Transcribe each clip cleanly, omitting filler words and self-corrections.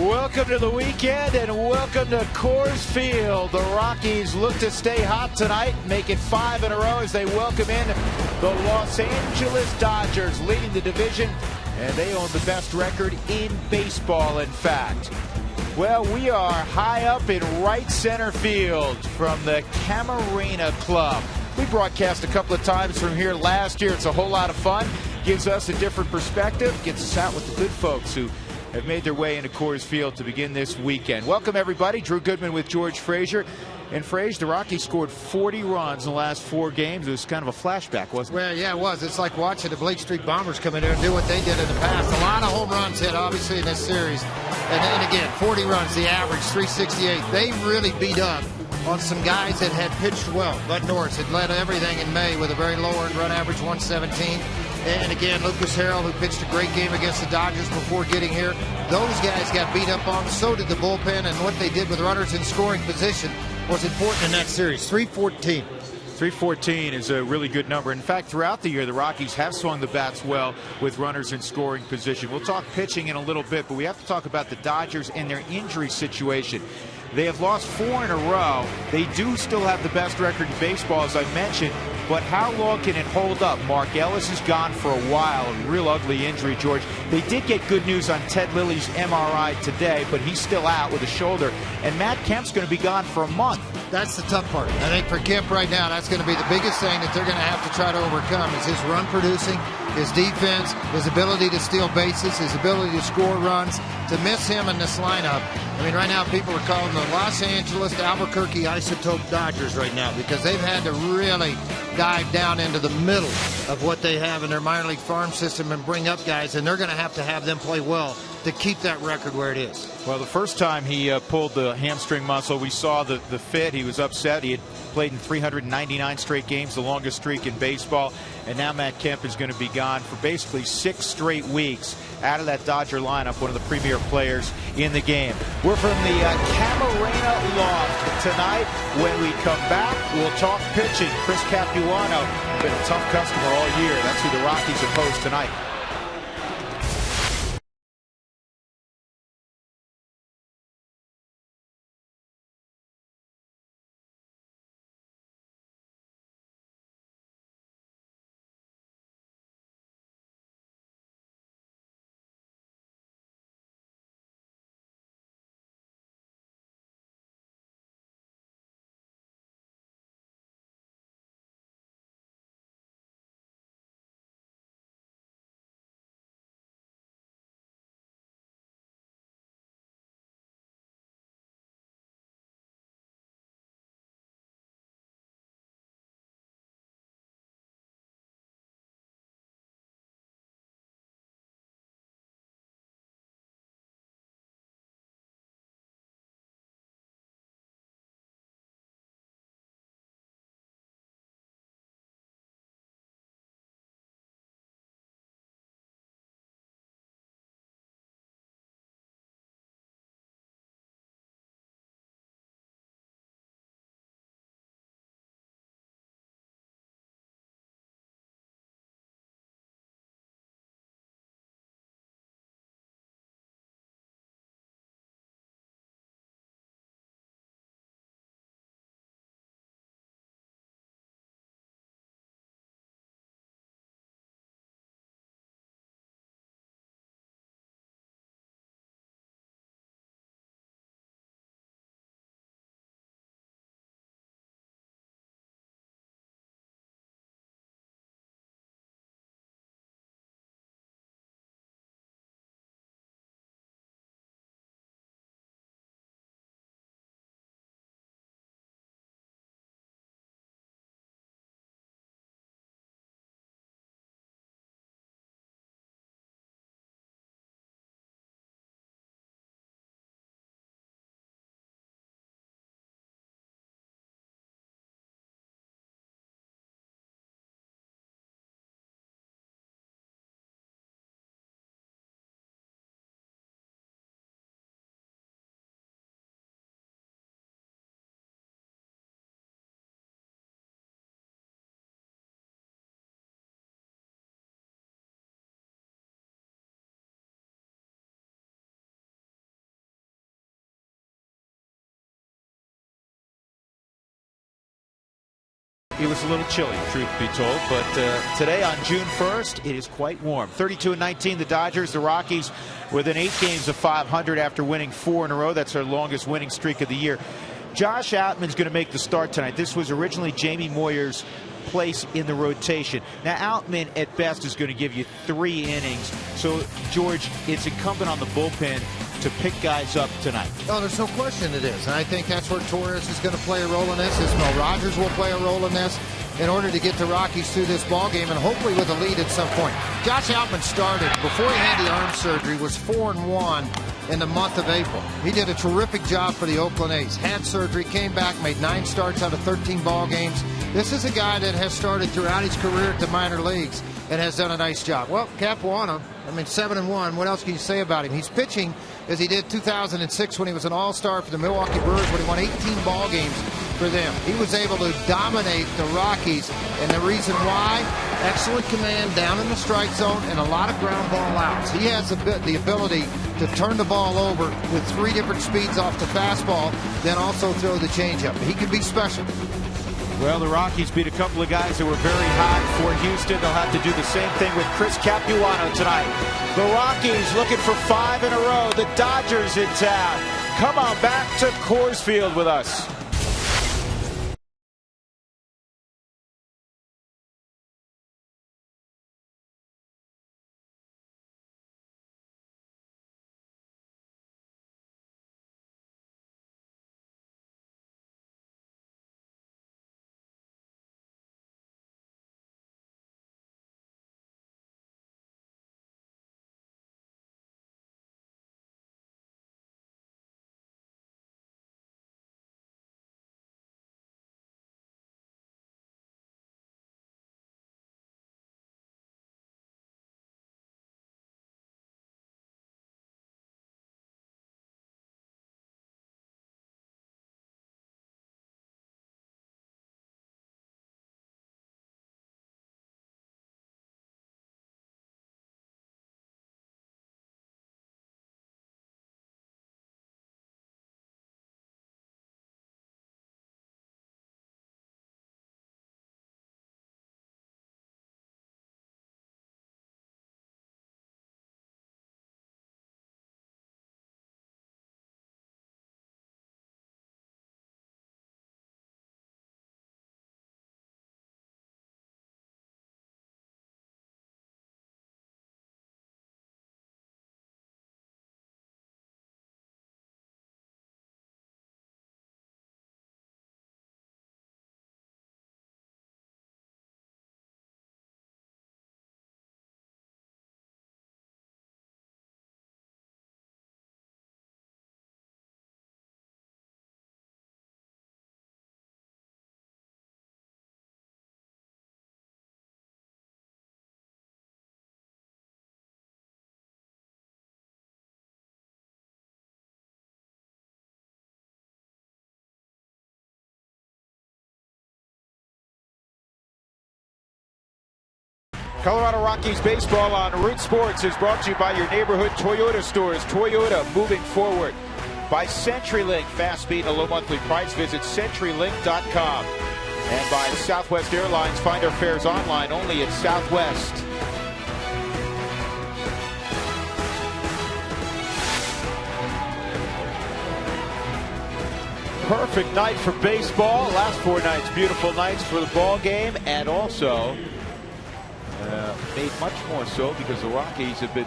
Welcome to the weekend and welcome to Coors Field. The Rockies look to stay hot tonight, make it 5 in a row as they welcome in the Los Angeles Dodgers, leading the division, and they own the best record in baseball, in fact. Well, we are high up in right center field from the Camarena Club. We broadcast a couple of times from here last year. It's a whole lot of fun. Gives us a different perspective, gets us out with the good folks who have made their way into Coors Field to begin this weekend. Welcome, everybody. Drew Goodman with George Frazier. And Frazier, the Rockies scored 40 runs in the last 4 games. It was kind of a flashback, wasn't it? Well, yeah, it was. It's like watching the Blake Street Bombers come in there and do what they did in the past. A lot of home runs hit, obviously, in this series. And again, 40 runs, the average, 368. They really beat up on some guys that had pitched well. Bud Norris had led everything in May with a very low earned run average, 117. And again, Lucas Harrell, who pitched a great game against the Dodgers before getting here. Those guys got beat up on. So did the bullpen. And what they did with runners in scoring position was important in that series. 314. 314 is a really good number. In fact, throughout the year, the Rockies have swung the bats well with runners in scoring position. We'll talk pitching in a little bit, but we have to talk about the Dodgers and their injury situation. They have lost 4 in a row. They do still have the best record in baseball, as I mentioned, but how long can it hold up? Mark Ellis is gone for a while, a real ugly injury, George. They did get good news on Ted Lilly's MRI today, but he's still out with a shoulder, and Matt Kemp's going to be gone for a month. That's the tough part. I think for Kemp right now, that's going to be the biggest thing that they're going to have to try to overcome is his run producing, his defense, his ability to steal bases, his ability to score runs. To miss him in this lineup, I mean, right now people are calling the Los Angeles to Albuquerque isotope Dodgers right now because they've had to really dive down into the middle of what they have in their minor league farm system and bring up guys, and they're going to have them play well to keep that record where it is. Well, the first time he pulled the hamstring muscle, we saw the fit. He was upset. He had played in 399 straight games, the longest streak in baseball. And now Matt Kemp is going to be gone for basically 6 straight weeks out of that Dodger lineup, one of the premier players in the game. We're from the Camarena Loft tonight. When we come back, we'll talk pitching. Chris Capuano, been a tough customer all year. That's who the Rockies oppose tonight. it was a little chilly, truth be told. But today on June 1st, it is quite warm. 32-19, the Dodgers, the Rockies, within 8 games of 500 after winning 4 in a row. That's their longest winning streak of the year. Josh Outman's going to make the start tonight. This was originally Jamie Moyer's place in the rotation. Now, Outman, at best, is going to give you 3 innings. So, George, it's incumbent on the bullpen to pick guys up tonight. Oh, there's no question it is. And I think that's where Torres is going to play a role in this. Ismael Rogers will play a role in this in order to get the Rockies through this ball game and hopefully with a lead at some point. Josh Outman started, before he had the arm surgery, was 4-1 in the month of April. He did a terrific job for the Oakland A's. Had surgery, came back, made 9 starts out of 13 ball games. This is a guy that has started throughout his career at the minor leagues and has done a nice job. Well, Capuano, 7-1. What else can you say about him? He's pitching as he did 2006 when he was an all-star for the Milwaukee Brewers when he won 18 ball games for them. He was able to dominate the Rockies, and the reason why? Excellent command down in the strike zone and a lot of ground ball outs. He has the ability to turn the ball over with 3 different speeds off the fastball, then also throw the changeup. He can be special. Well, the Rockies beat a couple of guys that were very hot for Houston. They'll have to do the same thing with Chris Capuano tonight. The Rockies looking for 5 in a row. The Dodgers in town. Come on back to Coors Field with us. Colorado Rockies baseball on Root Sports is brought to you by your neighborhood Toyota stores. Toyota moving forward. By CenturyLink, fast speed and a low monthly price. Visit CenturyLink.com. And by Southwest Airlines, find our fares online only at Southwest. Perfect night for baseball. Last 4 nights, beautiful nights for the ball game, and also made much more so because the Rockies have been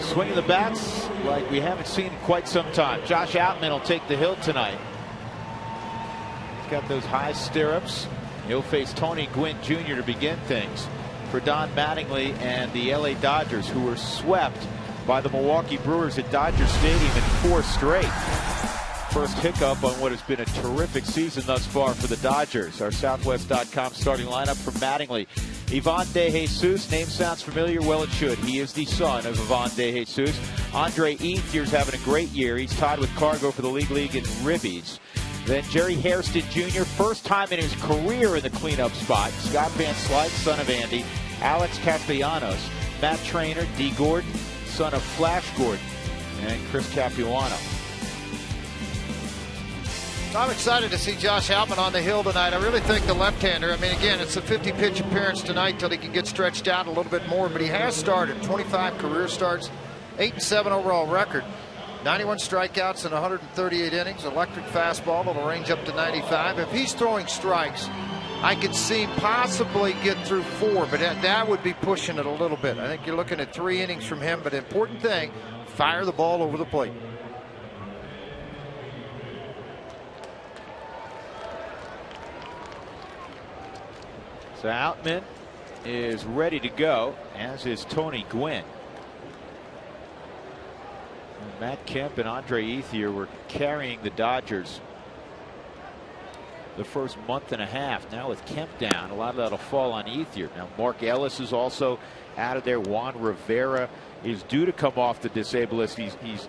swinging the bats like we haven't seen in quite some time. Josh Outman will take the hill tonight. He's got those high stirrups. He'll face Tony Gwynn Jr. to begin things for Don Mattingly and the LA Dodgers, who were swept by the Milwaukee Brewers at Dodger Stadium in 4 straight. First hiccup on what has been a terrific season thus far for the Dodgers. Our Southwest.com starting lineup for Mattingly. Ivan De Jesus, name sounds familiar. Well, it should. He is the son of Ivan De Jesus. Andre Ethiers having a great year. He's tied with Cargo for the league in ribbies. Then Jerry Hairston Jr., first time in his career in the cleanup spot. Scott Van Slyke, son of Andy. Alex Castellanos. Matt Trainer, D. Gordon, son of Flash Gordon. And Chris Capuano. I'm excited to see Josh Outman on the hill tonight. I really think the left-hander, I mean, again, it's a 50-pitch appearance tonight till he can get stretched out a little bit more, but he has started 25 career starts, 8-7 overall record, 91 strikeouts in 138 innings, electric fastball that'll range up to 95. If he's throwing strikes, I could see him possibly get through 4, but that would be pushing it a little bit. I think you're looking at 3 innings from him, but the important thing, fire the ball over the plate. So Outman is ready to go, as is Tony Gwynn. And Matt Kemp and Andre Ethier were carrying the Dodgers the first month and a half. Now with Kemp down, a lot of that will fall on Ethier. Now Mark Ellis is also out of there. Juan Rivera is due to come off the disabled list. He's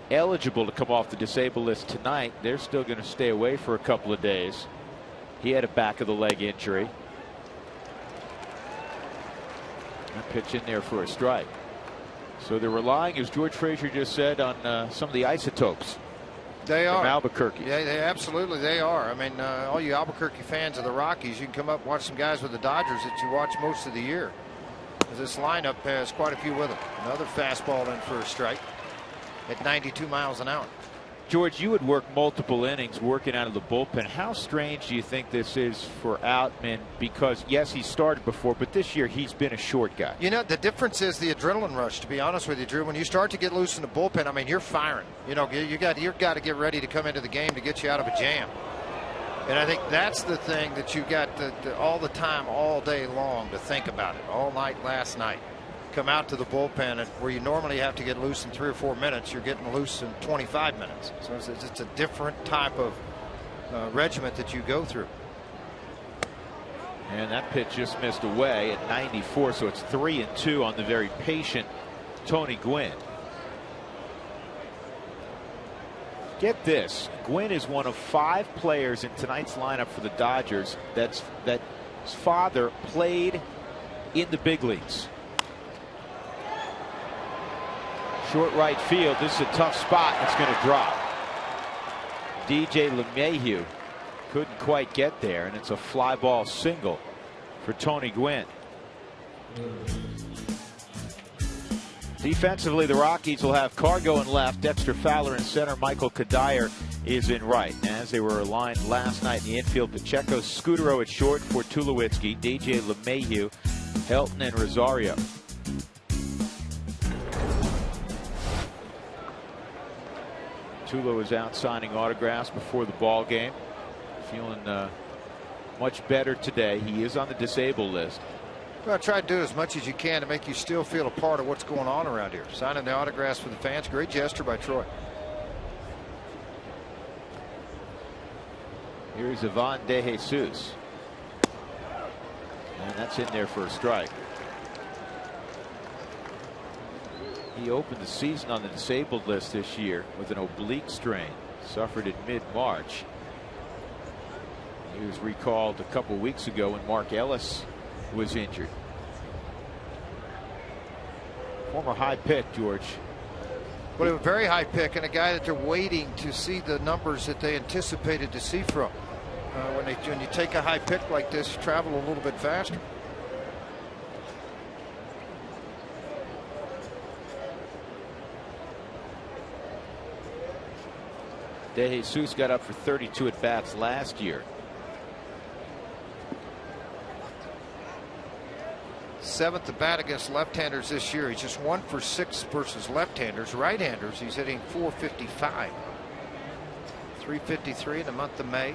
eligible to come off the disabled list tonight. They're still going to stay away for a couple of days. He had a back of the leg injury. A pitch in there for a strike. So they're relying, as George Frazier just said, on some of the isotopes. They are. From Albuquerque. Yeah, absolutely they are. I mean, all you Albuquerque fans of the Rockies, you can come up and watch some guys with the Dodgers that you watch most of the year. This lineup has quite a few with them. Another fastball in for a strike at 92 miles an hour. George, you would work multiple innings working out of the bullpen. How strange do you think this is for Outman? Because, yes, he started before, but this year he's been a short guy. You know, the difference is the adrenaline rush, to be honest with you, Drew. When you start to get loose in the bullpen, I mean, you're firing. You know, you've got to get ready to come into the game to get you out of a jam. And I think that's the thing that you got all the time, all day long to think about it. All night last night. Come out to the bullpen, and where you normally have to get loose in 3 or 4 minutes, you're getting loose in 25 minutes. So it's a different type of regiment that you go through. And that pitch just missed away at 94, so it's 3-2 on the very patient Tony Gwynn. Get this, Gwynn is one of 5 players in tonight's lineup for the Dodgers that's his father played in the big leagues. Short right field. This is a tough spot. It's going to drop. DJ LeMahieu couldn't quite get there, and it's a fly ball single for Tony Gwynn. Defensively, the Rockies will have Cargo in left, Dexter Fowler in center, Michael Kadire is in right. As they were aligned last night in the infield, Pacheco, Scutero at short for Tulowitzki, DJ LeMahieu, Helton, and Rosario. Tulo was out signing autographs before the ball game. Feeling much better today. He is on the disabled list. Well, try to do as much as you can to make you still feel a part of what's going on around here. Signing the autographs for the fans. Great gesture by Troy. Here's Ivan De Jesus. And that's in there for a strike. He opened the season on the disabled list this year with an oblique strain. Suffered in mid-March. He was recalled a couple weeks ago when Mark Ellis was injured. Former high pick, George. Well, a very high pick, and a guy that they're waiting to see the numbers that they anticipated to see from. When you take a high pick like this, you travel a little bit faster. De Jesus got up for 32 at bats last year. 7th at bat against left-handers this year. He's just 1 for 6 versus left-handers. Right-handers, he's hitting .455. 353 in the month of May.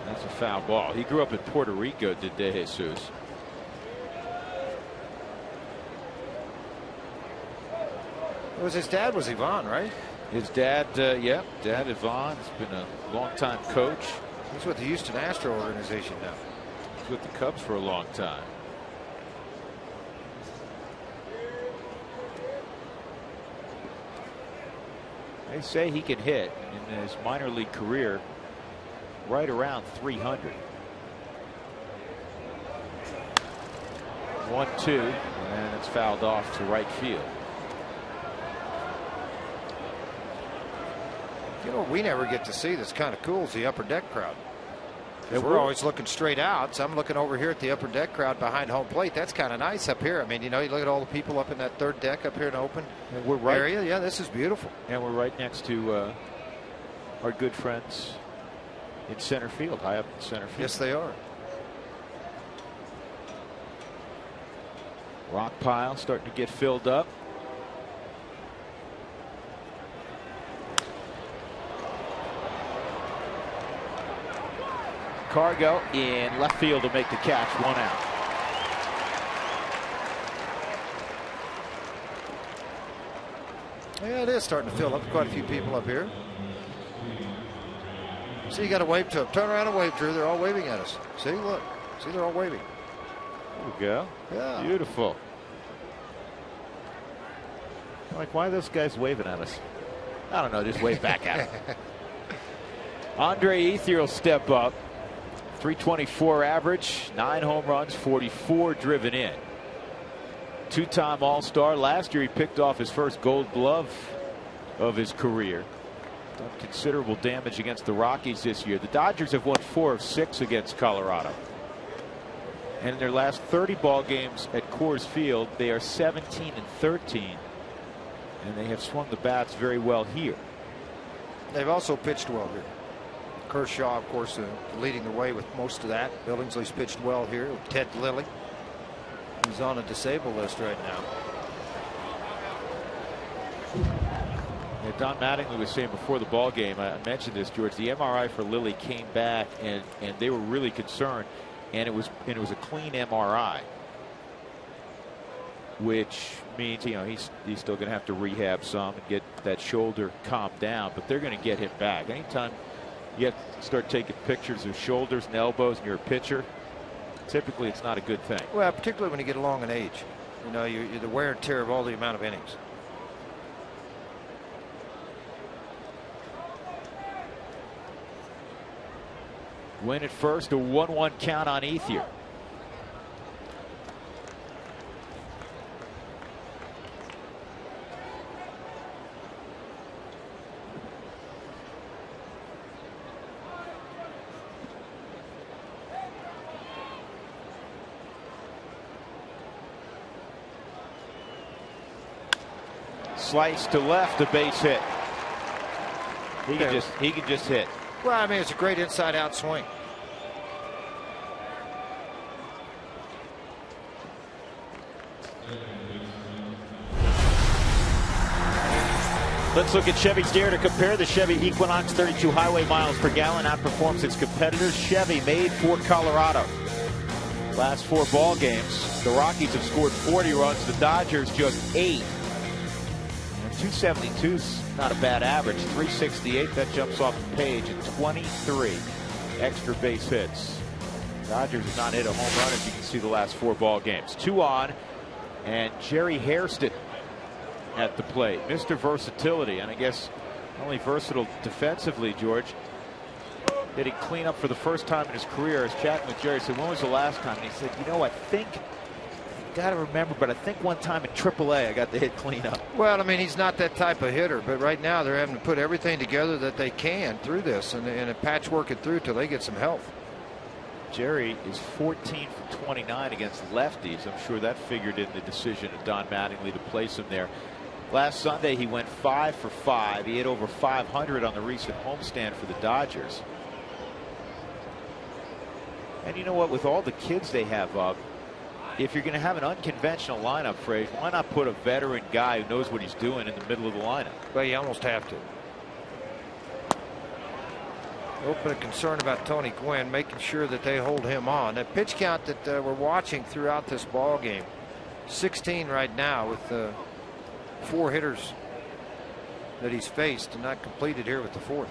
That's a foul ball. He grew up in Puerto Rico, did De Jesus. It was his dad was Ivan, right? His dad, yeah, Dad Ivan has been a long-time coach. He's with the Houston Astro organization now. He's with the Cubs for a long time. They say he can hit in his minor league career right around 300. 1-2, and it's fouled off to right field. You know what we never get to see that's kind of cool is the upper deck crowd. Because we're always looking straight out, so I'm looking over here at the upper deck crowd behind home plate. That's kind of nice up here. I mean, you know, you look at all the people up in that third deck up here in the open area. Yeah, this is beautiful. And we're right next to our good friends in center field, high up in center field. Yes, they are. Rock pile starting to get filled up. Cargo in left field to make the catch, 1 out. Yeah, it is starting to fill up. Quite a few people up here. See, you got to wave to them. Turn around and wave, Drew. They're all waving at us. See, look. See, they're all waving. There we go. Yeah. Beautiful. Like, why are those guys waving at us? I don't know. Just wave back at them. Andre Ethier will step up. 324 average, 9 home runs, 44 driven in. Two-time All-Star. Last year he picked off his first Gold Glove of his career. Done considerable damage against the Rockies this year. The Dodgers have won 4 of 6 against Colorado. And in their last 30 ball games at Coors Field, they are 17-13. And they have swung the bats very well here. They've also pitched well here. Kershaw, of course, leading the way with most of that. Billingsley's pitched well here. Ted Lilly, he's on a disabled list right now. Yeah, Don Mattingly was saying before the ball game, I mentioned this, George, the MRI for Lilly came back and they were really concerned, and it was a clean MRI, which means, you know, he's still going to have to rehab some and get that shoulder calmed down, but they're going to get him back. Anytime you have to start taking pictures of shoulders and elbows and you're a pitcher, typically it's not a good thing. Well, particularly when you get along in age. You know, you're the wear and tear of all the amount of innings. Win at first, a 1-1 count on Ethier. Slice to left, a base hit. He can just hit. Well, I mean, it's a great inside-out swing. Let's look at Chevy's dare to compare. The Chevy Equinox, 32 highway miles per gallon, outperforms its competitors. Chevy, made for Colorado. Last 4 ball games, the Rockies have scored 40 runs. The Dodgers just 8. 272's not a bad average. 368, that jumps off the page, and 23 extra base hits. Dodgers have not hit a home run, as you can see, the last 4 ball games. 2 on, and Jerry Hairston at the plate. Mr. Versatility, and I guess only versatile defensively, George. Hitting cleanup for the first time in his career. I was chatting with Jerry, said, when was the last time? And he said, you know, I think, got to remember, but I think one time in AAA I got the hit cleanup. Well, I mean, he's not that type of hitter, but right now they're having to put everything together that they can through this and patchwork it through till they get some help. Jerry is 14 for 29 against lefties. I'm sure that figured in the decision of Don Mattingly to place him there. Last Sunday he went 5 for 5. He hit over 500 on the recent homestand for the Dodgers. And you know what, with all the kids they have up, if you're going to have an unconventional lineup, Frazier, why not put a veteran guy who knows what he's doing in the middle of the lineup? Well, you almost have to. Open a concern about Tony Gwynn, making sure that they hold him on. That pitch count that we're watching throughout this ball game, 16 right now with 4 hitters that he's faced and not completed here with the 4th.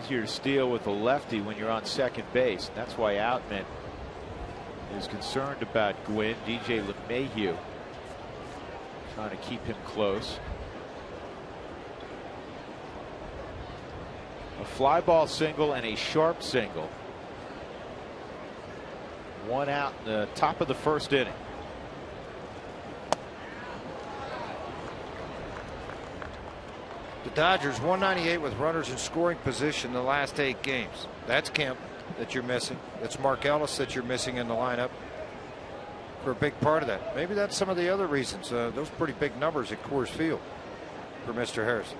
Easier to steal with a lefty when you're on second base. That's why Outman is concerned about Gwynn. DJ LeMahieu trying to keep him close. A fly ball single and a sharp single 1 out in the top of the first inning. The Dodgers 198 with runners in scoring position the last 8 games. That's Kemp that you're missing. That's Mark Ellis that you're missing in the lineup for a big part of that. Maybe that's some of the other reasons. Those pretty big numbers at Coors Field for Mr. Harrison.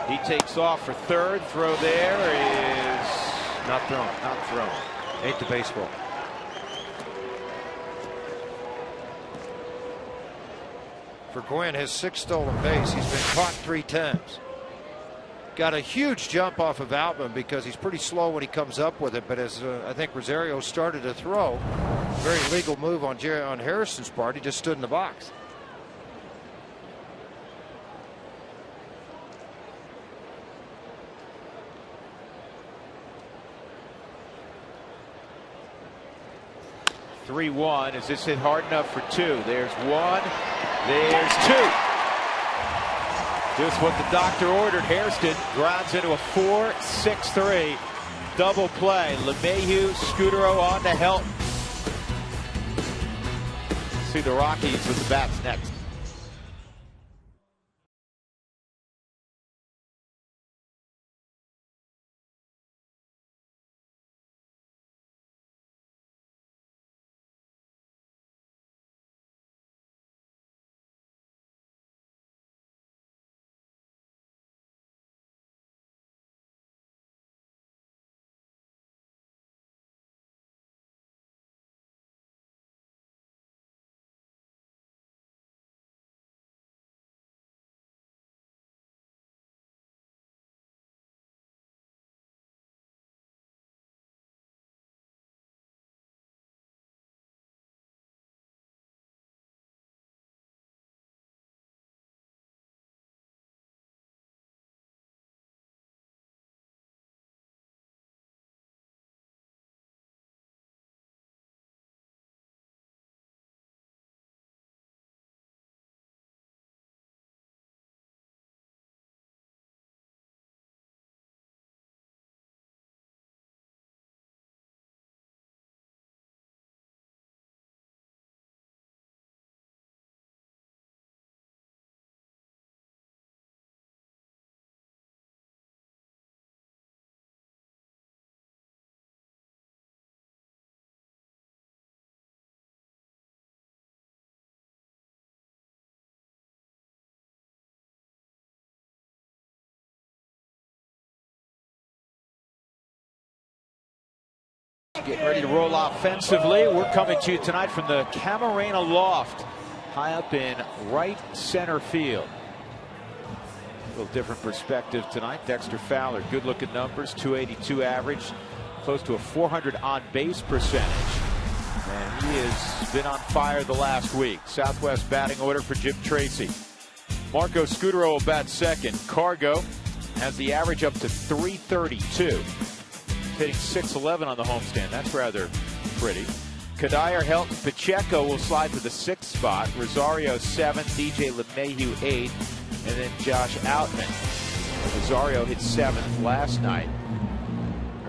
He takes off for third. Throw there is not thrown. Not thrown. Ain't the baseball. For Gwynn, his 6th stolen base. He's been caught 3 times. Got a huge jump off of Outman because he's pretty slow when he comes up with it. But as I think Rosario started to throw, very legal move on Harrison's part. He just stood in the box. (3-1). Is this hit hard enough for 2? There's 1. There's 2. Just what the doctor ordered. Hairston grounds into a 4-6-3 double play. LeMahieu, Scutaro on to help. See the Rockies with the bats next. Getting ready to roll offensively. We're coming to you tonight from the Camarena Loft, high up in right center field. A little different perspective tonight. Dexter Fowler, good looking numbers, 282 average, close to a 400 on base percentage. And he has been on fire the last week. Southwest batting order for Jim Tracy. Marco Scutaro will bat second. Cargo has the average up to 332. Hitting .611 on the homestand. That's rather pretty. Kadire, Helton, Pacheco will slide to the 6th spot. Rosario 7th, DJ LeMahieu 8th, and then Josh Outman. Rosario hit 7th last night.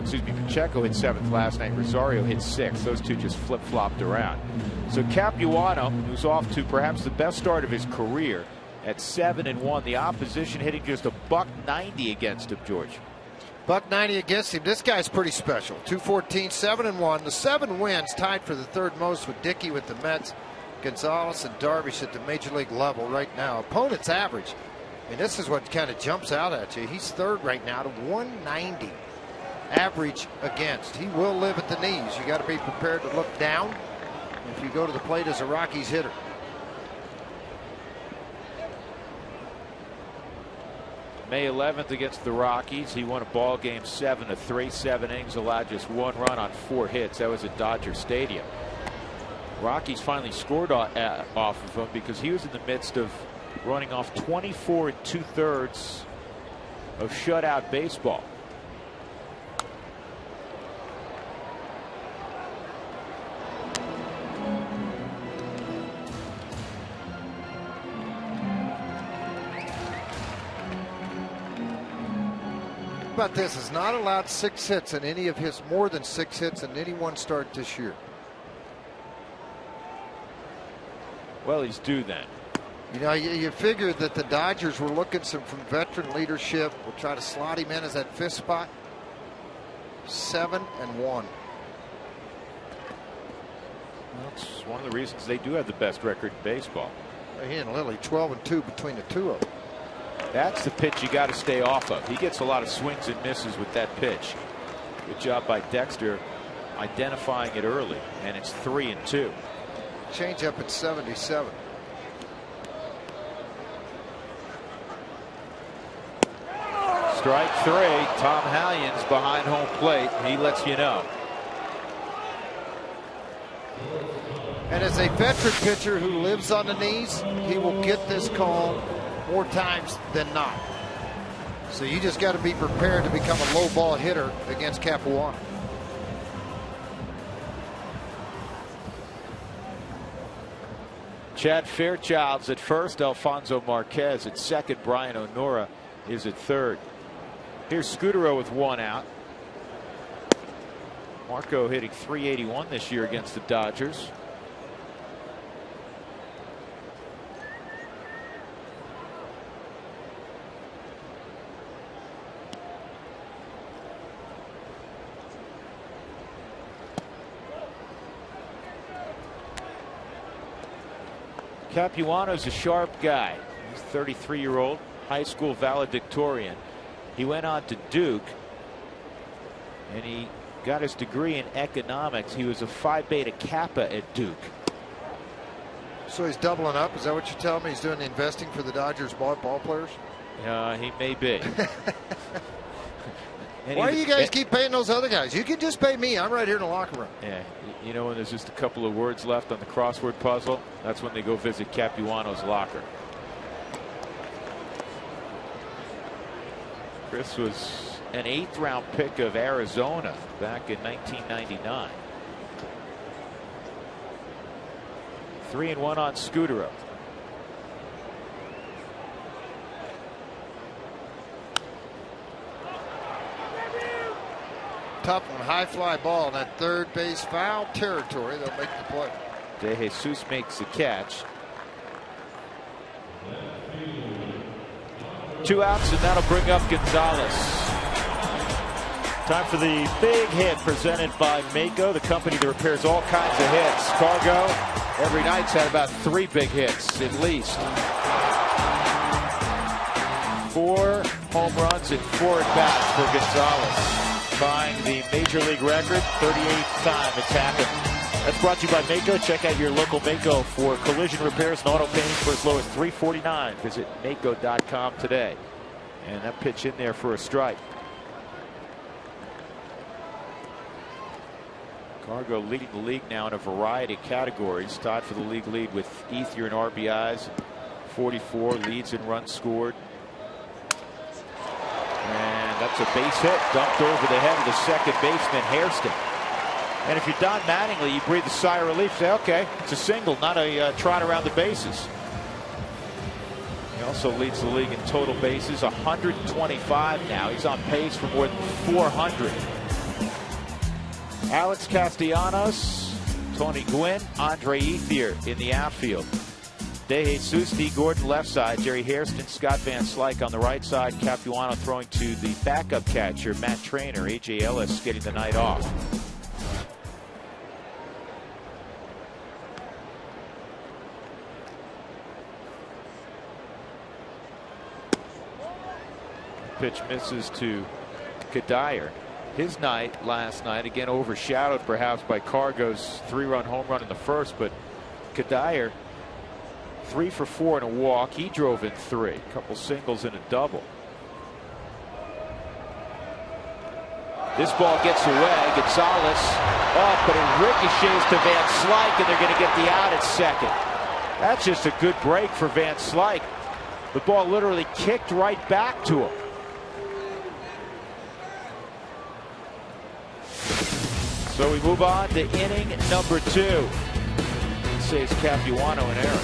Excuse me, Pacheco hit 7th last night. Rosario hit 6th. Those two just flip-flopped around. So Capuano, who's off to perhaps the best start of his career at 7-1. The opposition hitting just a $190 against him, George. $190 against him. This guy's pretty special. 214, 7-1. The 7 wins tied for the 3rd most with Dickey with the Mets. Gonzalez and Darvish at the major league level right now. Opponent's average. I mean, this is what kind of jumps out at you. He's 3rd right now to 190 average against. He will live at the knees. You got to be prepared to look down if you go to the plate as a Rockies hitter. May 11th against the Rockies. He won a ball game 7-3. 7 innings, allowed just 1 run on 4 hits. That was at Dodger Stadium. Rockies finally scored off of him because he was in the midst of running off 24 2/3 of shutout baseball. about this? Has not allowed 6 hits in any of his, more than 6 hits in any one start this year. Well, he's due then. You know, you figure that the Dodgers were looking from veteran leadership. We'll try to slot him in as that 5th spot. 7-1. Well, it's one of the reasons they do have the best record in baseball. He and Lilly 12-2 between the two of them. That's the pitch you got to stay off of. He gets a lot of swings and misses with that pitch. Good job by Dexter identifying it early, and it's 3-2. Change up at 77. Strike 3. Tom Hallions behind home plate. He lets you know. And as a veteran pitcher who lives on the knees, he will get this call more times than not. So you just got to be prepared to become a low ball hitter against Capuano. Chad Fairchild's at first. Alfonso Marquez at second. Brian O'Nora is at third. Here's Scutaro with 1 out. Marco hitting .381 this year against the Dodgers. Capuano's a sharp guy. He's a 33-year-old high school valedictorian. He went on to Duke, and he got his degree in economics. He was a Phi Beta Kappa at Duke. So he's doubling up. Is that what you're telling me? He's doing the investing for the Dodgers ball players? He may be. Why do you guys keep paying those other guys? You can just pay me. I'm right here in the locker room. Yeah, you know, when there's just a couple of words left on the crossword puzzle, that's when they go visit Capuano's locker. Chris was an 8th round pick of Arizona back in 1999. 3-1 on Scutaro. Tough one, high fly ball in that third base foul territory. They'll make the play. De Jesus makes the catch. 2 outs, and that'll bring up Gonzalez. Time for the big hit presented by Mako, the company that repairs all kinds of hits. Cargo every night's had about 3 big hits at least. 4 home runs and 4 at bats for Gonzalez, tying the major league record. 38th time it's happened. That's brought to you by Mako. Check out your local Mako for collision repairs and auto painting for as low as $349. Visit Mako.com today. And that pitch in there for a strike. Cargo leading the league now in a variety of categories. Tied for the league lead with Ethier in RBIs. 44 leads in runs scored. And that's a base hit dumped over the head of the second baseman Hairston. And if you're Don Mattingly, you breathe a sigh of relief. Say, okay, it's a single, not a trot around the bases. He also leads the league in total bases, 125 now. He's on pace for more than 400. Alex Castellanos, Tony Gwynn, Andre Ethier in the outfield. De Jesus, D. Gordon left side, Jerry Hairston, Scott Van Slyke on the right side. Capuano throwing to the backup catcher, Matt Trainer. A.J. Ellis getting the night off. Pitch misses to Kadire. His night last night, again overshadowed perhaps by Cargo's 3-run home run in the first, but Kadire 3 for 4 in a walk. He drove in 3, a couple singles and a double. This ball gets away. Gonzalez up, but it ricochets to Van Slyke, and they're going to get the out at second. That's just a good break for Van Slyke. The ball literally kicked right back to him. So we move on to inning number 2. Saves Capuano an error.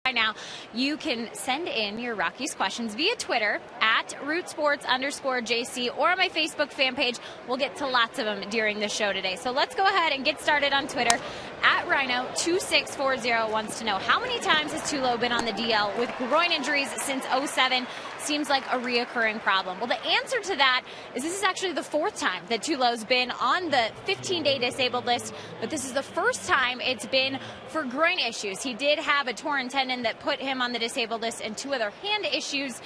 Right now, you can send in your Rockies questions via Twitter at @RootSports_JC or on my Facebook fan page. We'll get to lots of them during the show today. So let's go ahead and get started on Twitter. @Rhino2640 wants to know, how many times has Tulo been on the DL with groin injuries since 07? Seems like a reoccurring problem. Well, the answer to that is this is actually the 4th time that Tulo's been on the 15-day disabled list, but this is the first time it's been for groin issues. He did have a torn tendon that put him on the disabled list, and 2 other hand issues,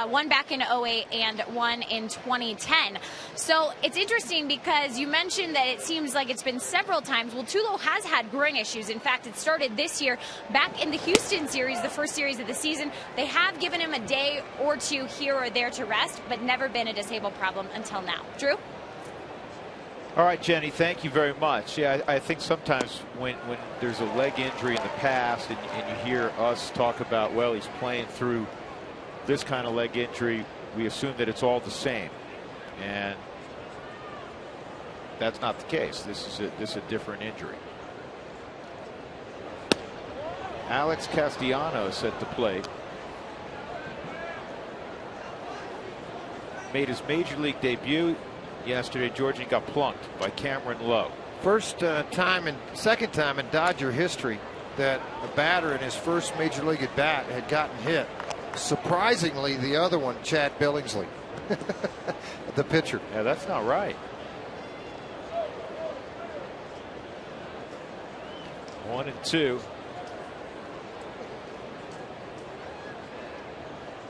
one back in 08 and one in 2010. So it's interesting because you mentioned that it seems like it's been several times. Well, Tulo has had groin issues. In fact, it started this year back in the Houston series, the first series of the season. They have given him a day or 2 here or there to rest, but never been a disabled problem until now. Drew? All right, Jenny, thank you very much. Yeah, I think sometimes when there's a leg injury in the past and you hear us talk about, well, he's playing through this kind of leg injury, we assume that it's all the same. And that's not the case. This is a different injury. Alex Castellanos at the plate. Made his major league debut yesterday, George, and got plunked by Cameron Lowe. Second time in Dodger history that a batter in his first major league at bat had gotten hit. Surprisingly, the other one, Chad Billingsley, the pitcher. Yeah, that's not right. 1-2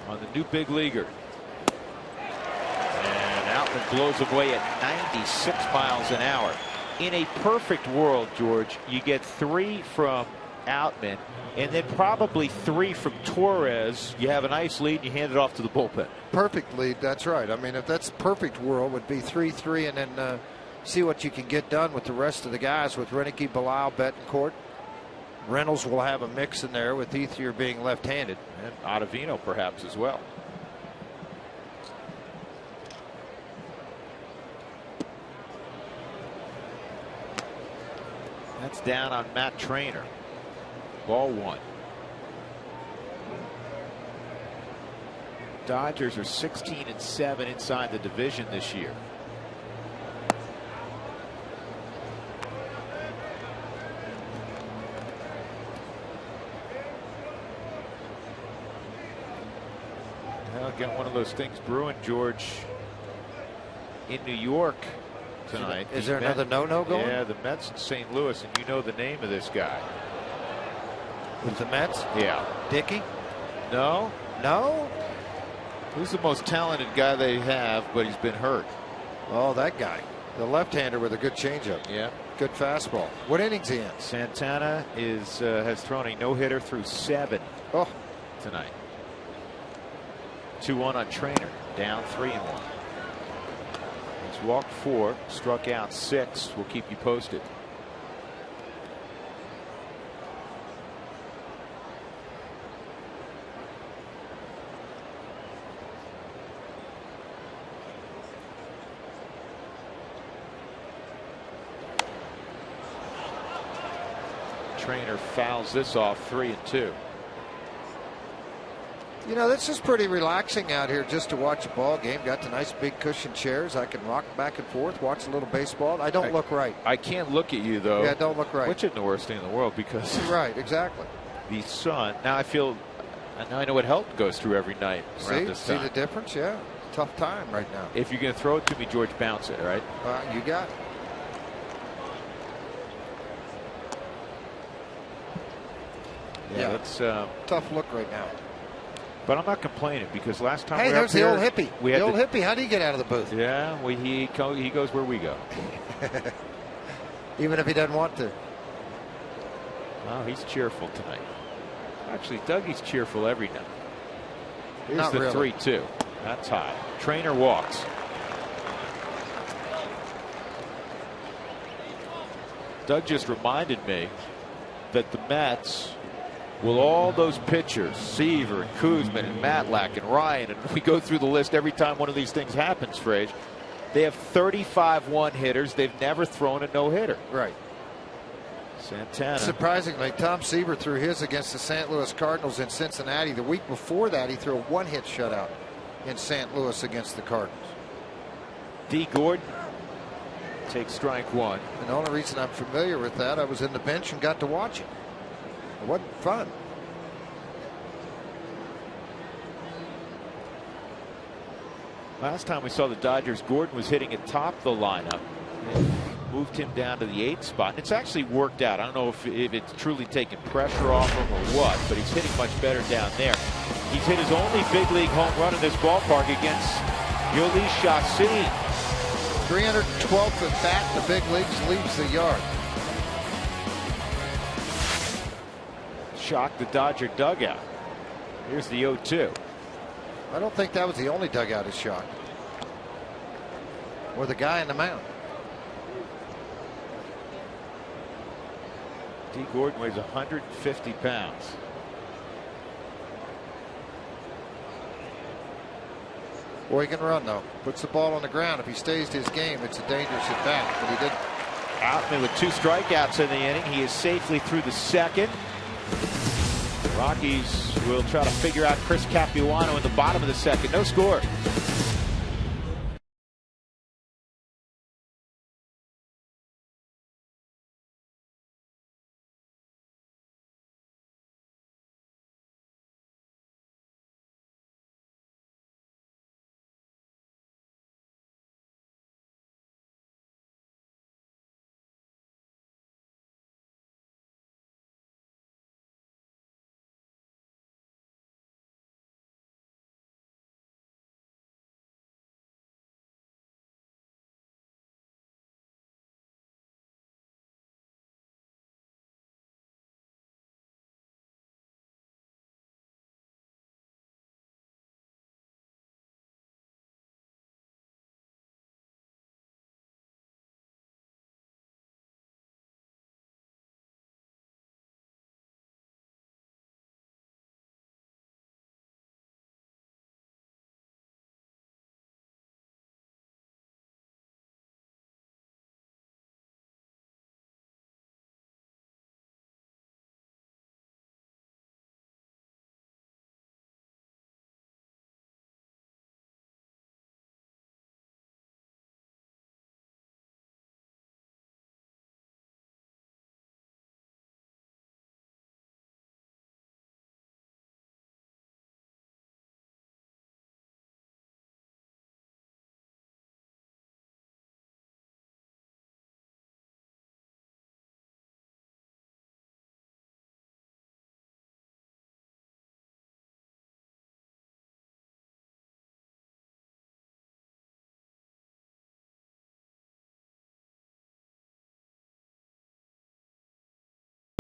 on the new big leaguer. Outman blows away at 96 miles an hour. In a perfect world, George, you get 3 from Outman and then probably 3 from Torres. You have a nice lead and you hand it off to the bullpen. Perfect lead, that's right. I mean, if that's perfect world, would be 3-3 and then see what you can get done with the rest of the guys with Renicky, Bilal, Betancourt. Reynolds will have a mix in there with Ethier being left-handed. And Ottavino perhaps as well. That's down on Matt Trainer. Ball 1. Dodgers are 16-7 inside the division this year. Well, got one of those things brewing, George, in New York tonight. Is there another no-no going? Yeah, the Mets in St. Louis, and you know the name of this guy. With the Mets? Yeah. Dickey? No. No? Who's the most talented guy they have, but he's been hurt? Oh, that guy. The left-hander with a good changeup. Yeah. Good fastball. What innings he in? Santana has thrown a no-hitter through 7 tonight. 2-1 on Trainer. Down 3-1. He's walked 4, struck out 6. We'll keep you posted. Trainer fouls this off 3-2. You know, this is pretty relaxing out here just to watch a ball game. Got the nice big cushion chairs. I can rock back and forth, watch a little baseball. I don't look right. I can't look at you, though. Yeah, don't look right. Which isn't the worst thing in the world because. Right, exactly. The sun. Now I know what Helton goes through every night around this time. See the difference? Yeah. Tough time right now. If you're going to throw it to me, George, bounce it, all right? You got it. Yeah, that's tough look right now. But I'm not complaining because last time hey, there's the old hippie. The old hippie. How do you get out of the booth? Yeah, he goes where we go. Even if he doesn't want to. Oh, he's cheerful tonight. Actually, Dougie's cheerful every night. Here's not the really. 3-2. That's high. Trainer walks. Doug just reminded me that the Mets, will all those pitchers, Seaver and Kuzman and Matlack and Ryan, and we go through the list every time one of these things happens, Frage, they have 35 one-hitters. They've never thrown a no-hitter. Right. Santana. Surprisingly, Tom Seaver threw his against the St. Louis Cardinals in Cincinnati. The week before that, he threw a one-hit shutout in St. Louis against the Cardinals. D. Gordon takes strike one. And the only reason I'm familiar with that, I was in the bench and got to watch it. It wasn't fun. Last time we saw the Dodgers, Gordon was hitting atop the lineup. Moved him down to the 8th spot. And it's actually worked out. I don't know if it's truly taken pressure off him or what, but he's hitting much better down there. He's hit his only big league home run in this ballpark against Jhoulys Chacin. 312th at bat, the big leagues, leaves the yard. Shocked the Dodger dugout. Here's the 0-2. I don't think that was the only dugout is shocked. Or the guy in the mound. D. Gordon weighs 150 pounds. Boy, he can run, though. Puts the ball on the ground. If he stays to his game, it's a dangerous at bat, but he didn't. Outman with 2 strikeouts in the inning. He is safely through the 2nd. Rockies will try to figure out Chris Capuano in the bottom of the 2nd. No score.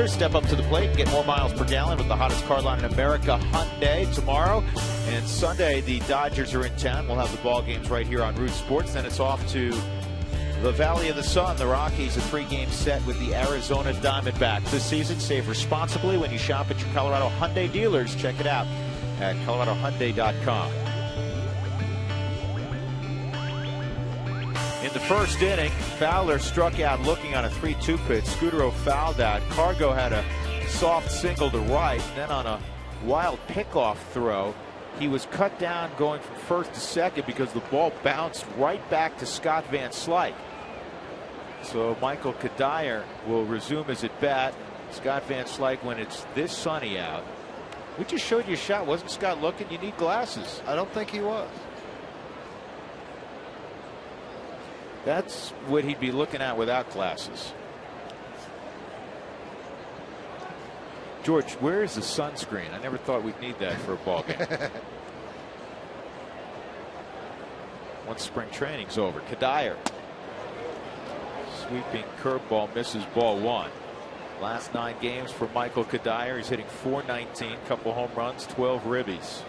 Step up to the plate and get more miles per gallon with the hottest car line in America, Hyundai. Tomorrow and Sunday, the Dodgers are in town. We'll have the ball games right here on Root Sports. Then it's off to the Valley of the Sun. The Rockies, a 3-game set with the Arizona Diamondbacks this season. Save responsibly when you shop at your Colorado Hyundai dealers. Check it out at coloradohyundai.com. In the first inning, Fowler struck out looking on a 3-2 pitch. Scutaro fouled out. Cargo had a soft single to right. Then on a wild pickoff throw, he was cut down going from first to second because the ball bounced right back to Scott Van Slyke. So Michael Cuddyer will resume his at bat. Scott Van Slyke, when it's this sunny out. We just showed you a shot. Wasn't Scott looking? You need glasses. I don't think he was. That's what he'd be looking at without glasses. George, where is the sunscreen? I never thought we'd need that for a ball game. Once spring training's over. Cuddyer. Sweeping curveball, misses ball 1. Last 9 games for Michael Cuddyer. He's hitting .419, couple home runs, 12 ribbies.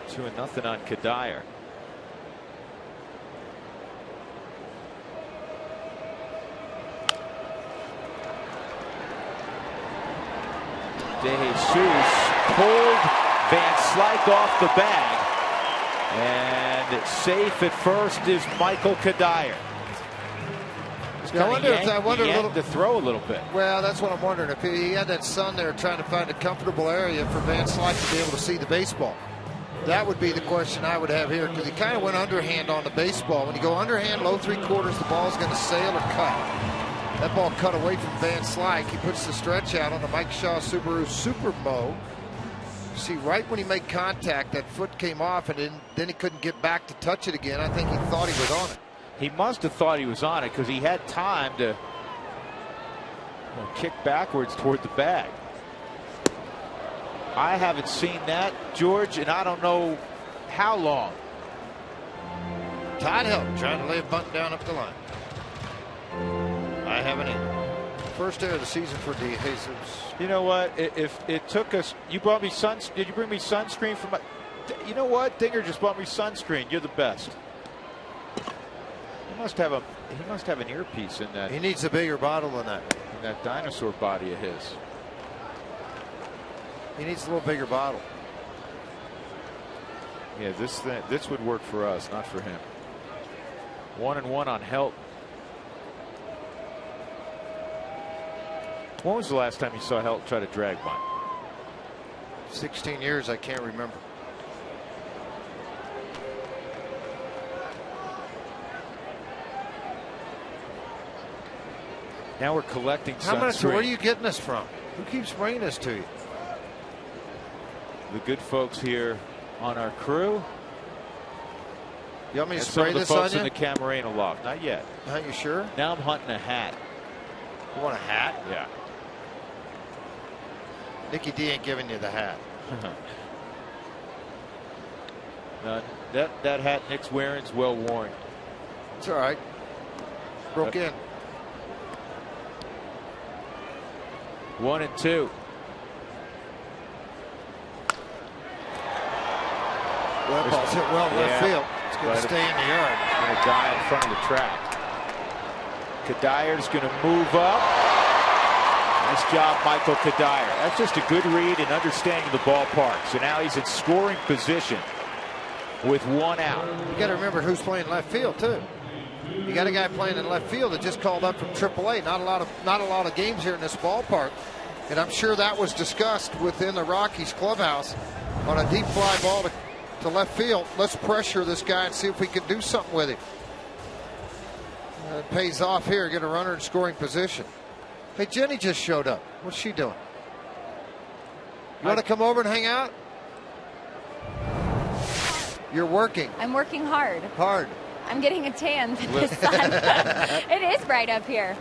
2-0 on Cuddyer. De Jesus pulled Van Slyke off the bag. And safe at first is Michael Cuddyer. I wonder he had to throw a little bit. Well, that's what I'm wondering. If he had that sun there trying to find a comfortable area for Van Slyke to be able to see the baseball. That would be the question I would have here, because he kind of went underhand on the baseball. When you go underhand, low 3/4, the ball's going to sail or cut. That ball cut away from Van Slyke. He puts the stretch out on the Mike Shaw Subaru Super Mow. See, right when he made contact, that foot came off, and then he couldn't get back to touch it again. I think he thought he was on it. He must have thought he was on it, because he had time to kick backwards toward the bag. I haven't seen that, George, and I don't know how long. Todd Helton trying to lay a bunt down up the line. I haven't either. First day of the season for De Jesus. You know what? If it took us, you brought me did you bring me sunscreen from my? You know what? Dinger just brought me sunscreen. You're the best. He must have an earpiece in that. He needs a bigger bottle than that. In that dinosaur body of his. He needs a little bigger bottle. Yeah, this would work for us, not for him. 1-1 on Helton. When was the last time you saw Helton try to drag one? 16 years, I can't remember. Now we're collecting sunscreen. How much? Where are you getting this from? Who keeps bringing this to you? The good folks here on our crew. You want me to and spray some of the this folks on in you? the Camarena loft. Not yet. Are you sure? Now I'm hunting a hat. You want a hat? Yeah. Nicky D ain't giving you the hat. That hat Nick's wearing is well worn. It's all right. Broke in. 1-2. Well, ball's hit well left field. It's going to stay in the yard. And a guy in front of the track. Cuddyer's going to move up. Nice job, Michael Cuddyer. That's just a good read and understanding the ballpark. So now he's in scoring position with one out. You got to remember who's playing left field too. You got a guy playing in left field that just called up from AAA. Not a lot of games here in this ballpark, and I'm sure that was discussed within the Rockies clubhouse on a deep fly ball to left field. Let's pressure this guy and see if we can do something with him. It pays off here. Get a runner in scoring position. Hey, Jenny just showed up. What's she doing? You want to come over and hang out? You're working. I'm working hard. Hard. I'm getting a tan from the sun. It is bright up here.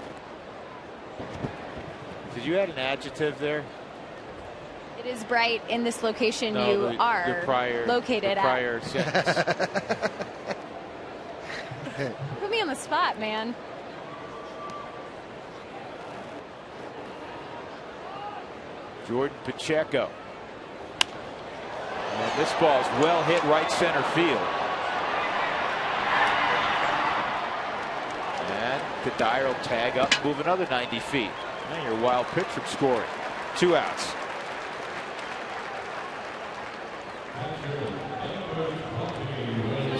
Did you add an adjective there? It is bright in this location No, you are located the prior at. Sentence. Put me on the spot, man. Jordan Pacheco. And this ball's well hit right center field. And Cuddyer will tag up and move another 90 feet. And your wild pitch from scoring. 2 outs.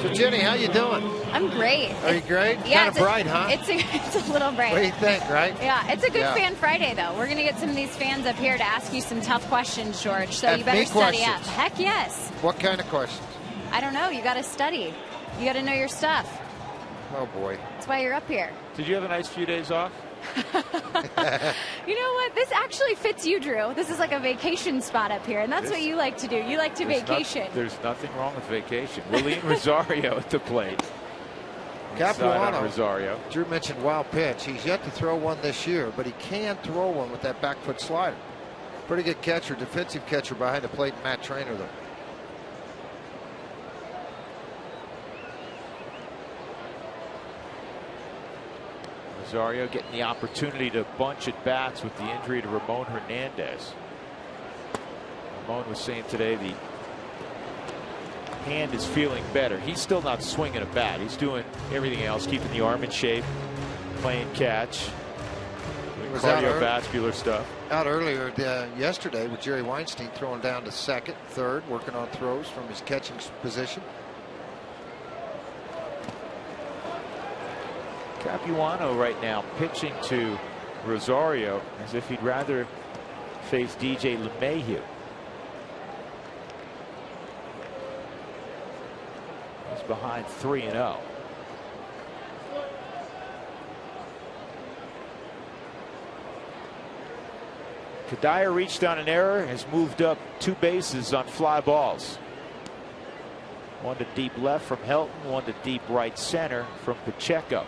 So Jenny, how you doing? I'm great. Are you great? Yeah, Kind of bright, huh? It's a little bright. What do you think, right? Yeah, it's a good Yeah. Fan Friday, though. We're going to get some of these fans up here to ask you some tough questions, George. So Ask you better me study up. questions? Heck yes. What kind of questions? I don't know. You got to study. You got to know your stuff. Oh boy. That's why you're up here. Did you have a nice few days off? You know what? This actually fits you, Drew. This is like a vacation spot up here, and that's what you like to do. You like to vacation. There's nothing wrong with vacation. William Rosario at the plate. Capuano. Rosario. Drew mentioned wild pitch. He's yet to throw one this year, but he can throw one with that back foot slider. Pretty good catcher, defensive catcher behind the plate, Matt Trainer, though. Rosario getting the opportunity to bunch at bats with the injury to Ramon Hernandez. Ramon was saying today the hand is feeling better. He's still not swinging a bat. He's doing everything else, keeping the arm in shape, playing catch. was out cardiovascular stuff. Out earlier yesterday with Jerry Weinstein throwing down to second, third, working on throws from his catching position. Capuano right now pitching to Rosario as if he'd rather face DJ LeMahieu. He's behind 3-0. Cuddyer reached on an error, has moved up 2 bases on fly balls. One to deep left from Helton, one to deep right center from Pacheco.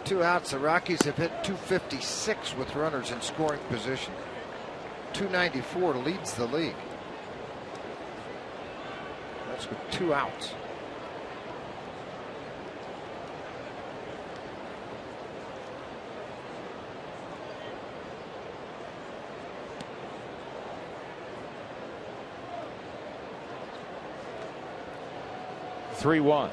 2 outs. The Rockies have hit .256 with runners in scoring position. .294 leads the league. That's with 2 outs. (3-1).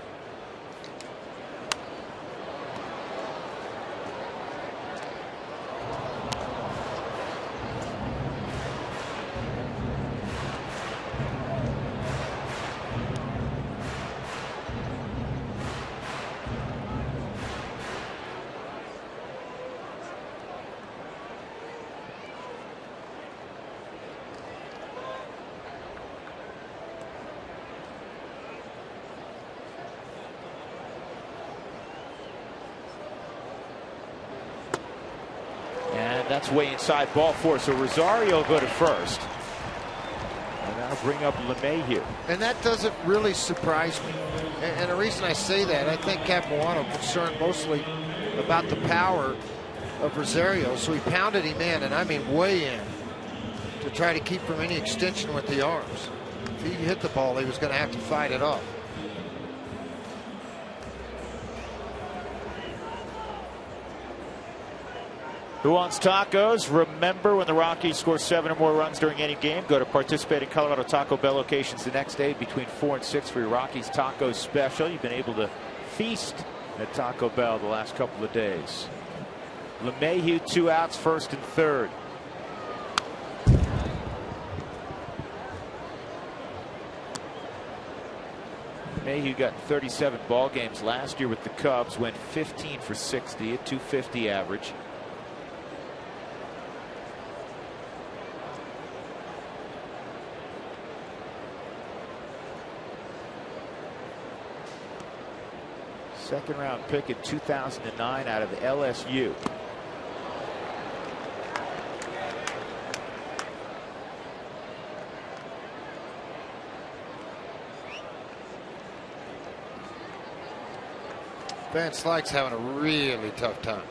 That's way inside, ball 4. So Rosario go to first. And that'll bring up LeMahieu. And that doesn't really surprise me. And the reason I say that, I think Capuano concerned mostly about the power of Rosario. So he pounded him in, and I mean way in, to try to keep from any extension with the arms. If he hit the ball, he was going to have to fight it off. Who wants tacos? Remember, when the Rockies score 7 or more runs during any game, go to participating Colorado Taco Bell locations the next day between 4 and 6 for your Rockies Tacos special. You've been able to feast at Taco Bell the last couple of days. LeMahieu, 2 outs, first and third. LeMahieu got 37 ball games last year with the Cubs, went 15 for 60 at .250 average. Second round pick in 2009 out of LSU. Van Slyke's having a really tough time.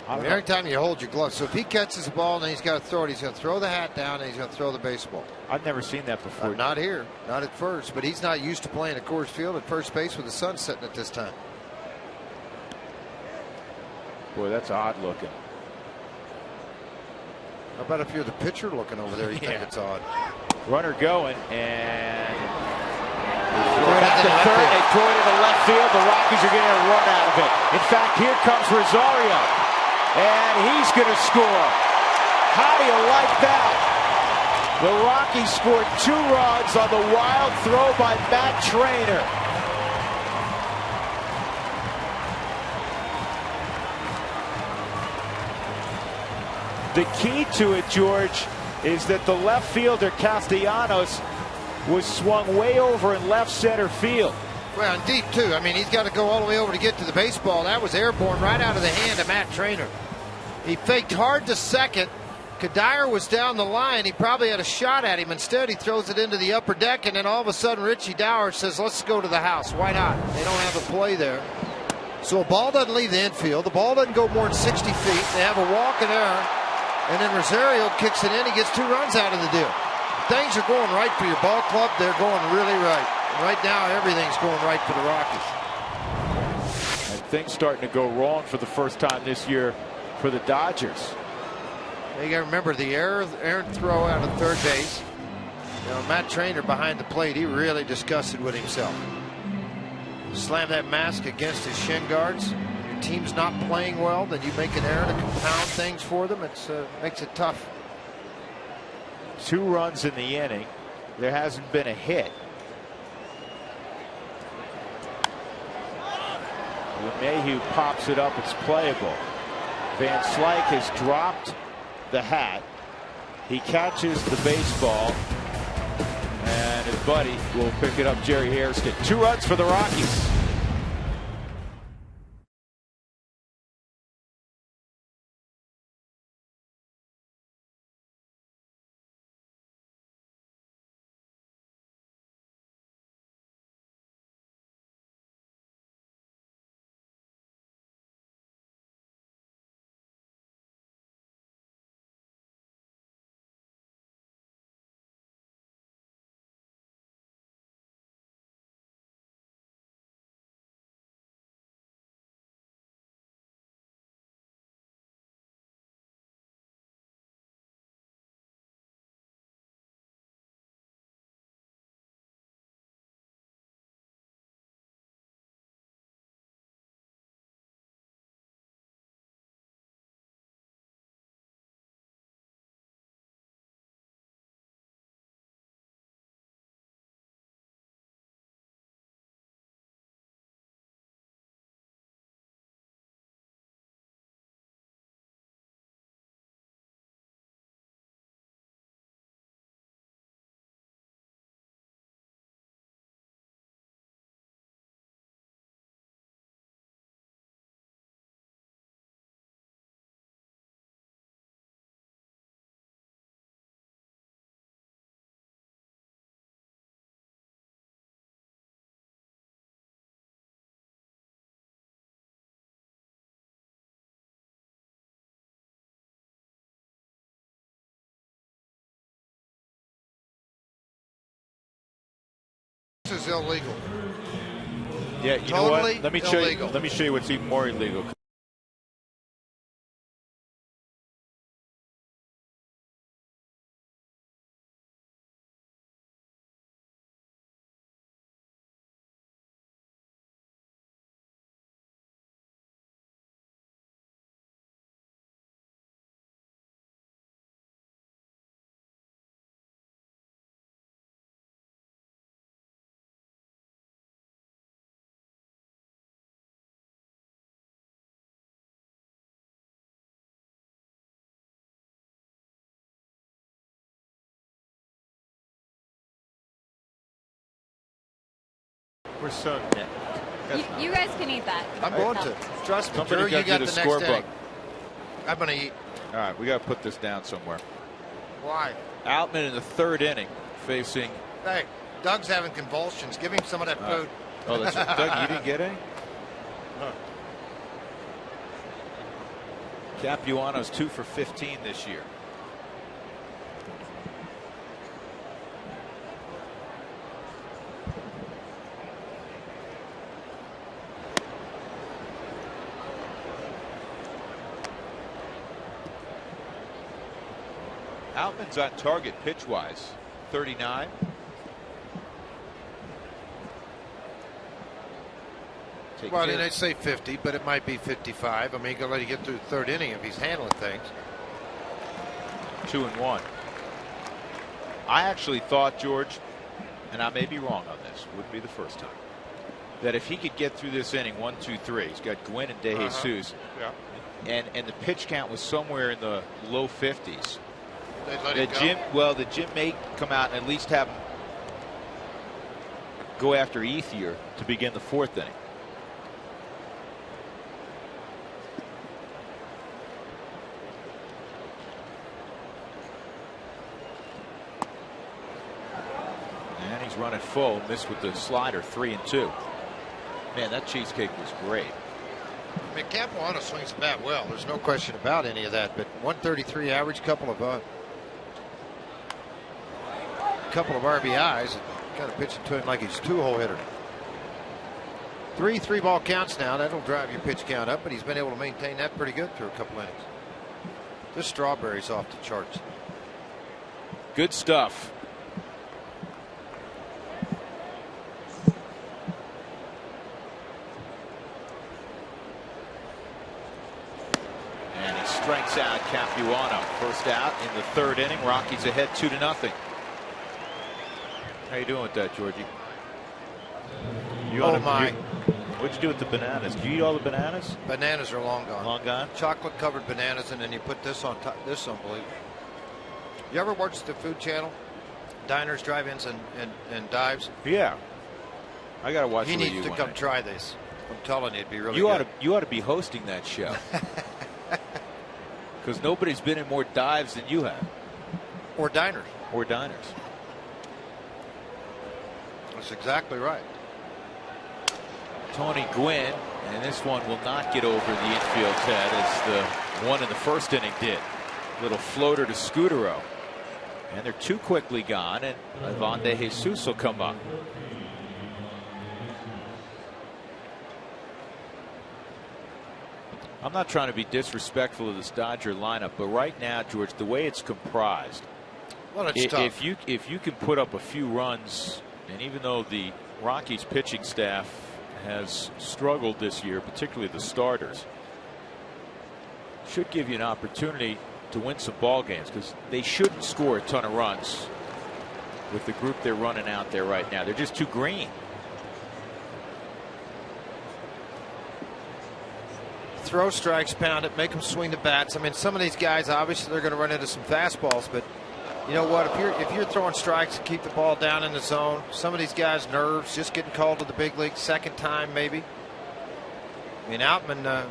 Every time you hold your glove. So if he catches the ball and then he's got to throw it, he's going to throw the hat down and he's going to throw the baseball. I've never seen that before. Not here. Not at first. But he's not used to playing at Coors Field at first base with the sun setting at this time. Boy, that's odd looking. How about if you're the pitcher looking over there, you think it's odd? Runner going, and back to third. They throw it into left field. The Rockies are getting a run out of it. In fact, here comes Rosario, and he's going to score. How do you like that? The Rockies scored 2 runs on the wild throw by Matt Trainer. The key to it, George, is that the left fielder Castellanos was swung way over in left center field. Well, and deep too. I mean, he's got to go all the way over to get to the baseball. That was airborne right out of the hand of Matt Trainer. He faked hard to second. Cuddyer was down the line. He probably had a shot at him. Instead, he throws it into the upper deck, and then all of a sudden, Richie Dower says, let's go to the house. Why not? They don't have a play there. So a ball doesn't leave the infield. The ball doesn't go more than 60 feet. They have a walk and error. And then Rosario kicks it in. He gets 2 runs out of the deal. Things are going right for your ball club. They're going really right. And right now, everything's going right for the Rockies. And things starting to go wrong for the first time this year for the Dodgers. You got to remember the errant throw out of third base. You know, Matt Trainer behind the plate, he really disgusted with himself. Slam that mask against his shin guards. You're team's not playing well, then you make an error to compound things for them. It makes it tough. 2 runs in the inning. There hasn't been a hit. LeMahieu pops it up. It's playable. Van Slyke has dropped the hat. He catches the baseball, and his buddy will pick it up. Jerry Hairston. 2 runs for the Rockies. This is illegal. Yeah, you know Totally what? Let me illegal. Let me show you what's even more illegal. We're so net. You guys can eat that. I'm going to. Trust me. Somebody Drew, you got the the next scorebook. egg. I'm going to eat. All right, we got to put this down somewhere. Why? Outman in the 3rd inning facing. Hey, Doug's having convulsions. Give him some of that food. Oh, that's right. Doug, you didn't get any? Capuano's 2 for 15 this year. Outman's on target pitch-wise, 39. Well, they say 50, but it might be 55. I mean, he's going to let you get through the 3rd inning if he's handling things. 2-1. I actually thought, George, and I may be wrong on this, wouldn't be the first time, that if he could get through this inning 1, 2, 3, he's got Gwynn and DeJesus, and the pitch count was somewhere in the low 50s. The Jim may come out and at least have him go after Ethier to begin the 4th inning. And he's running full, missed with the slider, 3-2. Man, that cheesecake was great. I mean, Capuano swings the bat well. There's no question about any of that. But 133 average, couple of RBIs, and kind of pitching to him like he's a 2-hole hitter. 3-3-ball counts now. That'll drive your pitch count up, but he's been able to maintain that pretty good through a couple innings. This Strawberry's off the charts. Good stuff. Capuano. First out in the third inning. Rockies ahead 2-0. How you doing with that, Georgie? Oh my. What'd you do with the bananas? Did you eat all the bananas? Bananas are long gone. Long gone? Chocolate covered bananas, and then you put this on top. This is unbelievable. You ever watch the Food Channel? Diners, drive-ins, and dives? Yeah. I gotta watch. He needs to come try this. I'm telling you, it'd be really good. You ought to be hosting that show. Because nobody's been in more dives than you have. Or diners. Or diners. That's exactly right. Tony Gwynn, and this one will not get over the infield's head as the one in the first inning did. Little floater to Scutaro. And they're too quickly gone, and Ivan De Jesus will come up. I'm not trying to be disrespectful of this Dodger lineup, but right now, George, the way it's comprised, well, it's tough. If you can put up a few runs, and even though the Rockies pitching staff has struggled this year, particularly the starters, should give you an opportunity to win some ball games, because they shouldn't score a ton of runs with the group they're running out there right now. They're just too green. Throw strikes, pound it, make them swing the bats. I mean, some of these guys, obviously, they're going to run into some fastballs, but you know what? If you're throwing strikes to keep the ball down in the zone, some of these guys' nerves, just getting called to the big league second time, maybe. I mean, Outman,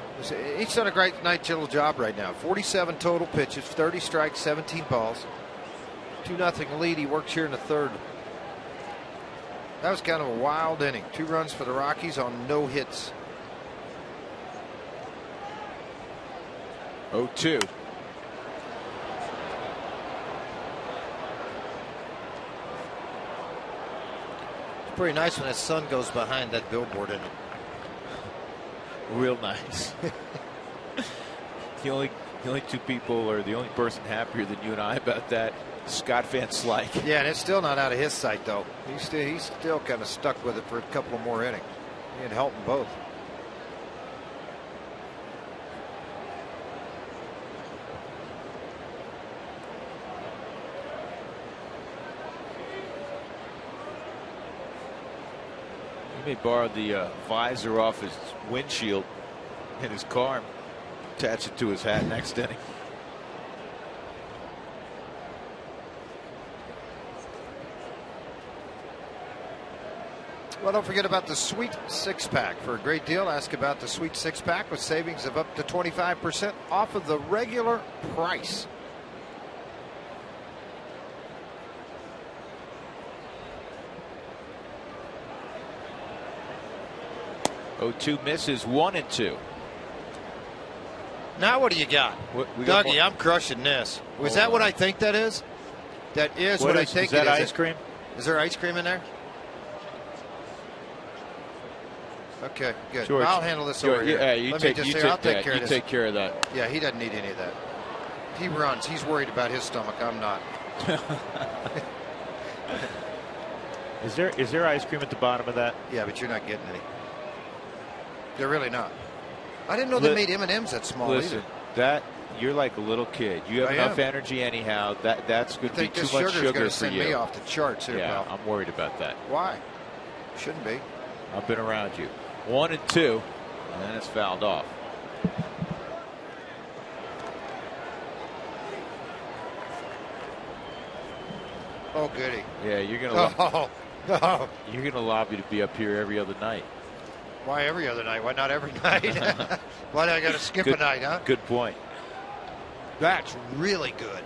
he's done a great little job right now. 47 total pitches, 30 strikes, 17 balls. 2-0 lead. He works here in the third. That was kind of a wild inning. 2 runs for the Rockies on no hits. 0-2. It's pretty nice when that sun goes behind that billboard in it. Real nice. the only two people, or the only person happier than you and I about that, Scott Van Slyke. Yeah, and it's still not out of his sight, though. He's still kind of stuck with it for a couple of more innings. He can help them both. He may borrow the visor off his windshield in his car and attach it to his hat next inning. Well, don't forget about the Sweet Six-Pack. For a great deal, ask about the Sweet Six-Pack with savings of up to 25% off of the regular price. Oh, 2 misses, 1-2. Now what do you got? Dougie, I'm crushing this. Was that what I think that is? That is what I think it is. Is that ice cream? Is there ice cream in there? Okay, good. George, I'll handle this over here. Yeah, I'll take care of this. Take care of that. Yeah, he doesn't need any of that. He runs. He's worried about his stomach. I'm not. Is there ice cream at the bottom of that? Yeah, but you're not getting any. They're really not. I didn't know they made M&Ms that small. Listen, either. You're like a little kid. You have enough energy anyhow. That's going to be too much sugar going to for send you. me off the charts here, yeah, pal. I'm worried about that. Why? Shouldn't be. I've been around you. 1-2, and then it's fouled off. Oh, goody. Yeah, you're gonna. Oh. You're gonna lobby to be up here every other night. Why every other night? Why not every night? Why do I got to skip a night, huh? Good point. That's really good.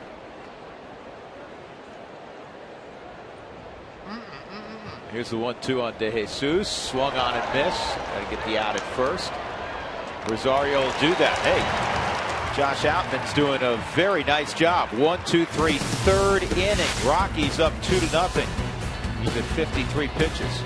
Here's the 1-2 on De Jesus. Swung on and missed. Got to get the out at first. Rosario will do that. Hey, Josh Outman's doing a very nice job. 1, 2, 3, third inning. Rockies up 2-0. He's at 53 pitches.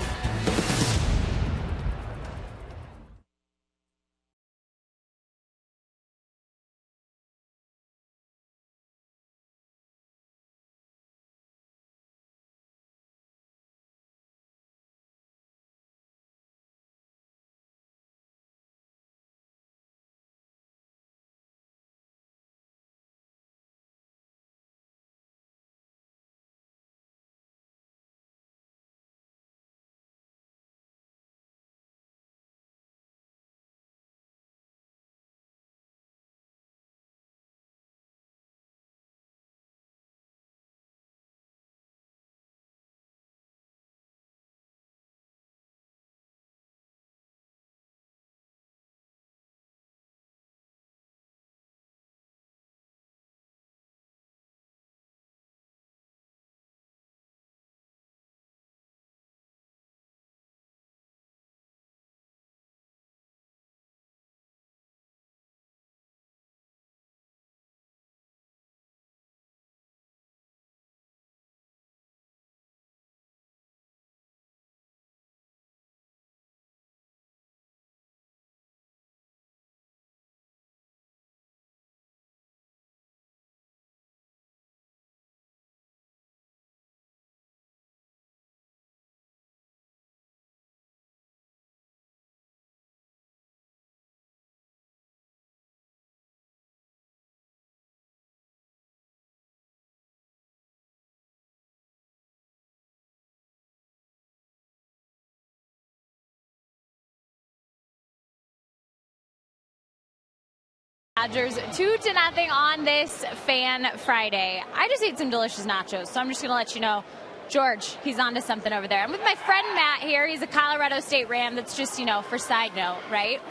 Dodgers 2-0 on this Fan Friday. I just ate some delicious nachos, so I'm just going to let you know, George, he's onto something over there. I'm with my friend Matt here. He's a Colorado State Ram. That's just, for side note, right?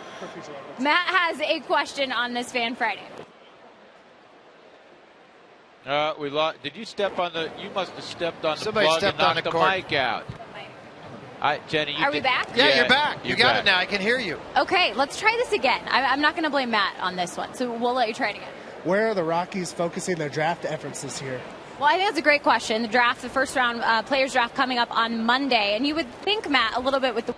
Matt has a question on this Fan Friday. Did you step on the? You must have stepped on the Somebody plug stepped and on knocked the the cord. mic out. Jenny, Are we back? Yeah, you're back. You got it now. I can hear you. Okay, let's try this again. I'm not going to blame Matt on this one, so we'll let you try it again. Where are the Rockies focusing their draft efforts this year? Well, I think that's a great question. The draft, the first round players draft coming up on Monday, and you would think, Matt, a little bit with the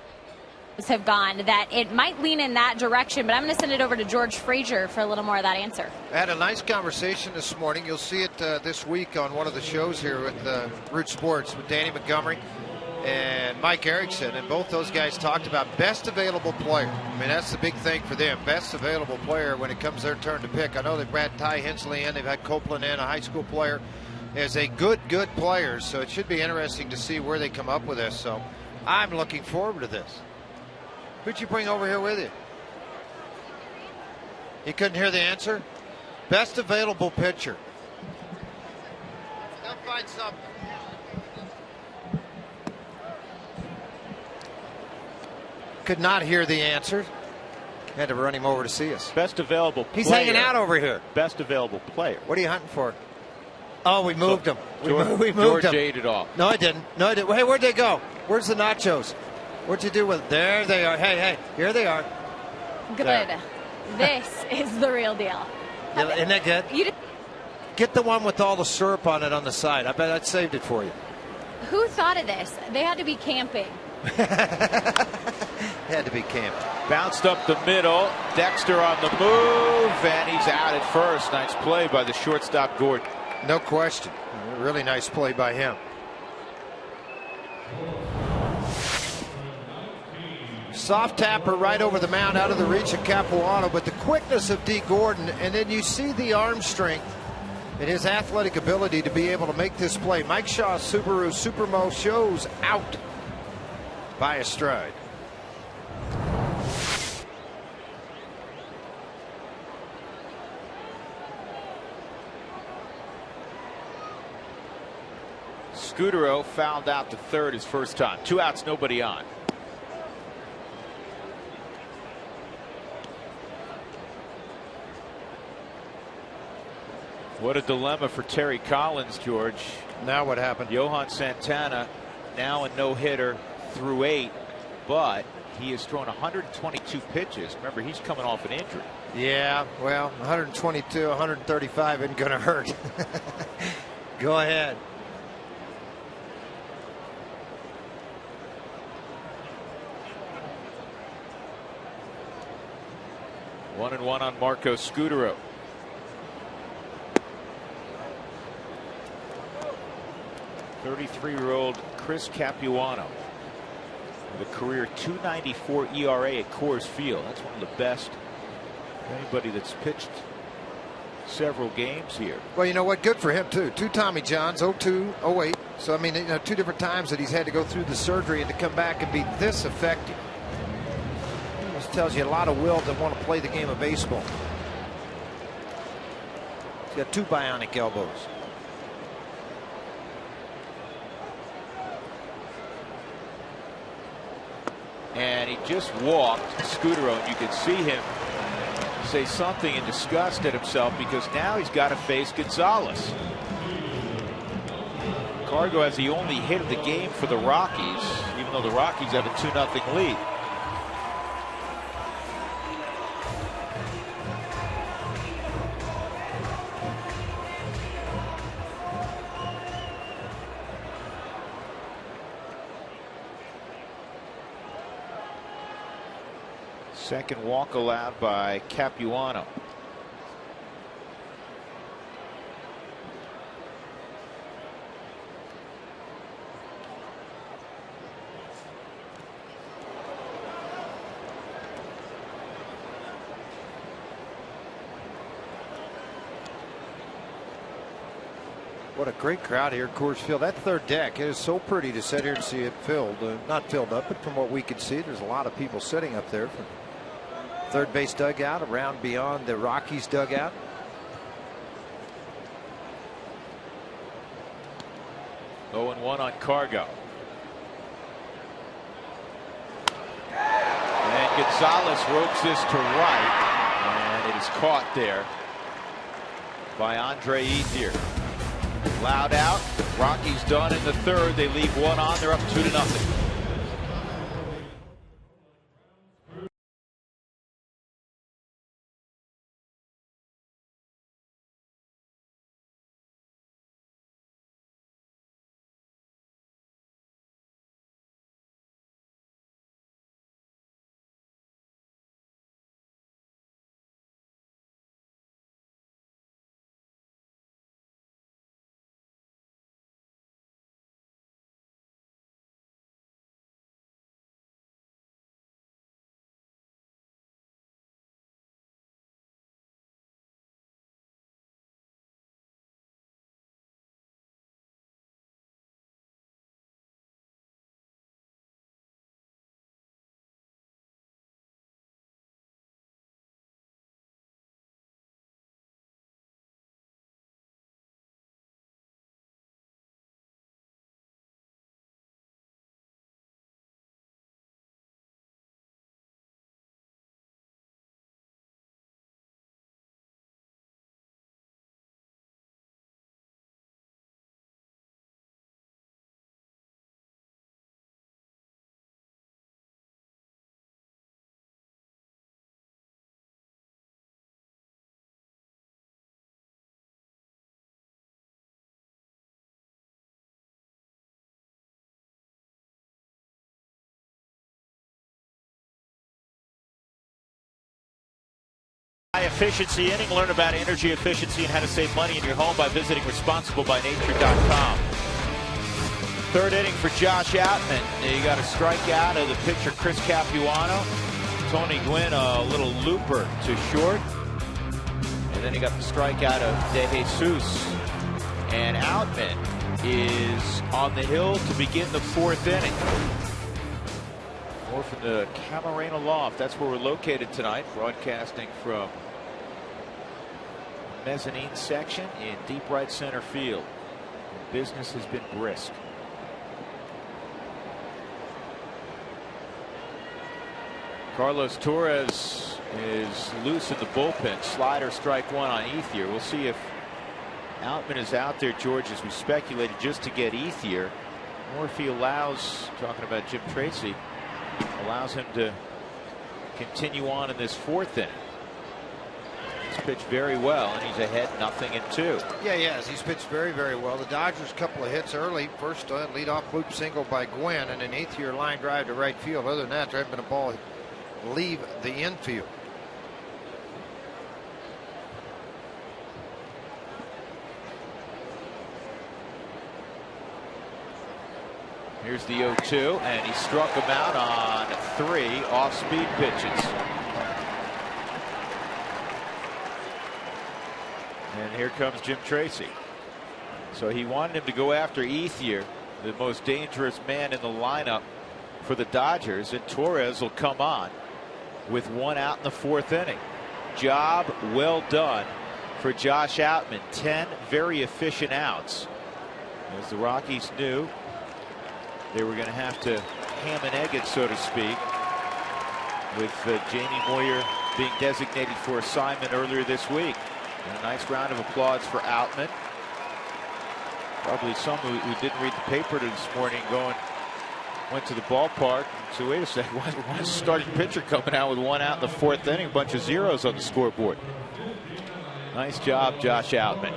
have gone, that it might lean in that direction, but I'm going to send it over to George Frazier for a little more of that answer. I had a nice conversation this morning. You'll see it this week on one of the shows here with Root Sports with Danny Montgomery and Mike Erickson, and both those guys talked about best available player. I mean, that's the big thing for them, best available player when it comes their turn to pick. I know they've had Ty Hensley in, they've had Copeland in, a high school player, as a good player, so it should be interesting to see where they come up with this. So I'm looking forward to this. Who'd you bring over here with you? You couldn't hear the answer? Best available pitcher. They'll find something. Could not hear the answer. Had to run him over to see us. Best available player. He's hanging out over here. Best available player. What are you hunting for? Oh, we moved him. We moved George him. ate it all. No, I didn't. Hey, where'd they go? Where's the nachos? What'd you do with it? There they are. Hey, here they are. Good. There. This is the real deal. Isn't that good? Get the one with all the syrup on it on the side. I bet I saved it for you. Who thought of this? They had to be camping. Had to be camping. Bounced up the middle. Dexter on the move, and he's out at first. Nice play by the shortstop, Gordon. No question. Really nice play by him. Soft tapper right over the mound, out of the reach of Capuano, but the quickness of D. Gordon, and then you see the arm strength and his athletic ability to be able to make this play. Mike Shaw's Subaru Supermo shows out by a stride. Scudero fouled out to third his first time. 2 outs, nobody on. What a dilemma for Terry Collins, George. Now what happened? Johan Santana now a no-hitter through 8, but he has thrown 122 pitches. Remember, he's coming off an injury. Yeah, well, 122, 135 isn't going to hurt. Go ahead. One and one on Marco Scudero. .33-year-old Chris Capuano with a career .294 ERA at Coors Field. That's one of the best of anybody that's pitched several games here. Well, you know what? Good for him, too. 2 Tommy Johns, 02, 08. So, I mean, 2 different times that he's had to go through the surgery and to come back and be this effective. This tells you a lot of will to want to play the game of baseball. He's got 2 bionic elbows. And he just walked Scudero, and you could see him say something in disgust at himself because now he's got to face Gonzalez. Cargo has the only hit of the game for the Rockies, even though the Rockies have a 2-0 lead. Second walk allowed by Capuano. What a great crowd here at Coors Field. That third deck, it is so pretty to sit here and see it filled. Not filled up, but from what we could see, there's a lot of people sitting up there third base dugout, around beyond the Rockies dugout. Oh, 0-1 on Cargo. And Gonzalez ropes this to right, and it is caught there by Andre Ethier. Loud out. Rockies done in the third. They leave one on. They're up 2-0. High efficiency inning. Learn about energy efficiency and how to save money in your home by visiting responsiblebynature.com. Third inning for Josh Outman. You got a strikeout of the pitcher Chris Capuano. Tony Gwynn a little looper to short. And then he got the strikeout of De Jesus. And Outman is on the hill to begin the fourth inning. More from the Camarena Loft. That's where we're located tonight, broadcasting from the mezzanine section in deep right center field. Business has been brisk. Carlos Torres is loose in the bullpen. Slider, strike one on Ethier. We'll see if Outman is out there, George, as we speculated, just to get Ethier, or if he allows, talking about Jim Tracy, allows him to continue on in this fourth inning. He's pitched very well, and he's ahead 0-2. Yeah, he has. He's pitched very, very well. The Dodgers, couple of hits early. First leadoff loop single by Gwynn, and an eighth-year line drive to right field. Other than that, there hasn't been a ball leave the infield. Here's the 0-2, and he struck him out on 3 off-speed pitches. And here comes Jim Tracy. So he wanted him to go after Ethier, the most dangerous man in the lineup for the Dodgers, and Torres will come on with 1 out in the fourth inning. Job well done for Josh Outman. 10 very efficient outs, as the Rockies knew they were going to have to ham and egg it, so to speak, with Jamie Moyer being designated for assignment earlier this week. And a nice round of applause for Outman. Probably some who didn't read the paper this morning went to the ballpark. So wait a second, why is the starting pitcher coming out with 1 out in the fourth inning? A bunch of zeros on the scoreboard. Nice job, Josh Outman.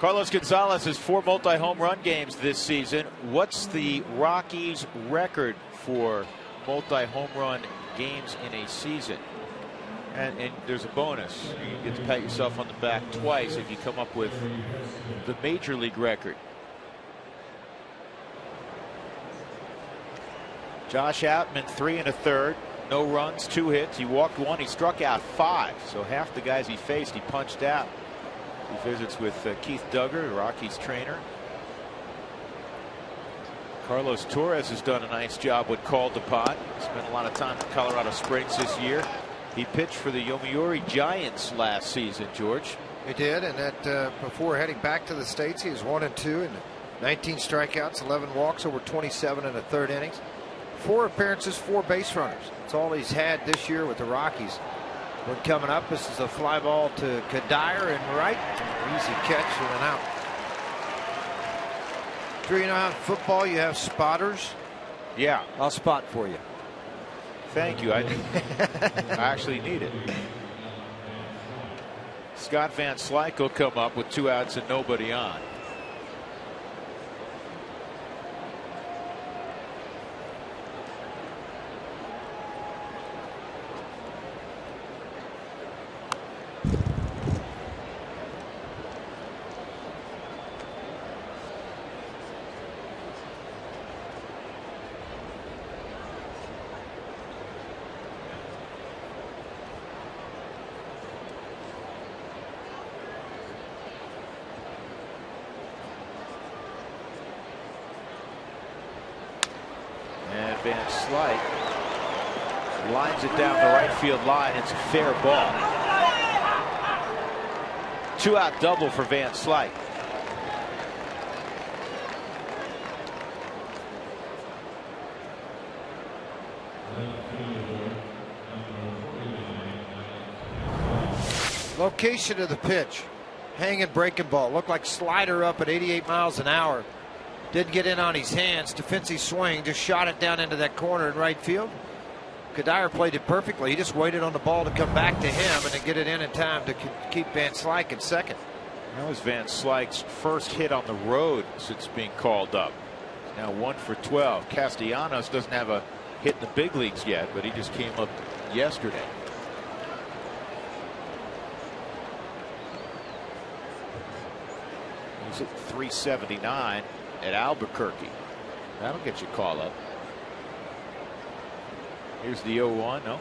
Carlos Gonzalez has 4 multi-home run games this season. What's the Rockies' record for multi-home run games in a season? And there's a bonus. You get to pat yourself on the back twice if you come up with the major league record. Josh Outman, 3 1/3, no runs, 2 hits. He walked 1. He struck out 5. So half the guys he faced, he punched out. He visits with Keith Duggar, the Rockies trainer. Carlos Torres has done a nice job with Caldepot. Spent a lot of time in Colorado Springs this year. He pitched for the Yomiuri Giants last season, George. He did, and that before heading back to the States, he was 1-2 and 19 strikeouts, 11 walks over 27 1/3 innings. 4 appearances, 4 base runners. That's all he's had this year with the Rockies. One coming up, this is a fly ball to Kadire and right. Easy catch and an out. Drew, you know how in football you have spotters? Yeah. I'll spot for you. Thank you. I actually need it. Scott Van Slyke will come up with 2 outs and nobody on. Van Slyke lines it down the right field line. It's a fair ball. 2-out double for Van Slyke. Location of the pitch. Hanging breaking ball. Looked like slider up at 88 miles an hour. Didn't get in on his hands. Defensive swing. Just shot it down into that corner in right field. Kadire played it perfectly. He just waited on the ball to come back to him and to get it in time to keep Van Slyke at second. That was Van Slyke's first hit on the road since being called up. Now 1 for 12. Castellanos doesn't have a hit in the big leagues yet, but he just came up yesterday. He's at 379 at Albuquerque. That'll get you a call up. Here's the 0-1. No.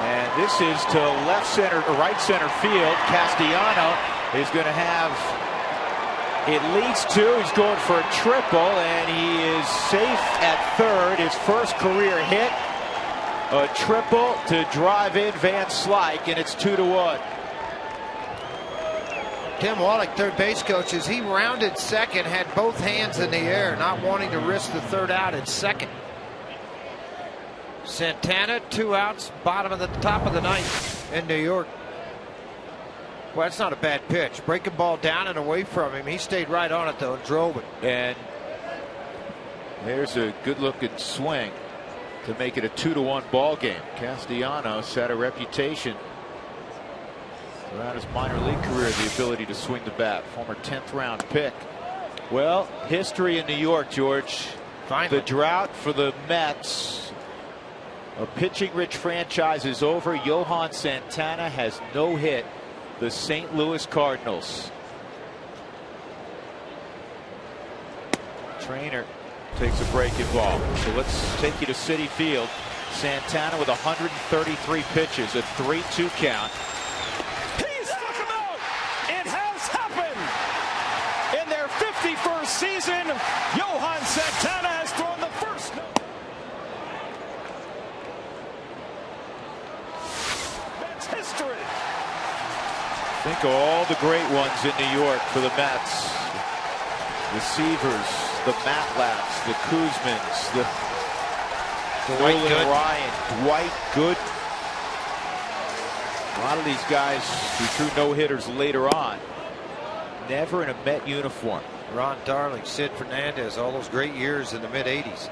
And this is to left center or right center field. Castellano is going to have at least 2. He's going for a triple, and he is safe at third. His first career hit. A triple to drive in Van Slyke, and it's 2-1. Tim Wallach, third base coach, as he rounded second, had both hands in the air, not wanting to risk the third out at second. Santana, 2 outs, bottom of the top of the ninth in New York. Well, that's not a bad pitch. Breaking ball down and away from him. He stayed right on it, though, and drove it. And there's a good-looking swing to make it a 2-1 ball game. Castellanos had a reputation throughout his minor league career, the ability to swing the bat. Former 10th round pick. Well, history in New York, George. Finally. The drought for the Mets. A pitching rich franchise is over. Johan Santana has no hit the St. Louis Cardinals. Trainer takes a breaking ball. So let's take you to Citi Field. Santana with 133 pitches, a 3-2 count. He struck him out. It has happened. In their 51st season, Johan Santana has thrown the first. That's history. Think of all the great ones in New York for the Mets. The Seavers, the Matlaps, the Kuzmins, the Nolan Ryan, Dwight Gooden. A lot of these guys who threw no-hitters later on. never in a Met uniform. Ron Darling, Sid Fernandez, all those great years in the mid-'80s.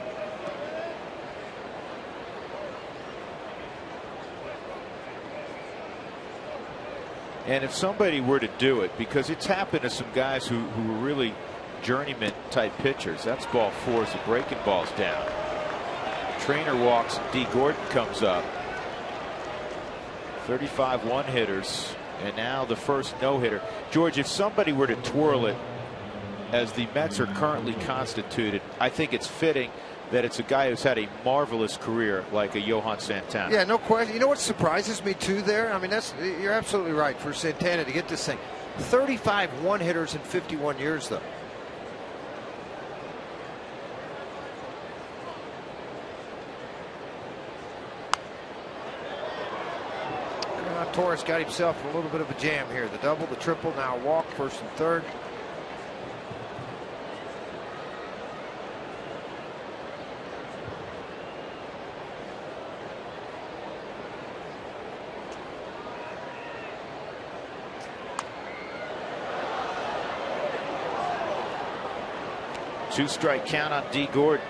And if somebody were to do it, because it's happened to some guys who were really journeyman type pitchers. That's ball 4 as the breaking ball's down. Trainer walks and D. Gordon comes up. 35 one-hitters, and now the first no-hitter. George, if somebody were to twirl it as the Mets are currently constituted, I think it's fitting that it's a guy who's had a marvelous career like a Johan Santana. Yeah, no question. You know what surprises me too there? I mean, you're absolutely right for Santana to get this thing. 35 one-hitters in 51 years, though. Torres got himself a little bit of a jam here. The double, the triple, now a walk, first and third. Two-strike count on D. Gordon.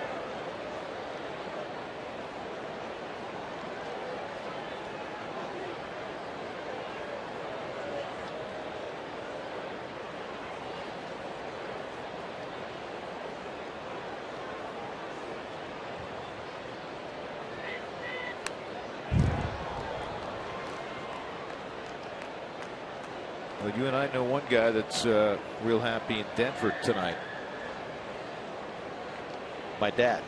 Well, you and I know one guy that's real happy in Denver tonight. My dad.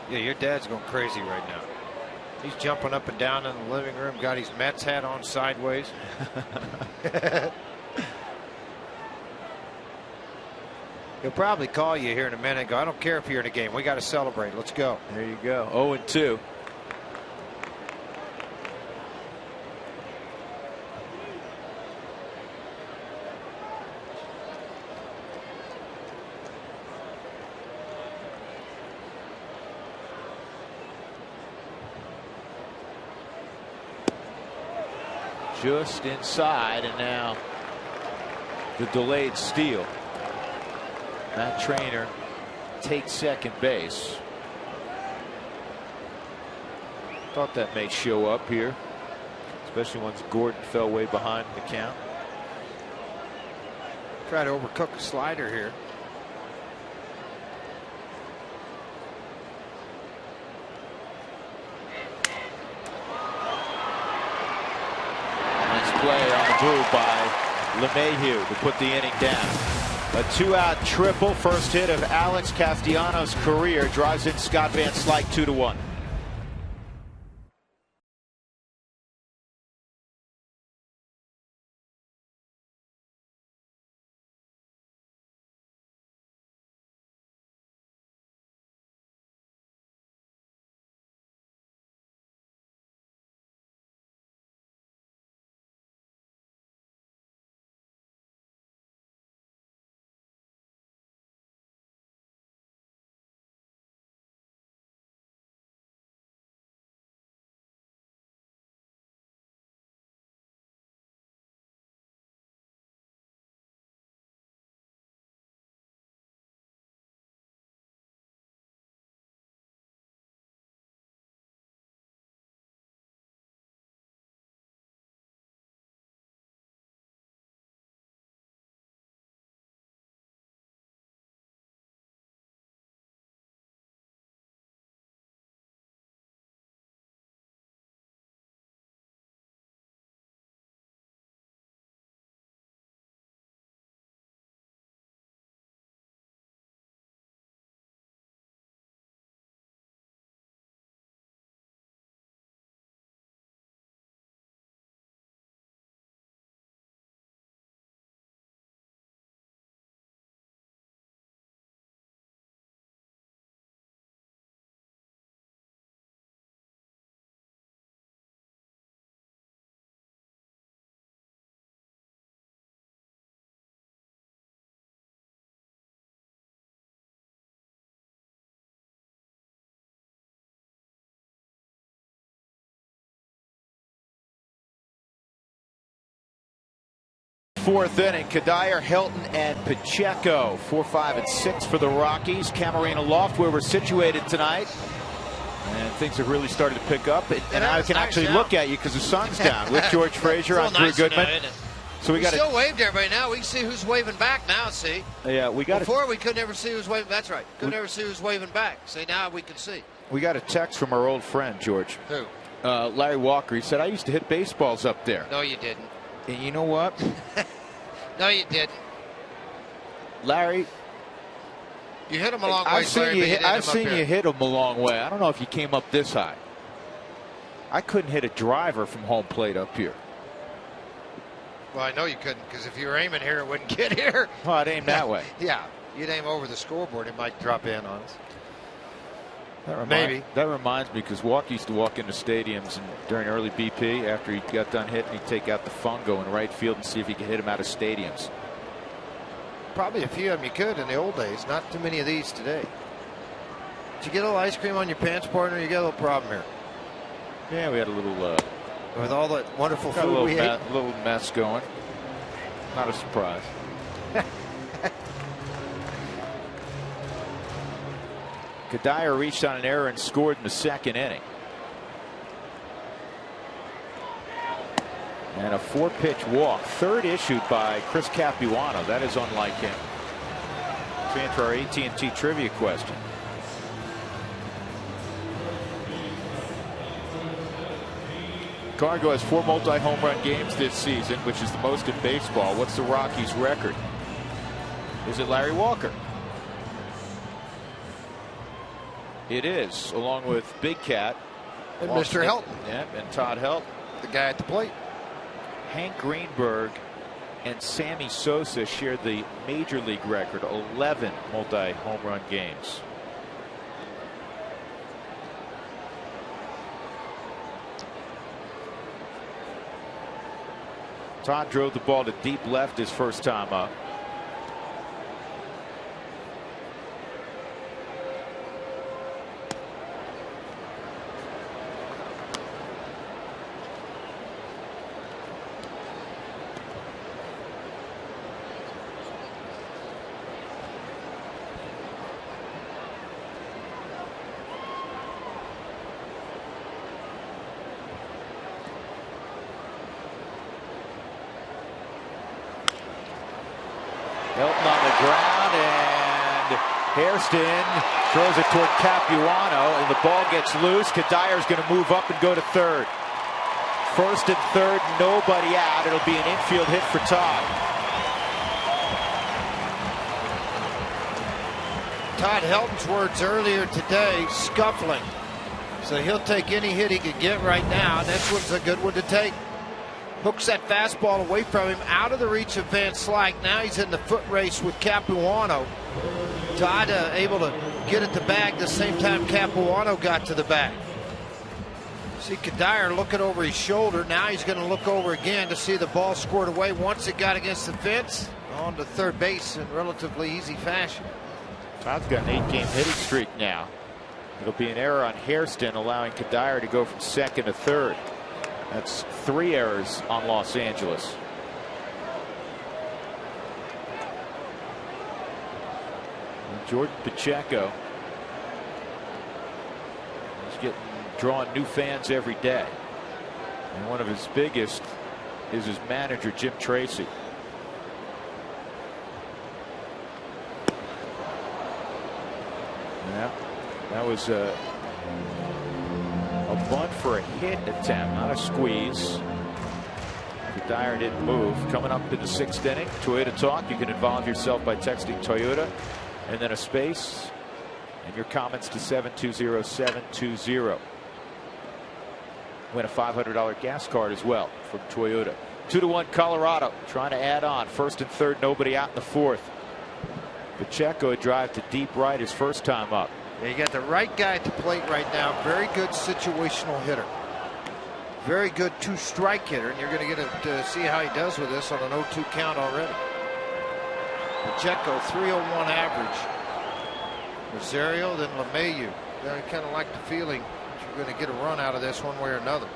Yeah, your dad's going crazy right now. He's jumping up and down in the living room, got his Mets hat on sideways. He'll probably call you here in a minute and go, I don't care if you're in a game. We got to celebrate. Let's go. There you go. 0-2. Just inside, and now the delayed steal. That Trainer takes second base. Thought that may show up here, especially once Gordon fell way behind the count. Try to overcook a slider here. Play on the move by LeMahieu to put the inning down. A 2-out triple, first hit of Alex Castellanos' career, drives in Scott Van Slyke 2-1. fourth inning. Cuddyer, Hilton, and Pacheco. 4, 5, and 6 for the Rockies. Camarena Loft, where we're situated tonight. And things have really started to pick up. And I can actually look at you because the sun's down. With George Frazier on Drew Goodman. So we got still waved everybody now. We can see who's waving back now. See. Yeah, we got. Before we could never see who's waving. That's right. Could never see who's waving back. See, now we can see. We got a text from our old friend George. Who? Larry Walker. He said, "I used to hit baseballs up there." No, you didn't. And you know what? No, you didn't. Larry. You hit him a long way. I've seen you hit him a long way. I don't know if you came up this high. I couldn't hit a driver from home plate up here. Well, I know you couldn't, because if you were aiming here, it wouldn't get here. Well, I'd aim that way. Yeah, you'd aim over the scoreboard. It might drop in on us. Maybe. That reminds me, because Walk used to walk into stadiums and during early BP, after he got done hitting, he'd take out the fungo in right field and see if he could hit him out of stadiums. Probably a few of them you could in the old days. Not too many of these today. Did you get a little ice cream on your pants, partner? You got a little problem here. Yeah, we had a little. With all that wonderful food we ate. A little mess going. Not a surprise. Cuddyer reached on an error and scored in the second inning. And a 4-pitch walk. Third issued by Chris Capuano. That is unlike him. To answer our AT&T trivia question. Cargo has 4 multi-home run games this season, which is the most in baseball. What's the Rockies' record? Is it Larry Walker? It is, along with Big Cat. And Mr. Helton. Yeah, and Todd Helton. The guy at the plate. Hank Greenberg and Sammy Sosa shared the major league record, 11 multi-home run games. Todd drove the ball to deep left his first time up. Hilton on the ground, and Hairston throws it toward Capuano, and the ball gets loose. Cuddyer is going to move up and go to third. First and third, nobody out. It'll be an infield hit for Todd. Todd Helton's words earlier today, scuffling. So he'll take any hit he could get right now, and this one's a good one to take. Hooks that fastball away from him, out of the reach of Van Slyke. Now he's in the foot race with Capuano. Todd able to get at the bag the same time Capuano got to the bag. See Cuddyer looking over his shoulder. Now he's going to look over again to see the ball squared away. Once it got against the fence, on to third base in relatively easy fashion. Todd's got an 8-game hitting streak now. It'll be an error on Hairston, allowing Cuddyer to go from second to third. That's 3 errors on Los Angeles. And Jordan Pacheco is drawing new fans every day. And one of his biggest is his manager, Jim Tracy. Yeah, that was a bunt for a hit attempt, not a squeeze. Cuddyer didn't move. Coming up in the 6th inning, Toyota Talk. You can involve yourself by texting Toyota and then a space and your comments to 720-720. Win a $500 gas card as well from Toyota. 2-1 Colorado, trying to add on. First and third, nobody out in the 4th. Pacheco drive to deep right his first time up. Yeah, you got the right guy at the plate right now. Very good situational hitter. Very good 2-strike hitter, and you're going to get to see how he does with this on an 0-2 count already. Pacheco, 301 average. Rosario, then LeMahieu. I kind of like the feeling that you're going to get a run out of this one way or another.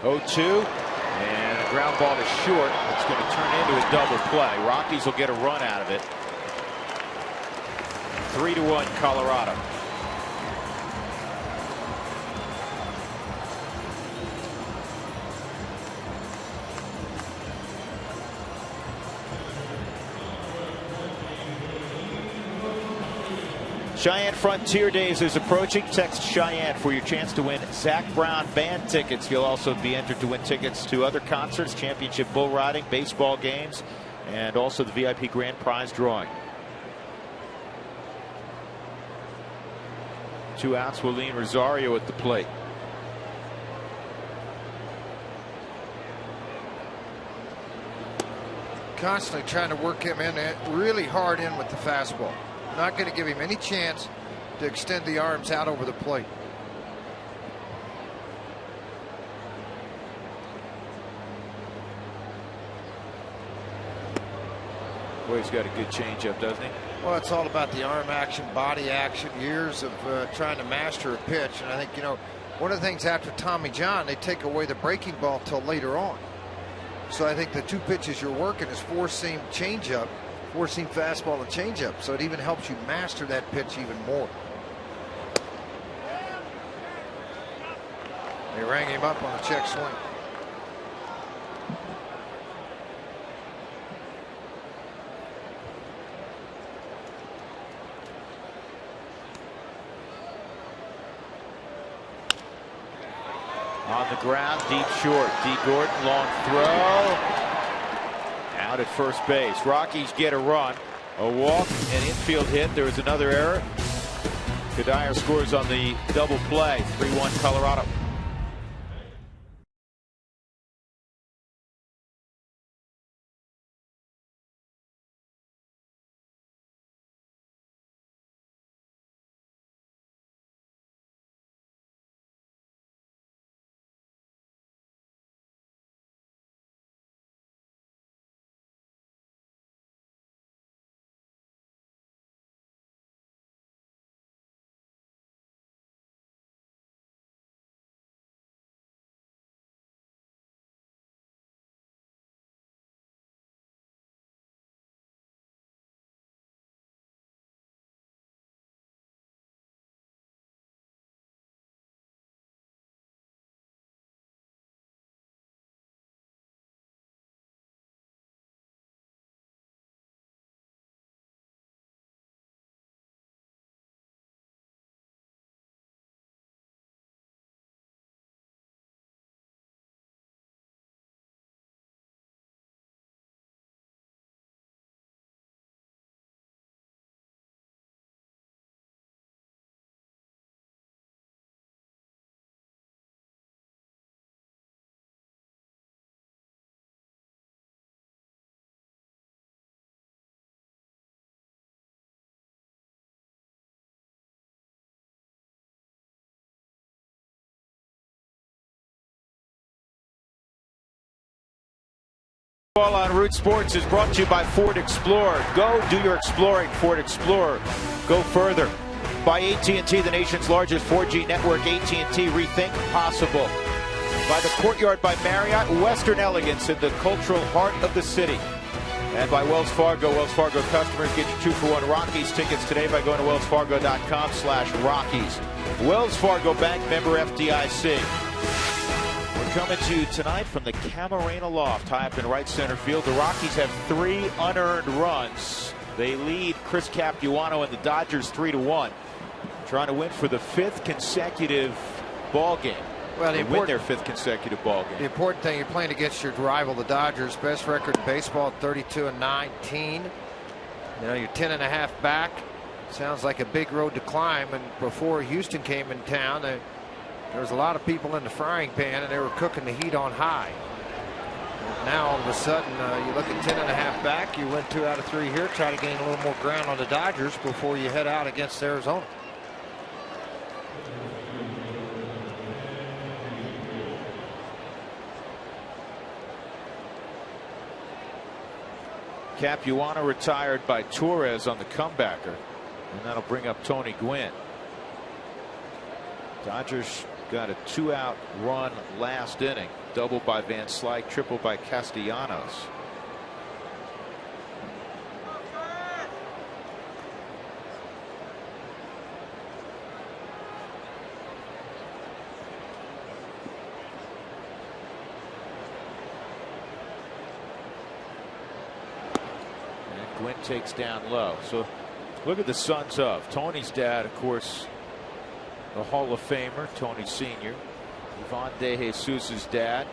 0-2. And a ground ball to short. It's going to turn into a double play. Rockies will get a run out of it. 3-1 Colorado. Cheyenne Frontier Days is approaching. Text Cheyenne for your chance to win Zach Brown band tickets. You'll also be entered to win tickets to other concerts, championship bull riding, baseball games, and also the VIP grand prize drawing. 2 outs. Willeen Rosario at the plate. Constantly trying to work him in really hard in with the fastball. Not going to give him any chance to extend the arms out over the plate. Boy, he's got a good changeup, doesn't he? Well, it's all about the arm action, body action, years of trying to master a pitch. And I think, you know, one of the things after Tommy John, they take away the breaking ball till later on. So I think the 2 pitches you're working is 4-seam changeup, 4-seam fastball and changeup. So it even helps you master that pitch even more. They rang him up on a check swing. On the ground, deep short. D. Gordon, long throw. Out at first base. Rockies get a run. A walk, an infield hit. There was another error. Cuddyer scores on the double play. 3-1 Colorado. On Root Sports is brought to you by Ford Explorer. Go do your exploring. Ford Explorer. Go further. By AT&T, the nation's largest 4G network. AT&T, rethink possible. By the Courtyard by Marriott, Western elegance in the cultural heart of the city. And by Wells Fargo. Wells Fargo customers get you 2-for-1 Rockies tickets today by going to wellsfargo.com/Rockies. Wells Fargo Bank, member FDIC. Coming to you tonight from the Camarena Loft, high up in right center field. The Rockies have 3 unearned runs. They lead Chris Capuano and the Dodgers 3-1. Trying to win for the 5th consecutive ball game. Well, they win their 5th consecutive ball game. The important thing, you're playing against your rival, the Dodgers. Best record in baseball, 32-19. You know, you're 10.5 back. Sounds like a big road to climb. And before Houston came in town, there was a lot of people in the frying pan, and they were cooking the heat on high. Now all of a sudden, you look at 10.5 back. You win 2 out of 3 here. Try to gain a little more ground on the Dodgers before you head out against Arizona. Capuano retired by Torres on the comebacker, and that'll bring up Tony Gwynn. Dodgers got a 2-out run last inning. Double by Van Slyke, triple by Castellanos. Gwynn takes down low. So look at the sons of Tony's dad, of course, the Hall of Famer, Tony Sr. Ivan De Jesus's dad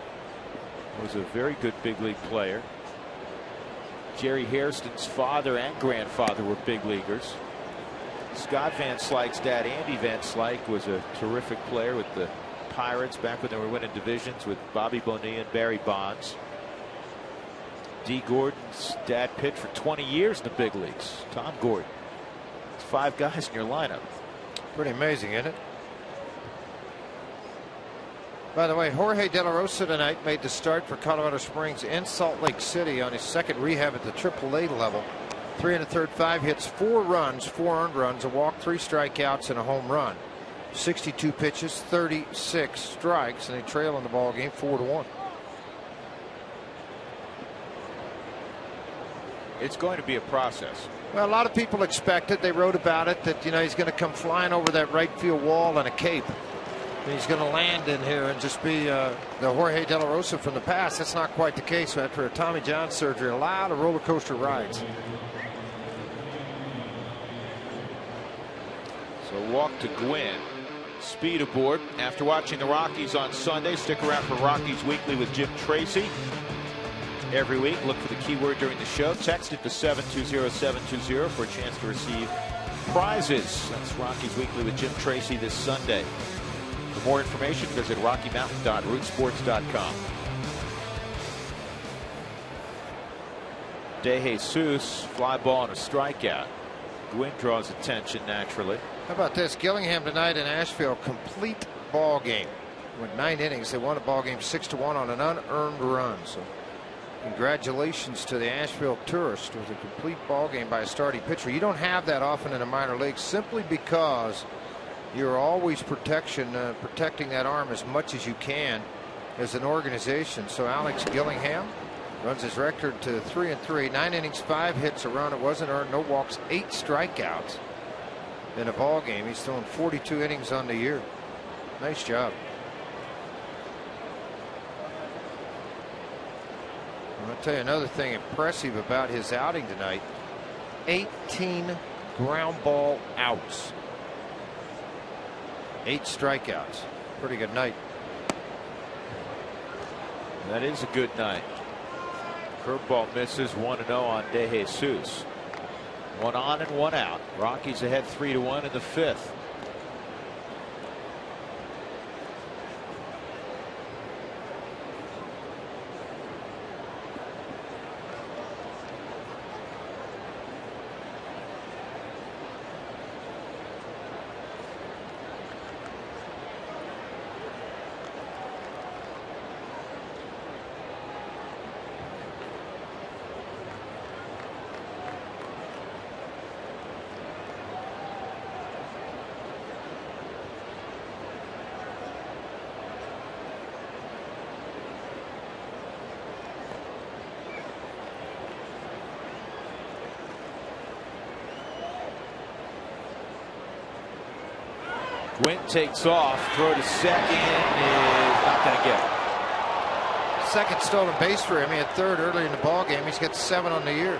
was a very good big league player. Jerry Hairston's father and grandfather were big leaguers. Scott Van Slyke's dad, Andy Van Slyke, was a terrific player with the Pirates back when they were winning divisions with Bobby Bonilla and Barry Bonds. Dee Gordon's dad pitched for 20 years in the big leagues. Tom Gordon. It's 5 guys in your lineup. Pretty amazing, isn't it? By the way, Jorge De La Rosa tonight made the start for Colorado Springs and Salt Lake City on his second rehab at the AAA level. 3 1/3, 5 hits, 4 runs, 4 earned runs, a walk, 3 strikeouts, and a home run. 62 pitches, 36 strikes, and they trail in the ball game 4-1. It's going to be a process. Well, a lot of people expect it. They wrote about it that, he's going to come flying over that right field wall in a cape. And he's going to land in here and just be the Jorge De La Rosa from the past. That's not quite the case. After a Tommy John surgery, a lot of roller coaster rides. So walk to Gwynn. Speed aboard. After watching the Rockies on Sunday, stick around for Rockies Weekly with Jim Tracy. Every week, look for the keyword during the show. Text it to 720-720 for a chance to receive prizes. That's Rockies Weekly with Jim Tracy this Sunday. For more information, visit RockyMountain.rootsports.com. De Jesus, fly ball and a strikeout. Gwynn draws attention naturally. How about this? Gillingham tonight in Asheville, complete ball game. With 9 innings, they won a ball game 6-1 on an unearned run. So congratulations to the Asheville Tourists with a complete ball game by a starting pitcher. You don't have that often in the minor leagues simply because you're always protecting that arm as much as you can as an organization. So Alex Gillingham runs his record to 3-3, 9 innings, 5 hits, a run. It wasn't earned, no walks, 8 strikeouts in a ball game. He's thrown 42 innings on the year. Nice job. I'll tell you another thing impressive about his outing tonight. 18 ground ball outs. 8 strikeouts. Pretty good night. That is a good night. Curveball misses, 1-0 on De Jesus. 1 on and 1 out. Rockies ahead 3-1 in the 5th. Gwynn takes off, throw to second is not going to get it. Second stolen base for him. He had 3rd early in the ball game. He's got 7 on the year.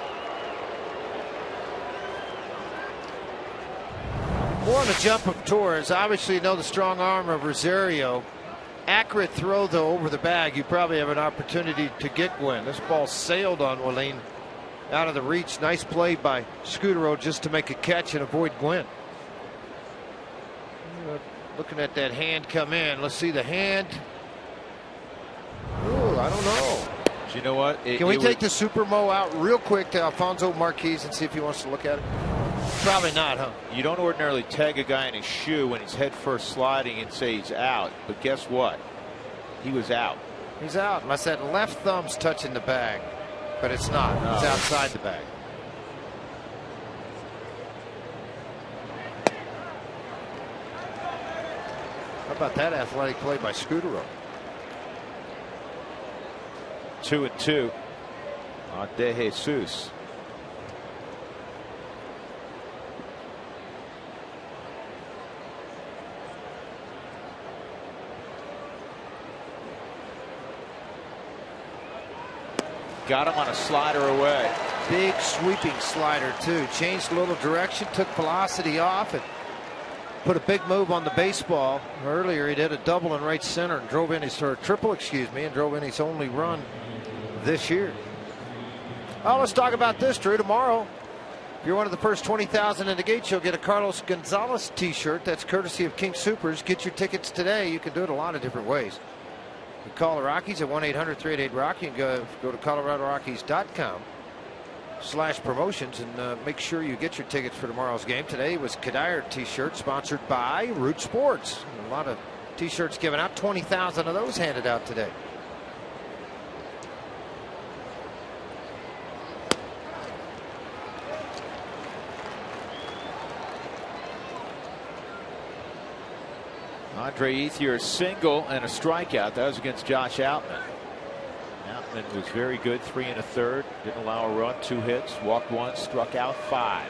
More on the jump of Torres. Obviously, you know the strong arm of Rosario. Accurate throw, though, over the bag. You probably have an opportunity to get Gwynn. This ball sailed on Wallin out of the reach. Nice play by Scutaro just to make a catch and avoid Gwynn. Looking at that hand come in. Let's see the hand. Ooh, I don't know. Do you know what? Can we take the Super Mo out real quick to Alfonso Marquez and see if he wants to look at it? Probably not, huh? You don't ordinarily tag a guy in his shoe when he's head first sliding and say he's out. But guess what? He was out. He's out unless that left thumb's touching the bag. But it's not. No. It's outside the bag. How How about that athletic play by Scutaro? 2-2 on De Jesus. Got him on a slider away. Big sweeping slider too. Changed a little direction, took velocity off, and put a big move on the baseball. Earlier he did a double in right center and drove in his, or a triple, excuse me, and drove in his only run this year. Oh, let's talk about this, Drew. Tomorrow, if you're one of the first 20,000 in the gate, you'll get a Carlos Gonzalez t-shirt. That's courtesy of King Supers. Get your tickets today. You can do it a lot of different ways. You call the Rockies at 1-800-388-ROCKY and go to ColoradoRockies.com/promotions and make sure you get your tickets for tomorrow's game. Today was Kadir t-shirt sponsored by Root Sports. A lot of t-shirts given out. 20,000 of those handed out today. Andre Ethier, a single and a strikeout. That was against Josh Outman. Outman was very good, 3 1/3. Didn't allow a run, 2 hits, walked 1, struck out 5.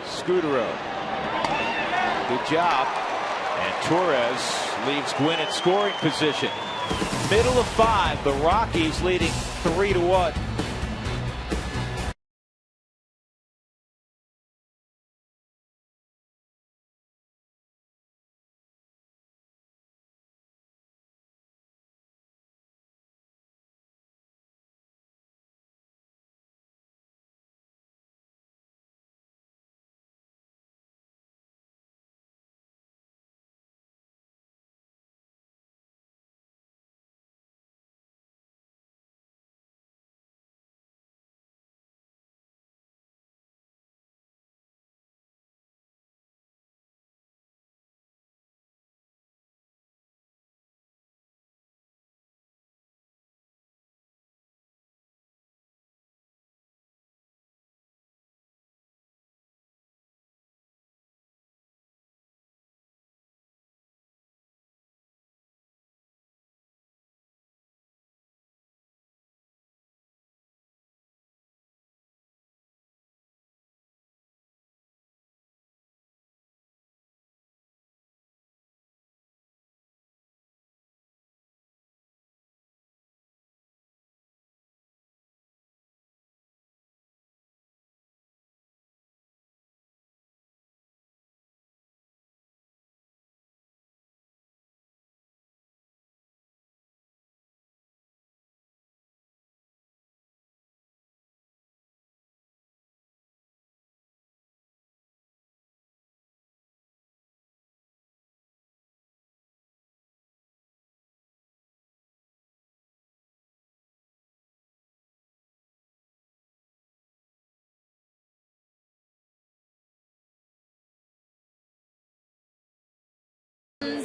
Scutaro. Good job. And Torres leaves Gwynn in scoring position. Middle of 5. The Rockies leading 3-1.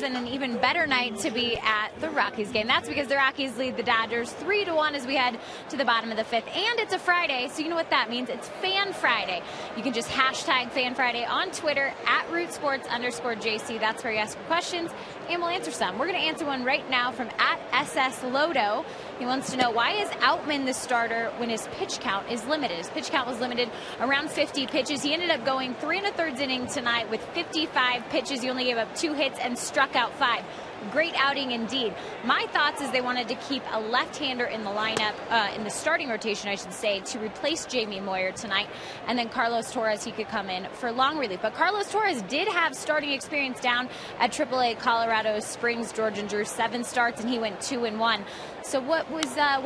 And an even better night to be at the Rockies game. That's because the Rockies lead the Dodgers 3-1 as we head to the bottom of the 5th. And it's a Friday, so you know what that means. It's Fan Friday. You can just hashtag Fan Friday on Twitter at @RootSports_JC. That's where you ask questions, and we'll answer some. We're going to answer one right now from @SSLodo. He wants to know, why is Outman the starter when his pitch count is limited? His pitch count was limited around 50 pitches. He ended up going 3 1/3 innings tonight with 55 pitches. He only gave up 2 hits and struck out 5. Great outing indeed. My thoughts is they wanted to keep a left-hander in the lineup, in the starting rotation, I should say, to replace Jamie Moyer tonight. And then Carlos Torres, he could come in for long relief. But Carlos Torres did have starting experience down at AAA Colorado Springs. Georgian drew 7 starts, and he went 2-1. So what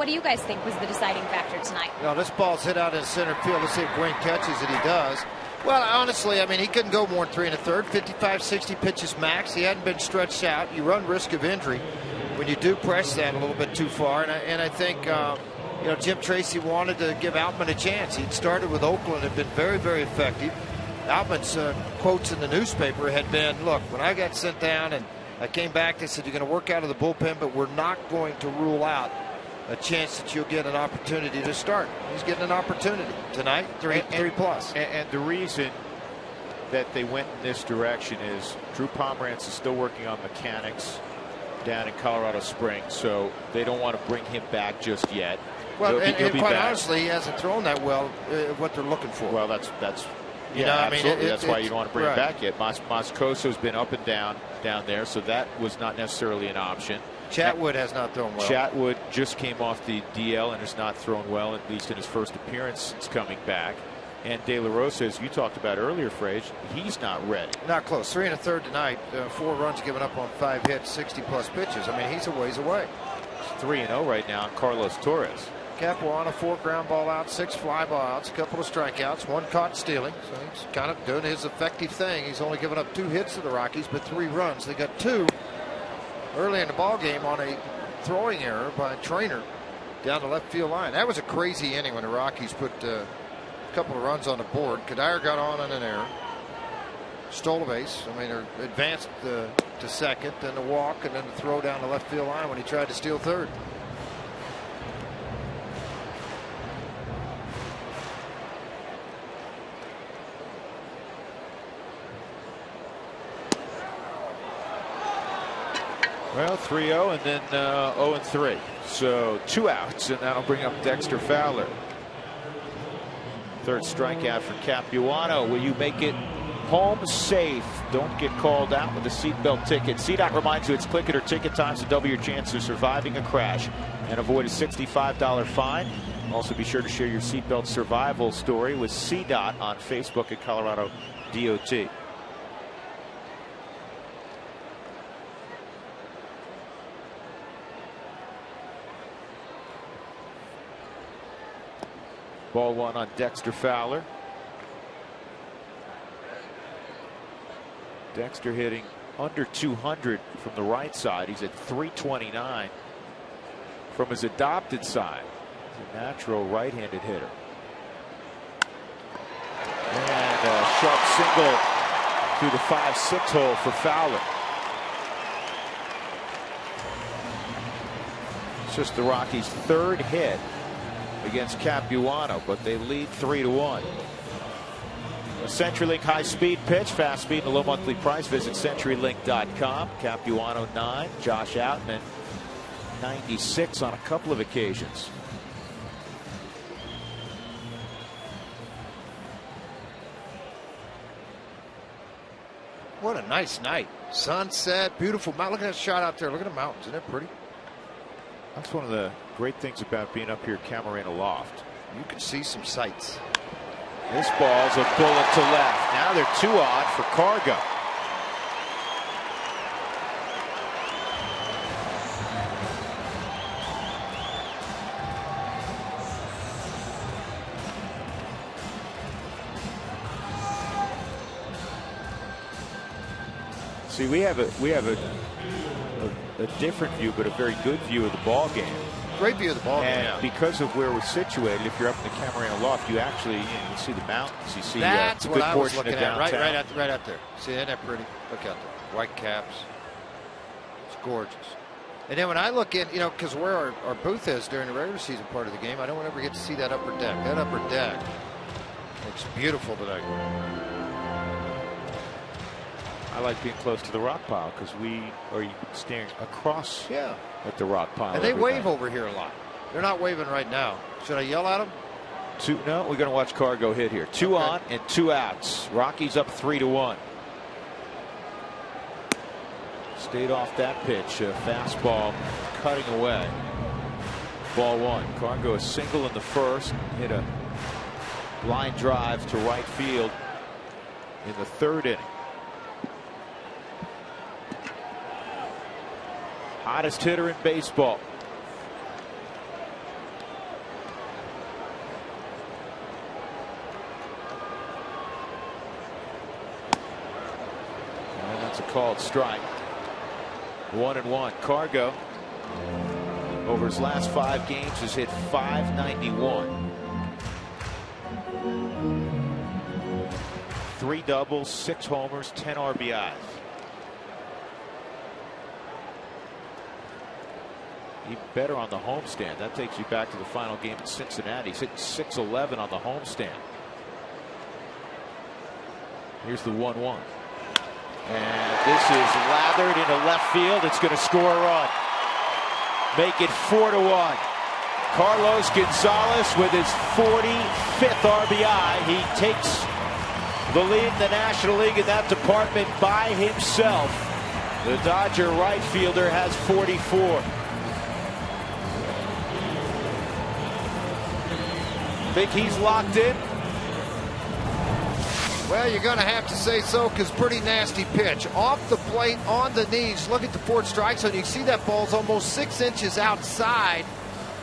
do you guys think was the deciding factor tonight? No, this ball's hit out in center field. Let's see if Gwynn catches it. He does. Well, honestly, I mean, he couldn't go more than 3 1/3. 55, 60 pitches max. He hadn't been stretched out. You run risk of injury when you do press that a little bit too far. And I think, Jim Tracy wanted to give Outman a chance. He'd started with Oakland and been very, very effective. Outman's quotes in the newspaper had been, look, when I got sent down and I came back, they said, you're going to work out of the bullpen, but we're not going to rule out a chance that you'll get an opportunity to start. He's getting an opportunity tonight, three plus. And the reason that they went in this direction is Drew Pomerantz is still working on mechanics down in Colorado Springs, so they don't want to bring him back just yet. Well, he'll and be quite back. honestly, he hasn't thrown that well. What they're looking for. Well, that's you yeah, know, absolutely. I mean, that's why you don't want to bring right. him back yet. Moscoso's been up and down there, so that was not necessarily an option. Chatwood has not thrown well. Chatwood just came off the DL and has not thrown well, at least in his first appearance since coming back. And De La Rosa, as you talked about earlier, Frage, he's not ready. Not close. 3 1/3 tonight. 4 runs given up on 5 hits, 60+ pitches. I mean, he's a ways away. It's 3-0 right now on Carlos Torres. Capuano, 4 ground ball outs, 6 fly ball outs, a couple of strikeouts, 1 caught stealing. So he's kind of doing his effective thing. He's only given up 2 hits to the Rockies, but 3 runs. They got 2 early in the ball game on a throwing error by Trainer down the left field line. That was a crazy inning when the Rockies put a couple of runs on the board. Kadire got on an error, stole a base. I mean, or advanced to second, then the walk, and then the throw down the left field line when he tried to steal third. Well, 3-0 and then 0-3. So 2 outs, and that'll bring up Dexter Fowler. Third strikeout for Capuano. Will you make it home safe? Don't get called out with a seatbelt ticket. CDOT reminds you it's click it or ticket times to double your chance of surviving a crash and avoid a $65 fine. Also, be sure to share your seatbelt survival story with CDOT on Facebook at Colorado DOT. Ball 1 on Dexter Fowler. Dexter hitting under 200 from the right side. He's at 329 from his adopted side. He's a natural right-handed hitter. And a sharp single through the 5-6 hole for Fowler. It's just the Rockies' 3rd hit against Capuano, but they lead 3-1. A CenturyLink high-speed pitch, fast speed, and a low monthly price. Visit CenturyLink.com. Capuano 9, Josh Outman 96 on a couple of occasions. What a nice night. Sunset, beautiful mountain. Look at that shot out there. Look at the mountains. Isn't that pretty? That's one of the great things about being up here at Camarena Loft. You can see some sights. This ball's a bullet to left. Now they're 2 odd for Cargo. See, we have a different view, but a very good view of the ball game. Great view of the ball game. And because of where we're situated, if you're up in the Camarena Loft, you actually you see the mountains. You see that's a what good I was portion looking of at. downtown. Right out there. See, isn't that pretty? Look out there. White caps. It's gorgeous. And then when I look in, because where our booth is during the regular season part of the game, I don't ever get to see that upper deck. That upper deck looks beautiful tonight. I like being close to the rock pile because we are staring across at the rock pile. And they wave over here a lot. They're not waving right now. Should I yell at them? No, we're going to watch Cargo hit here. 2 on and 2 outs. Rockies up 3-1. Stayed off that pitch. A fastball cutting away. Ball 1. Cargo a single in the first. Hit a line drive to right field in the 3rd inning. Hottest hitter in baseball. And that's a called strike. 1-1. Cargo over his last 5 games has hit .591. 3 doubles, 6 homers, 10 RBIs. Even better on the homestand. That takes you back to the final game in Cincinnati. He's hitting .611 on the homestand. Here's the 1-1. And this is lathered into left field. It's going to score a run. Make it 4-1. Carlos Gonzalez with his 45th RBI. He takes the lead in the National League in that department by himself. The Dodger right fielder has 44. Think he's locked in? Well, you're going to have to say so, because pretty nasty pitch. Off the plate, on the knees. Look at the 4 strikes zone. You see that ball's almost 6 inches outside,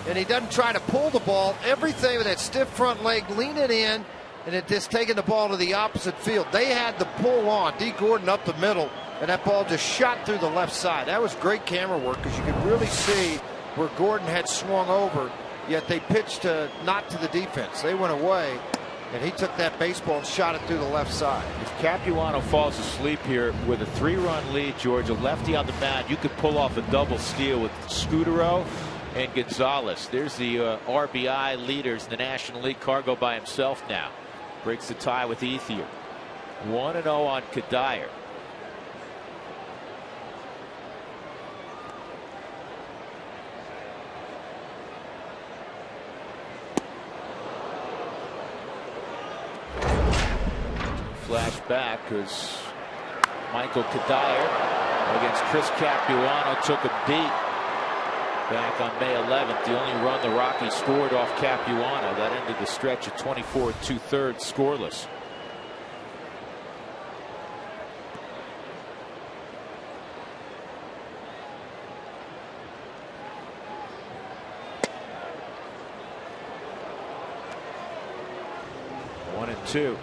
and he doesn't try to pull the ball. Everything with that stiff front leg, leaning in, and it just taking the ball to the opposite field. They had the pull on. D. Gordon up the middle, and that ball just shot through the left side. That was great camera work, because you could really see where Gordon had swung over, yet they pitched not to the defense. They went away. And he took that baseball and shot it through the left side. If Capuano falls asleep here with a 3-run lead, George, a lefty on the mound, you could pull off a double steal with Scutaro and Gonzalez. There's the RBI leaders in the National League. Cargo by himself now. Breaks the tie with Ethier. 1-0 on Kadire. Flash back because Michael Kadire against Chris Capuano took a beat back on May 11th. The only run the Rockies scored off Capuano. That ended the stretch at 24 2/3 scoreless. One and two.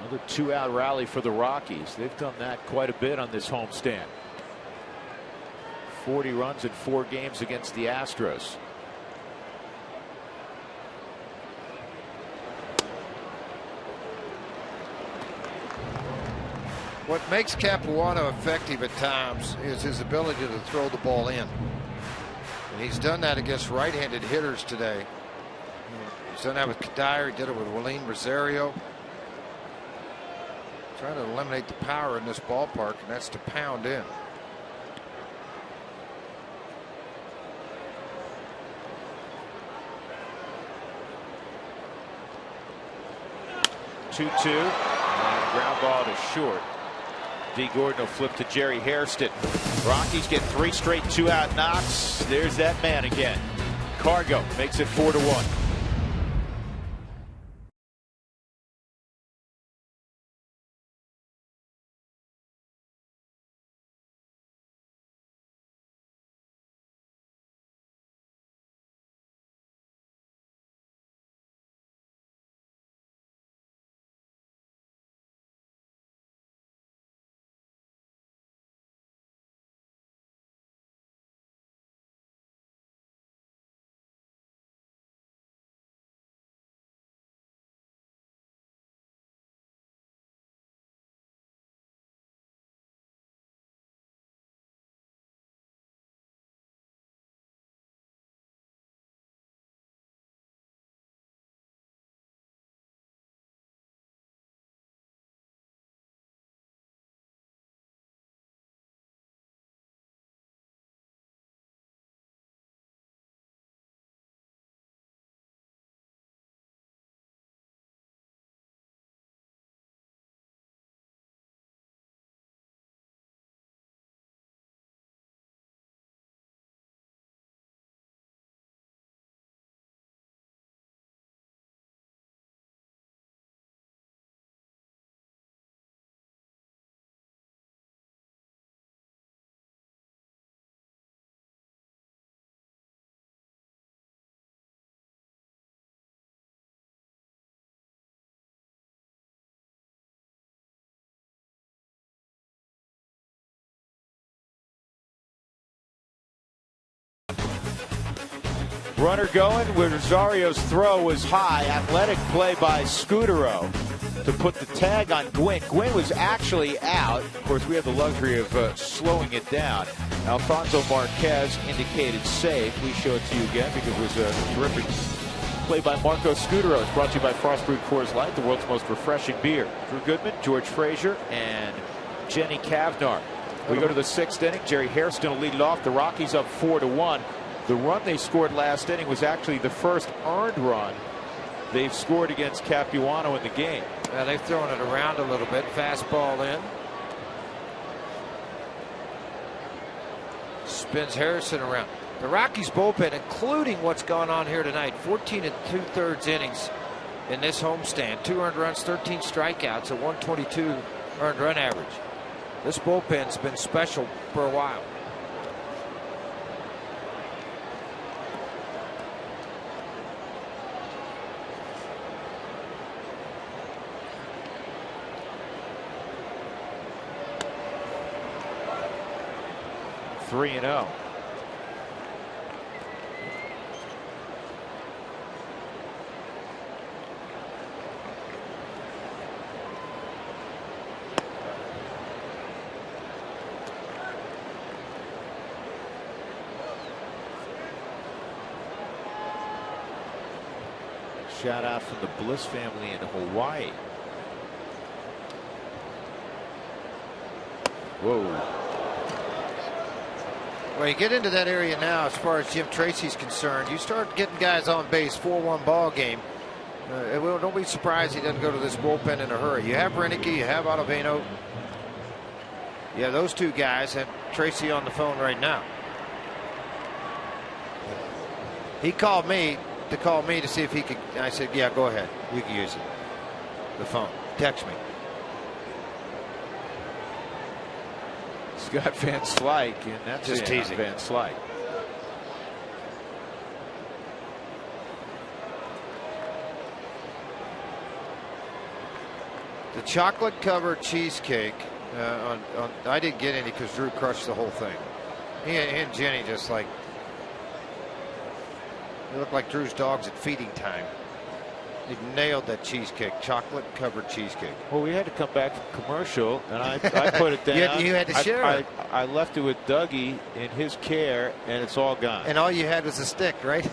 Another 2-out rally for the Rockies. They've done that quite a bit on this homestand. 40 runs in 4 games against the Astros. What makes Capuano effective at times is his ability to throw the ball in. And he's done that against right-handed hitters today. He's done that with Kadire. He did it with Willeen Rosario. Trying to eliminate the power in this ballpark, and that's to pound in. Two-two, and ground ball to short. D. Gordon will flip to Jerry Hairston. Rockies get 3 straight 2-out knocks. There's that man again. Cargo makes it 4-1. Runner going where Rosario's throw was high. Athletic play by Scutero to put the tag on Gwynn. Gwynn was actually out. Of course, we have the luxury of slowing it down. Alfonso Marquez indicated safe. We show it to you again because it was a terrific play by Marco Scutero. It's brought to you by Frost Brewed Coors Light, the world's most refreshing beer. Drew Goodman, George Frazier, and Jenny Cavnar. We go to the 6th inning. Jerry Hairston will lead it off. The Rockies up 4-1. The run they scored last inning was actually the first earned run they've scored against Capuano in the game. They've thrown it around a little bit. Fastball in. Spins Harrison around. The Rockies bullpen, including what's gone on here tonight, 14 2/3 innings in this homestand. 2 earned runs, 13 strikeouts, a 122 earned run average. This bullpen's been special for a while. Three and 0. Shout out from the Bliss family in Hawaii. Whoa. Well, you get into that area now as far as Jim Tracy's concerned. You start getting guys on base, 4-1 ball game. Don't be surprised he doesn't go to this bullpen in a hurry. You have Renicky, you have Ottavino. Yeah, those two guys have Tracy on the phone right now. He called me to see if he could. I said, yeah, go ahead. You can use it. The phone. Text me. Scott Van Slyke, and that's just teasing. Van Slyke. The chocolate covered cheesecake. I didn't get any because Drew crushed the whole thing. He and Jenny just like. They look like Drew's dogs at feeding time. He nailed that cheesecake, chocolate covered cheesecake. Well, we had to come back from commercial, and I put it down. you had to share it. I left it with Dougie in his care, and it's all gone. And all you had was a stick, right?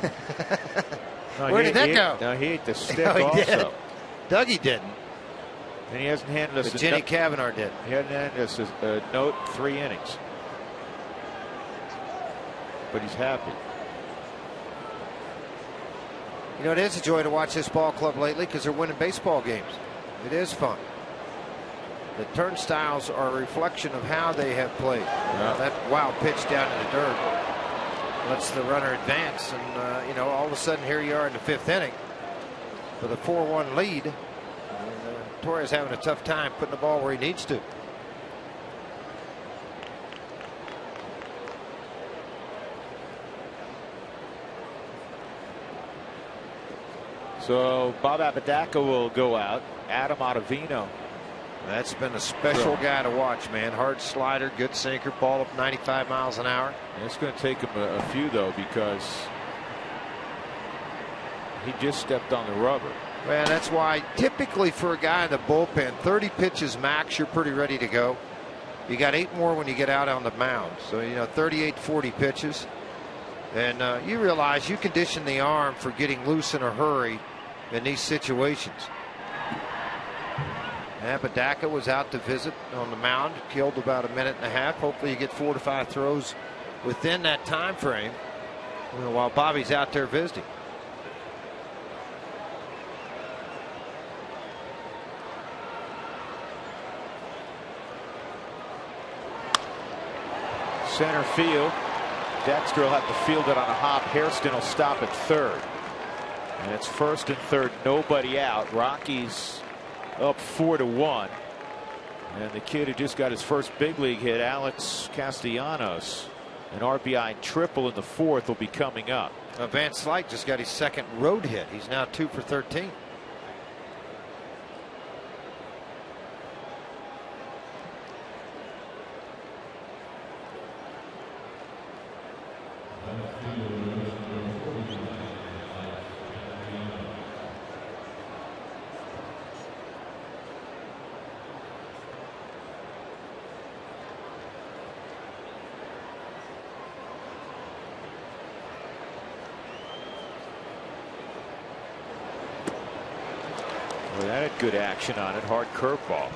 No, where did that go? No, he ate the stick no, he also. Did. Dougie didn't. And he hasn't handed us. But Jenny Cavnar did. He hasn't handed us a note 3 innings. But he's happy. You know, it is a joy to watch this ball club lately because they're winning baseball games. It is fun. The turnstiles are a reflection of how they have played. That wild pitch down in the dirt lets the runner advance, and you know, all of a sudden here you are in the 5th inning with a 4-1 lead. Torres having a tough time putting the ball where he needs to. So Bob Apodaca will go out. Adam Ottavino. That's been a special guy to watch, man. Hard slider, good sinker, ball up 95 miles an hour. It's going to take him a few, though, because he just stepped on the rubber. Well, that's why typically for a guy in the bullpen, 30 pitches max, you're pretty ready to go. You got 8 more when you get out on the mound. So, you know, 38, 40 pitches. And you realize you condition the arm for getting loose in a hurry in these situations. Apodaca was out to visit on the mound, killed about a minute and a half. Hopefully you get 4 to 5 throws within that time frame, you know, while Bobby's out there visiting. Center field. Dexter will have to field it on a hop. Hairston will stop at third. And it's first and third, nobody out. Rockies up 4-1. And the kid who just got his first big league hit, Alex Castellanos, an RBI triple in the 4th, will be coming up. Van Slyke just got his 2nd road hit. He's now 2 for 13. Well, that had good action on it. Hard curveball.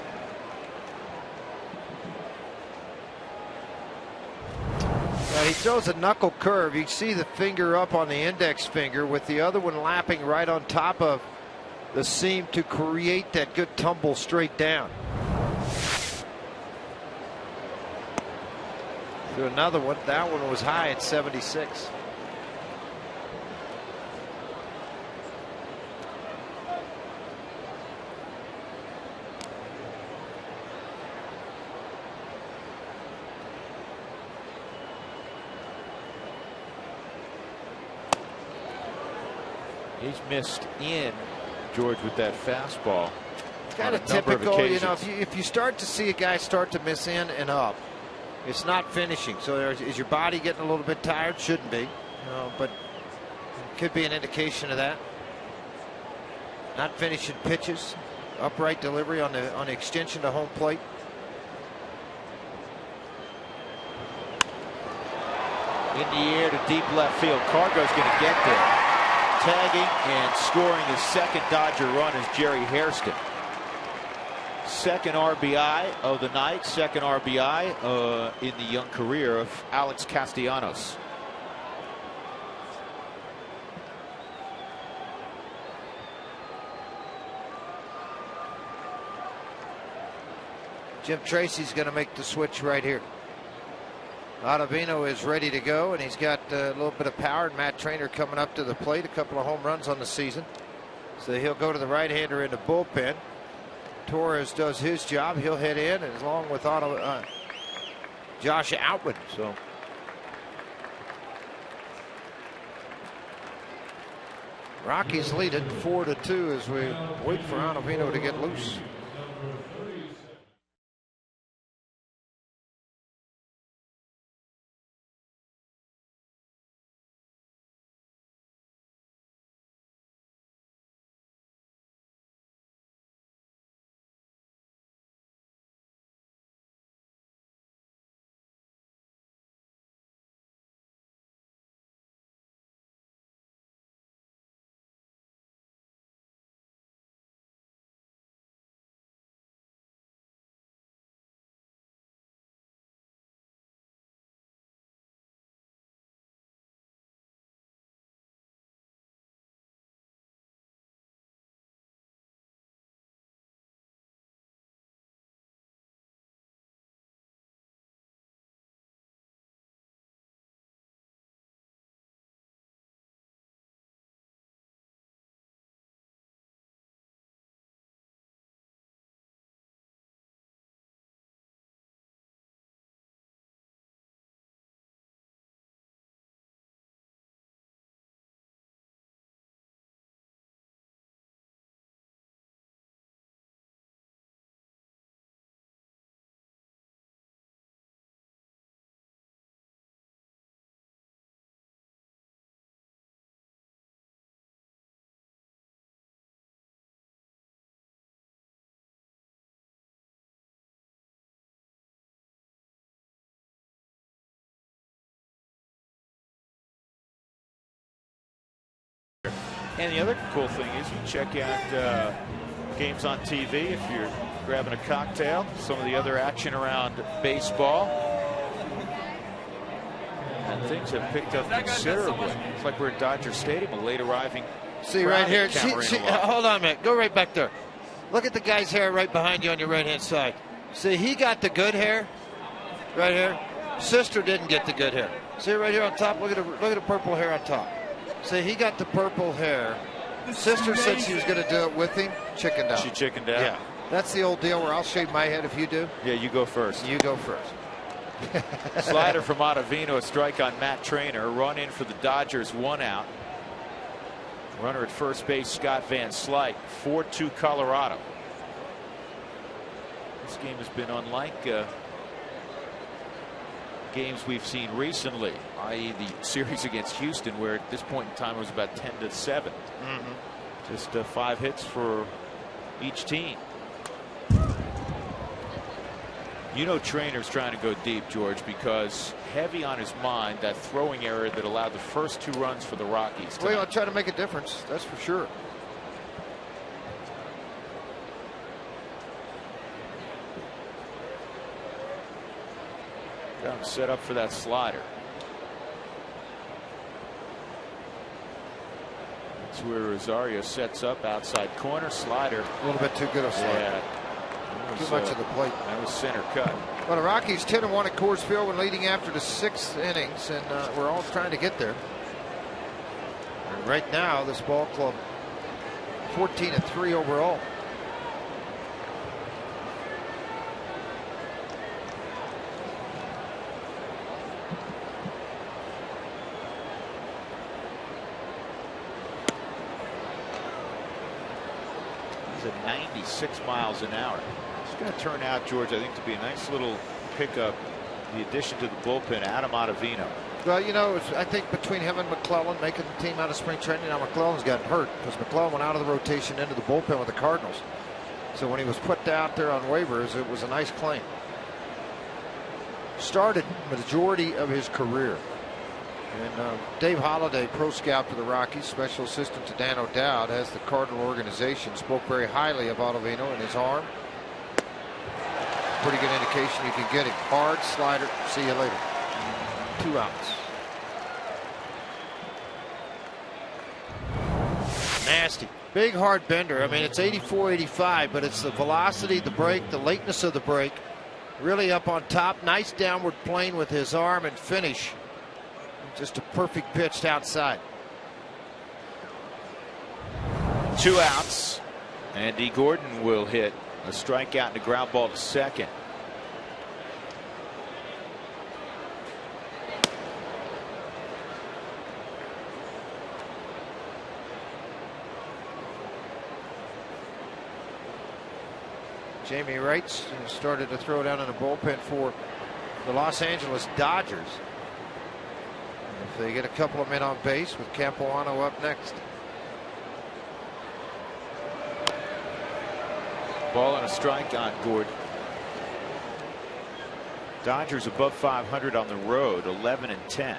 He throws a knuckle curve. You see the finger up on the index finger with the other one lapping right on top of the seam to create that good tumble straight down. Through another one. That one was high at 76. He's missed in, George, with that fastball. Kind of typical, you know, if you start to see a guy start to miss in and up, it's not finishing. So is your body getting a little bit tired? Shouldn't be, but it could be an indication of that. Not finishing pitches, upright delivery on the extension to home plate. In the air to deep left field. Cargo's going to get there. Tagging and scoring his second Dodger run is Jerry Hairston. Second RBI of the night, second RBI in the young career of Alex Castellanos. Jim Tracy's going to make the switch right here. Ottavino is ready to go, and he's got a little bit of power. And Matt Trainer coming up to the plate, a couple of home runs on the season. So he'll go to the right-hander in the bullpen. Torres does his job. He'll head in, and along with Josh Outwood. So Rockies lead it 4-2 as we wait for Ottavino to get loose. And the other cool thing is you check out games on TV if you're grabbing a cocktail, some of the other action around baseball. And things have picked up considerably. It's like we're at Dodger Stadium, a late arriving. See right here. Hold on a minute. Go right back there. Look at the guy's hair right behind you on your right-hand side. See, he got the good hair right here. Sister didn't get the good hair. See right here on top. Look at the purple hair on top. See, he got the purple hair. Sister said she was going to do it with him. Chickened out. She chickened out. Yeah, that's the old deal where I'll shave my head if you do. Yeah, you go first. You go first. Slider from Ottavino, a strike on Matt Trainer. Run in for the Dodgers, 1 out. Runner at first base, Scott Van Slyke. 4-2 Colorado. This game has been unlike games we've seen recently, i.e. the series against Houston, where at this point in time it was about 10-7. Just 5 hits for each team. You know, Trainer's trying to go deep, George, because heavy on his mind that throwing error that allowed the first 2 runs for the Rockies tonight. Well, I'll try to make a difference, that's for sure. set up for that slider. That's where Rosario sets up, outside corner, slider. A little bit too good a slider. Yeah. Too much of the plate. That was center cut. Well, the Rockies 10-1 at Coors Field when leading after the 6th innings, and we're all trying to get there. And right now, this ball club 14-3 overall. He's at 96 miles an hour. It's going to turn out, George, I think, to be a nice little pickup. The addition to the bullpen, Adam Ottavino. Well, you know, I think between him and McClellan making the team out of spring training, now McClellan's gotten hurt because McClellan went out of the rotation into the bullpen with the Cardinals. So when he was put out there on waivers, it was a nice claim. Started the majority of his career. And Dave Holliday, pro scout for the Rockies, special assistant to Dan O'Dowd, has the Cardinal organization, spoke very highly of Ottavino and his arm. Pretty good indication you can get him. Hard slider. See you later. 2 outs. Nasty. Big hard bender. I mean, it's 84, 85, but it's the velocity, the break, the lateness of the break. Really up on top. Nice downward plane with his arm and finish. Just a perfect pitch outside. 2 outs. Andy Gordon will hit a strikeout and a ground ball to second. Jamie Wright started to throw down in the bullpen for the Los Angeles Dodgers. If they get a couple of men on base with Capuano up next. Ball and a strike on Gordon. Dodgers above 500 on the road, 11-10. They're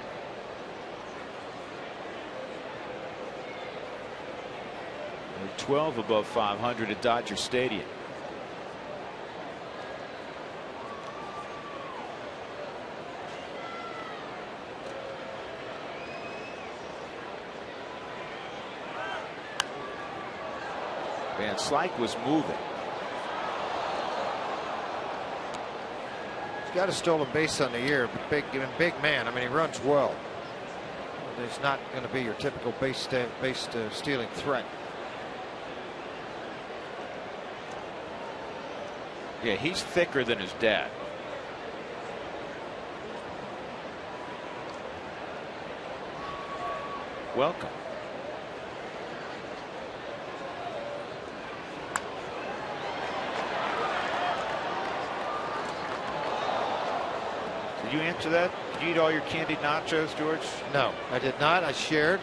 12 above 500 at Dodger Stadium. Van Slyke was moving. He's got a stolen base on the year, but big man. I mean, he runs well. He's not going to be your typical base stealing threat. Yeah, he's thicker than his dad. Welcome. Did you answer that? Did you eat all your candied nachos, George? No, I did not. I shared.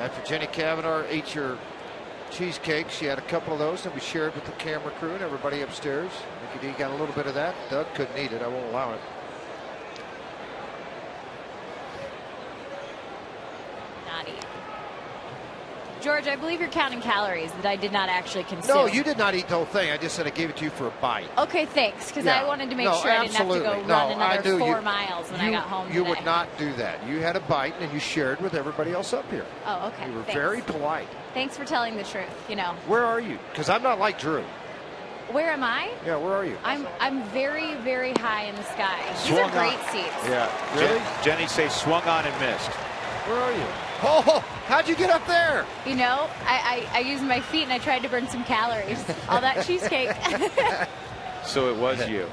After Jenny Cavanaugh ate your cheesecake, she had a couple of those, and we shared with the camera crew and everybody upstairs. Mickey D got a little bit of that. Doug couldn't eat it. I won't allow it. Not eat. George, I believe you're counting calories that I did not actually consume. No, you did not eat the whole thing. I just said I gave it to you for a bite. Okay, thanks, because I wanted to make sure I didn't have to go run another 4 miles when I got home You today. would not do that. You had a bite and you shared with everybody else up here. Oh, okay. You were thanks. very polite. Thanks for telling the truth. You know. Where are you? Because I'm not like Drew. Where am I? Yeah, where are you? I'm very, very high in the sky. These Swung are great on. seats. Yeah. Really? Jenny say swung on and missed. Where are you? Oh, how'd you get up there? You know, I used my feet and I tried to burn some calories. All that cheesecake. So it was you.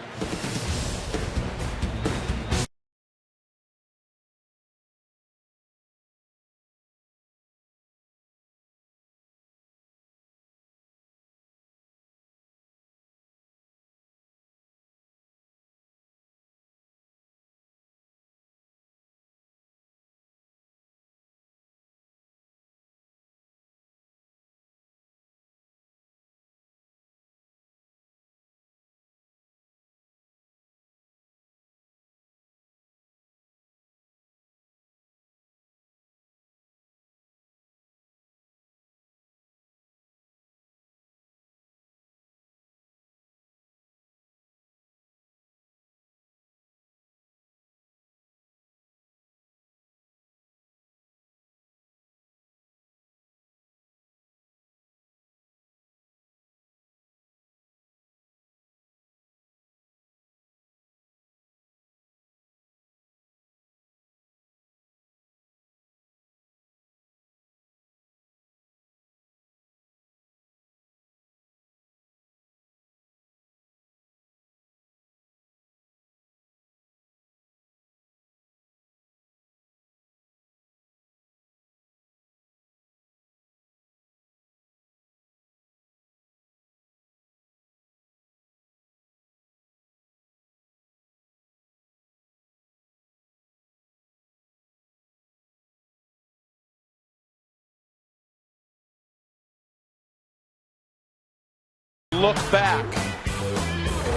look back.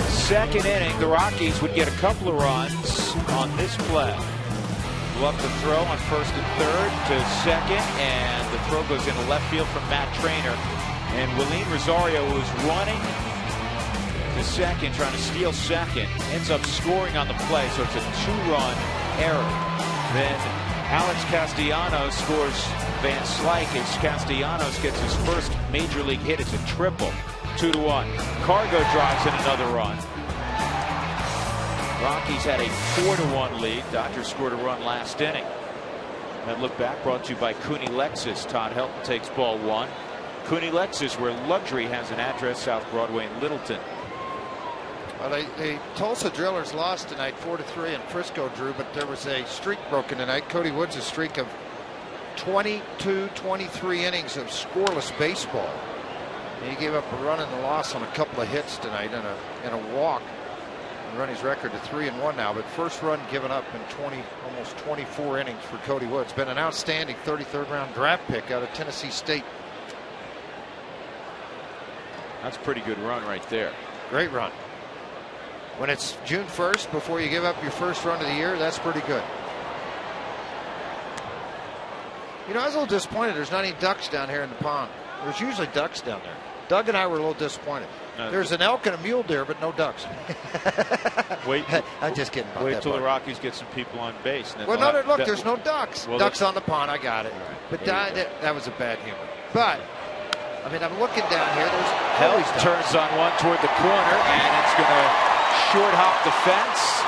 Second inning, the Rockies would get a couple of runs on this play. Bluff the throw on first and third to second, and the throw goes into left field from Matt Trainer. And Willeen Rosario was running to second, trying to steal second, ends up scoring on the play, so it's a 2-run error. Then Alex Castellanos scores Van Slyke as Castellanos gets his first major league hit. It's a triple, 2-1. Cargo drives in another run. Rockies had a 4-1 lead. Dodgers scored a run last inning. That look back brought to you by Cooney Lexus. Todd Helton takes ball 1. Cooney Lexus, where luxury has an address, South Broadway in Littleton. Well, the Tulsa Drillers lost tonight 4-3 in Frisco, Drew, but there was a streak broken tonight. Cody Woods' streak of 22-23 innings of scoreless baseball. And he gave up a run in the loss on a couple of hits tonight and a walk. And run his record to 3-1 now, but first run given up in almost 24 innings for Cody Woods. Been an outstanding 33rd round draft pick out of Tennessee State. That's a pretty good run right there. Great run. When it's June 1st before you give up your first run of the year, that's pretty good. You know, I was a little disappointed there's not any ducks down here in the pond. There's usually ducks down there. Doug and I were a little disappointed. There's an elk and a mule deer, but no ducks. Wait, I'm just kidding. Wait till the Rockies get some people on base. Well, no, look, there's no ducks. Well, ducks on the pond. I got it. Right, but that was a bad humor. But I mean, I'm looking down here. There's Helton turns on one toward the corner, and it's going to short hop the fence.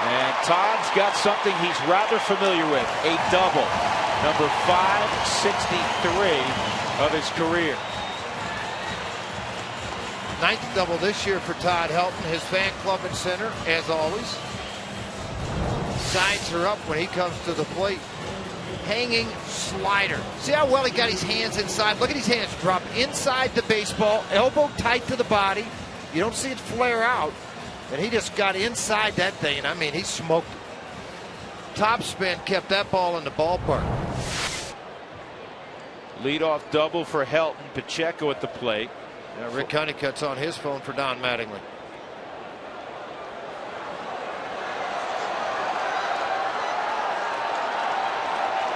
And Todd's got something he's rather familiar with, a double, number 563 of his career. 9th double this year for Todd Helton. His fan club and center, as always, signs her up when he comes to the plate. Hanging slider. See how well he got his hands inside? Look at his hands drop inside the baseball, elbow tight to the body. You don't see it flare out. And he just got inside that thing. And I mean, he smoked it. Top spin kept that ball in the ballpark. Leadoff double for Helton. Pacheco at the plate. Yeah, Rick Honeycutt's on his phone for Don Mattingly.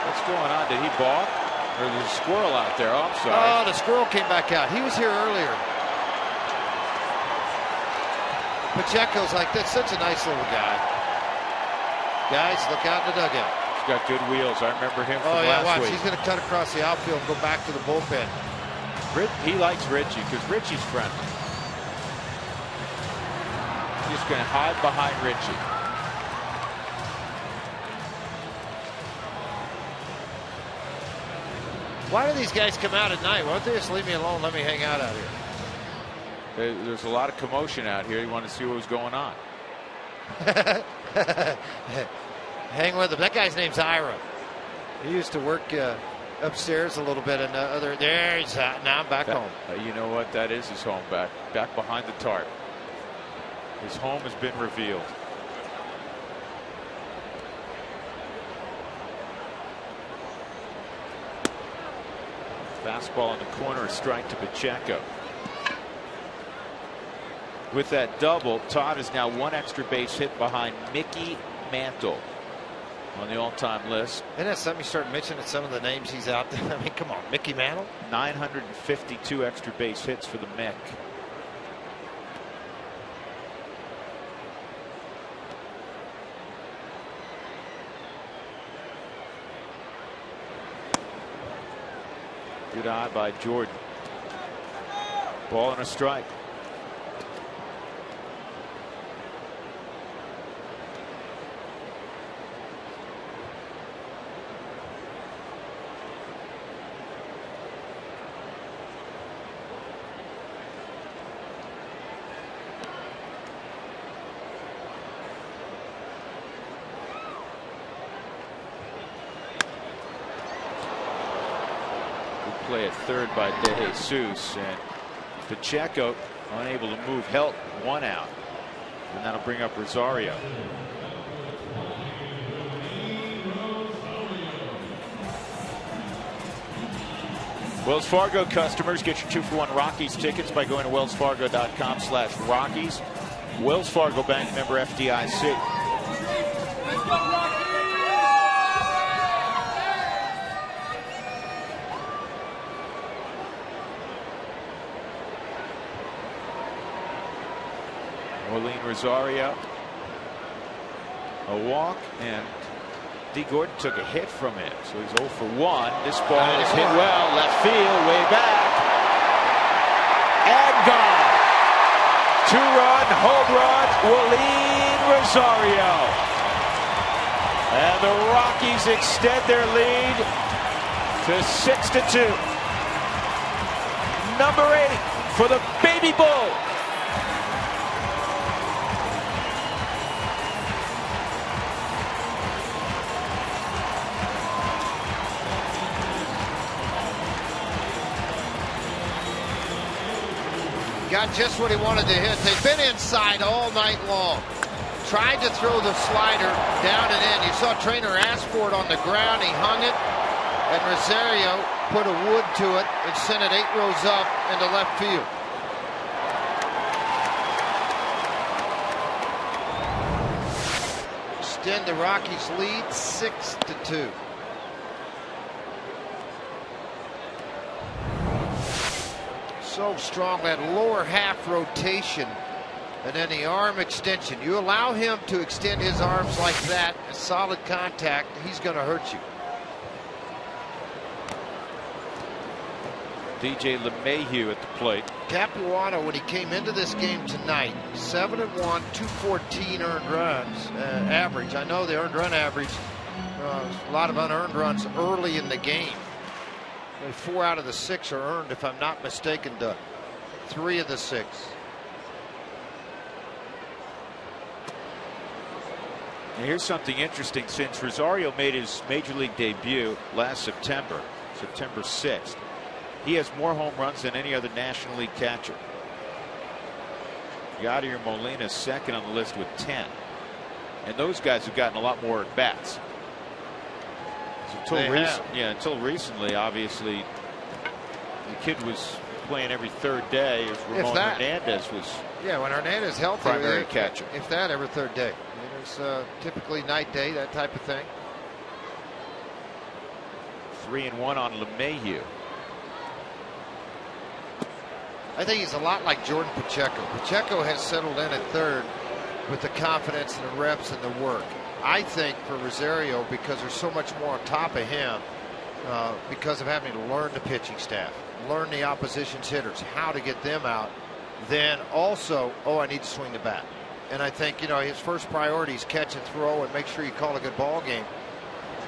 What's going on? Did he balk? Or there's a squirrel out there? Oh, I'm sorry. Oh, the squirrel came back out. He was here earlier. Pacheco's like, that's such a nice little guy. Guys, look out in the dugout. He's got good wheels. I remember him from last week. He's going to cut across the outfield and go back to the bullpen. He likes Richie because Richie's friendly. He's just going to hide behind Richie. Why do these guys come out at night? Why don't they just leave me alone? Let me hang out here. There's a lot of commotion out here. You want to see what was going on. Hang with him. That guy's name's Ira. He used to work upstairs a little bit, and there he's out. Now I'm back home. You know what? That is his home, back behind the tarp. His home has been revealed. Fastball in the corner, a strike to Pacheco. With that double, Todd is now one extra base hit behind Mickey Mantle on the all-time list. Isn't that something you start mentioning some of the names he's out there? I mean, come on, Mickey Mantle? 952 extra base hits for the Mick. Good eye by Jordan. Ball and a strike. Play at third by De Jesus, and Pacheco unable to move Helton, one out, and that'll bring up Rosario. Wells Fargo customers, get your 2-for-1 Rockies tickets by going to wellsfargo.com/Rockies. Wells Fargo Bank, member FDIC. Orlin Rosario. A walk, and D. Gordon took a hit from it, so he's 0 for 1. This ball is hit well, left field, way back, and gone. 2-run home run, Orlin Rosario, and the Rockies extend their lead to 6-2. Number 8 for the Baby Bull. Got just what he wanted to hit. They've been inside all night long. Tried to throw the slider down and in. You saw Trainer ask for it on the ground. He hung it. And Rosario put a wood to it and sent it 8 rows up into left field. Extend the Rockies' lead 6-2. So strong, that lower half rotation and then the arm extension. You allow him to extend his arms like that, a solid contact, he's going to hurt you. DJ LeMahieu at the plate. Capuano, when he came into this game tonight, 7-1, 214 earned runs average. I know the earned run average, a lot of unearned runs early in the game. 4 out of the 6 are earned, if I'm not mistaken, to 3 of the 6. And here's something interesting. Since Rosario made his major league debut last September, September 6th, he has more home runs than any other National League catcher. Yadier Molina is second on the list with 10. And those guys have gotten a lot more at bats. Until recently, obviously, the kid was playing every 3rd day as Ramon Hernandez was. Yeah, when Hernandez healthy, primary catcher. If that, every 3rd day. It's typically night day, that type of thing. 3-1 on LeMahieu. I think he's a lot like Jordan Pacheco. Pacheco has settled in at 3rd with the confidence and the reps and the work. I think for Rosario, because there's so much more on top of him, because of having to learn the pitching staff, learn the opposition's hitters, how to get them out, then also, I need to swing the bat. And I think, his first priority is catch and throw and make sure you call a good ball game.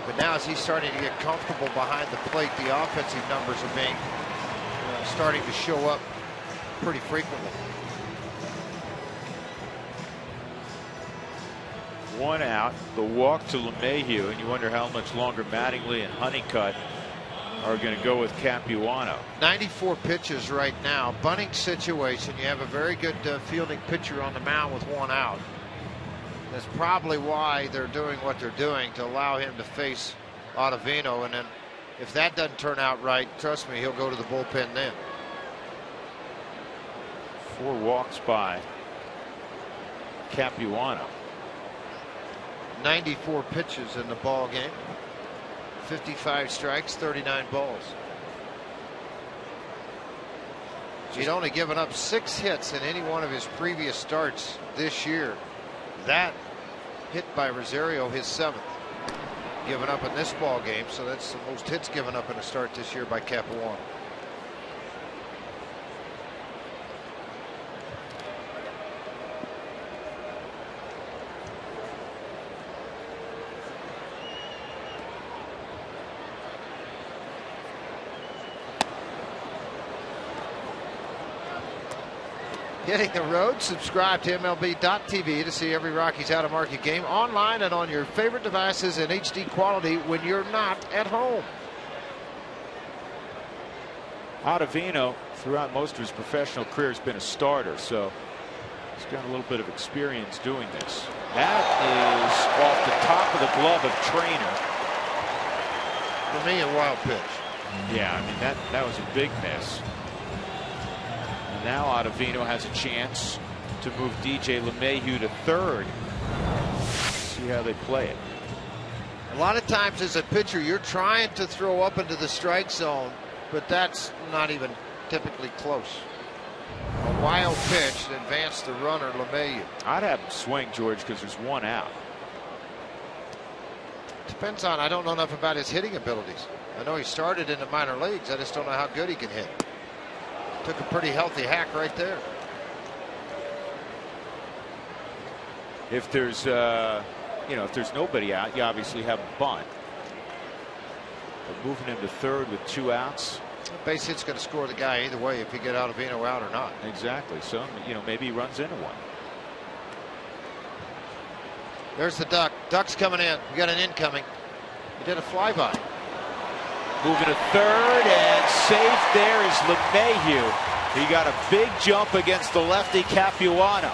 But now as he's starting to get comfortable behind the plate, the offensive numbers are being starting to show up pretty frequently. 1 out, the walk to LeMahieu, and you wonder how much longer Mattingly and Honeycutt are going to go with Capuano. 94 pitches right now. Bunting situation. You have a very good fielding pitcher on the mound with 1 out. That's probably why they're doing what they're doing, to allow him to face Ottavino. And then if that doesn't turn out right, trust me, he'll go to the bullpen then. 4 walks by Capuano. 94 pitches in the ball game. 55 strikes, 39 balls. He'd only given up 6 hits in any one of his previous starts this year. That hit by Rosario, his 7th, given up in this ball game. So that's the most hits given up in a start this year by Capuano. Hitting the road. Subscribe to MLB.tv to see every Rockies out-of-market game online and on your favorite devices in HD quality when you're not at home. Ottavino, throughout most of his professional career, has been a starter, so he's got a little bit of experience doing this. That is off the top of the glove of Trainer. For me, a wild pitch. Yeah, I mean, that was a big miss. And now Ottavino has a chance to move DJ LeMahieu to third. See how they play it. A lot of times as a pitcher, you're trying to throw up into the strike zone, but that's not even typically close. A wild pitch to advance the runner, LeMahieu. I'd have him swing, George, because there's one out. Depends on, I don't know enough about his hitting abilities. I know he started in the minor leagues. I just don't know how good he can hit. Took a pretty healthy hack right there. If there's if there's nobody out, you obviously have a bunt. But moving him to third with 2 outs. Base hit's going to score the guy either way if you get Ottavino out or not. Exactly. So maybe he runs into one. There's the duck. Duck's coming in. We got an incoming. He did a flyby. Moving to third, and safe there is LeMahieu. He got a big jump against the lefty Capuano.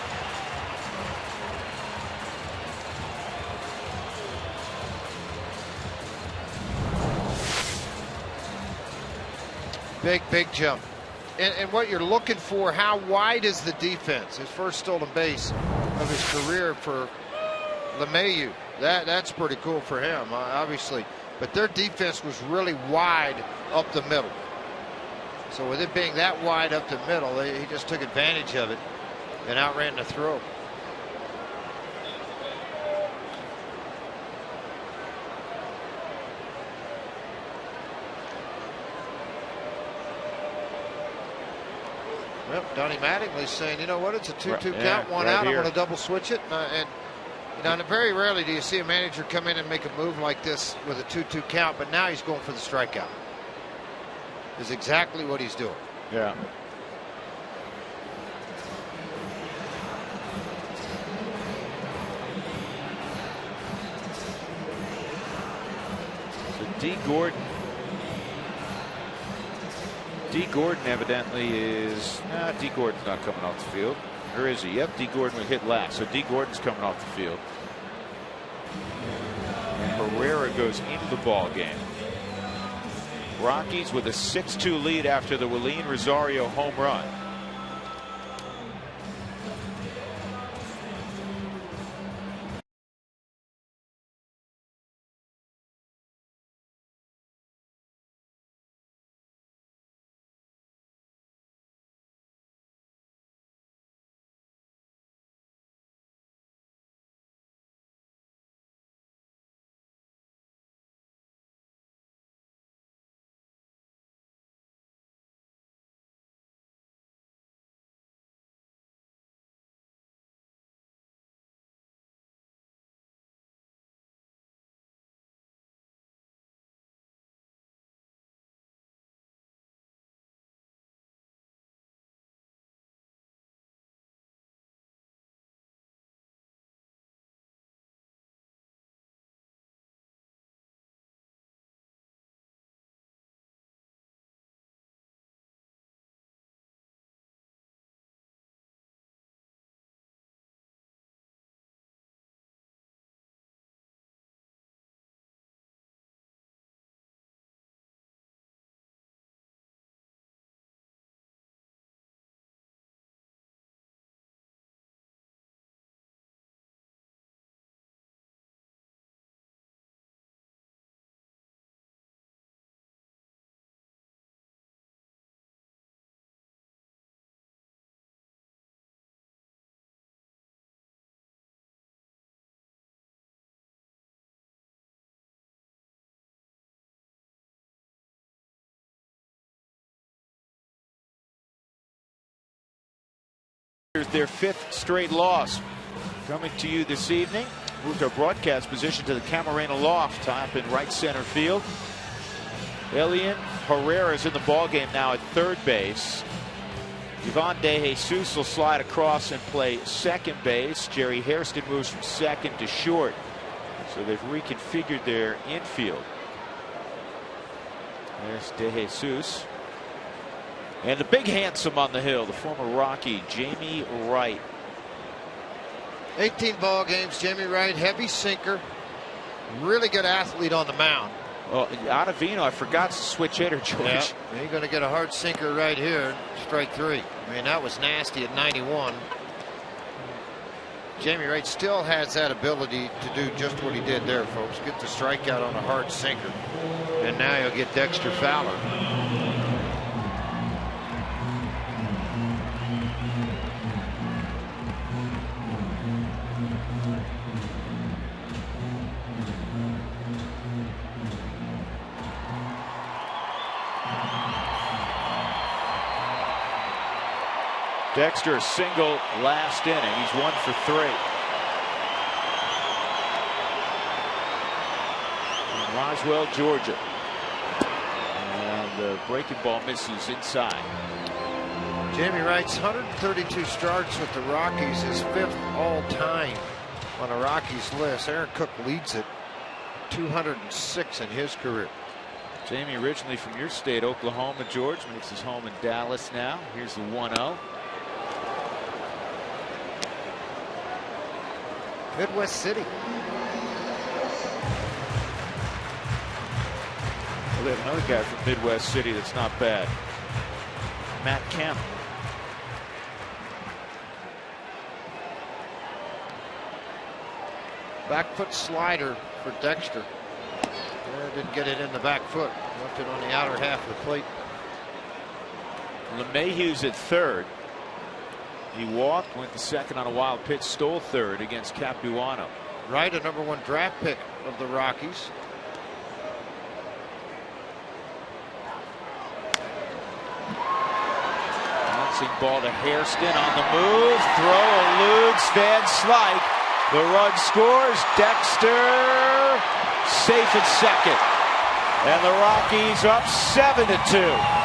Big jump. And what you're looking for, how wide is the defense? His first stolen base of his career for LeMahieu. That's pretty cool for him, obviously. But their defense was really wide up the middle. So with it being that wide up the middle, he just took advantage of it and outran the throw. Well, Donnie Mattingly's saying, you know what, it's a 2-2 count, one out. I'm going to double switch it. And very rarely do you see a manager come in and make a move like this with a 2-2 count, but now he's going for the strikeout. Is exactly what he's doing. Yeah. So D. Gordon evidently is. D. Gordon's not coming off the field. Or is he? Yep, D. Gordon would hit last. So D. Gordon's coming off the field. And Herrera goes into the ball game. Rockies with a 6-2 lead after the Willeen Rosario home run. Their 5th straight loss. Coming to you this evening. Moved our broadcast position to the Camarena Loft, top in right center field. Elian Herrera is in the ball game now at third base. Ivan De Jesus will slide across and play second base. Jerry Hairston moves from second to short. So they've reconfigured their infield. There's De Jesus. And the big handsome on the hill, the former Rocky, Jamie Wright. 18 ball games, Jamie Wright, heavy sinker, really good athlete on the mound. Well, Ottavino, I forgot to switch hitter, George. Yeah, you're going to get a hard sinker right here, strike 3. I mean, that was nasty at 91. Jamie Wright still has that ability to do just what he did there, folks. Get the strikeout on a hard sinker. And now you'll get Dexter Fowler. Dexter a single last inning. He's 1 for 3. In Roswell, Georgia. And the breaking ball misses inside. Jamie Wright's 132 starts with the Rockies is 5th all time on a Rockies list. Aaron Cook leads it, 206 in his career. Jamie, originally from your state, Oklahoma, George, makes his home in Dallas now. Here's the 1-0. Midwest City. Well, they have another guy from Midwest City that's not bad. Matt Kemp. Back foot slider for Dexter. Didn't get it in the back foot. Left it on the outer half of the plate. LeMahieu's at third. He walked, went to second on a wild pitch, stole third against Capuano. Wright, a #1 draft pick of the Rockies. Bouncing ball to Hairston on the move. Throw eludes Van Slyke. The run scores. Dexter safe at second. And the Rockies up 7-2.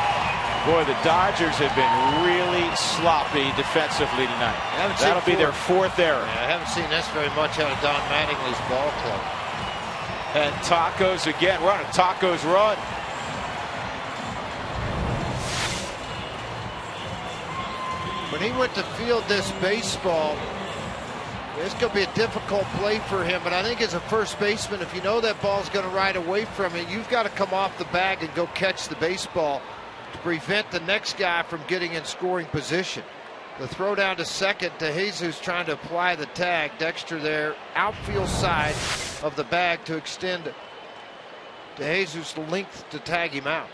Boy, the Dodgers have been really sloppy defensively tonight. That'll be their 4th error. Yeah, I haven't seen this very much out of Don Mattingly's ball club. And tacos again. We're on a tacos run. When he went to field this baseball, it's going to be a difficult play for him, but I think as a first baseman, if you know that ball's going to ride away from you, you've got to come off the bag and go catch the baseball to prevent the next guy from getting in scoring position. The throw down to second to Jesus trying to apply the tag. Dexter there, outfield side of the bag to extend to Jesus the length to tag him out.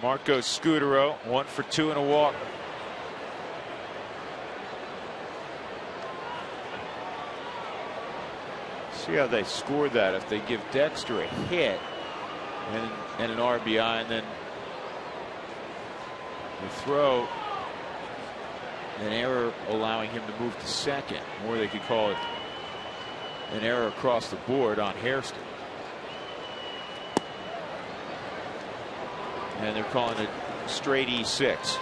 Marco Scutaro, 1 for 2 and a walk. See how they scored that. If they give Dexter a hit and an RBI, and then the throw, an error allowing him to move to second, or they could call it an error across the board on Hairston. And they're calling it straight E6.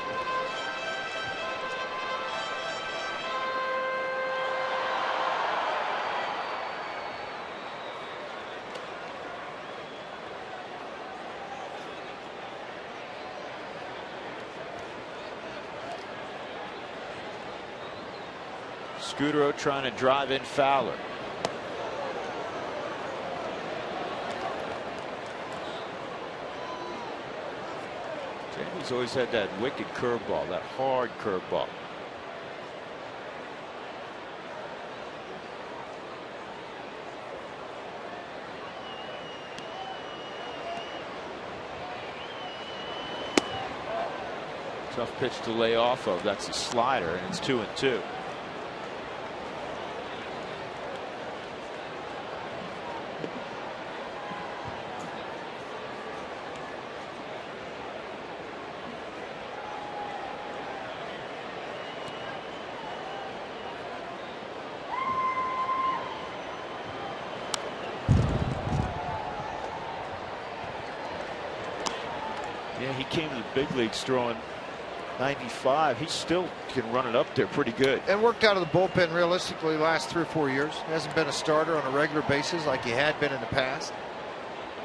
Scutaro trying to drive in Fowler. Jamie's always had that wicked curveball, that hard curveball. Tough pitch to lay off of. That's a slider, and it's 2-2. Yeah, he came to the big leagues throwing 95. He still can run it up there pretty good. And worked out of the bullpen realistically the last 3 or 4 years. Hasn't been a starter on a regular basis like he had been in the past.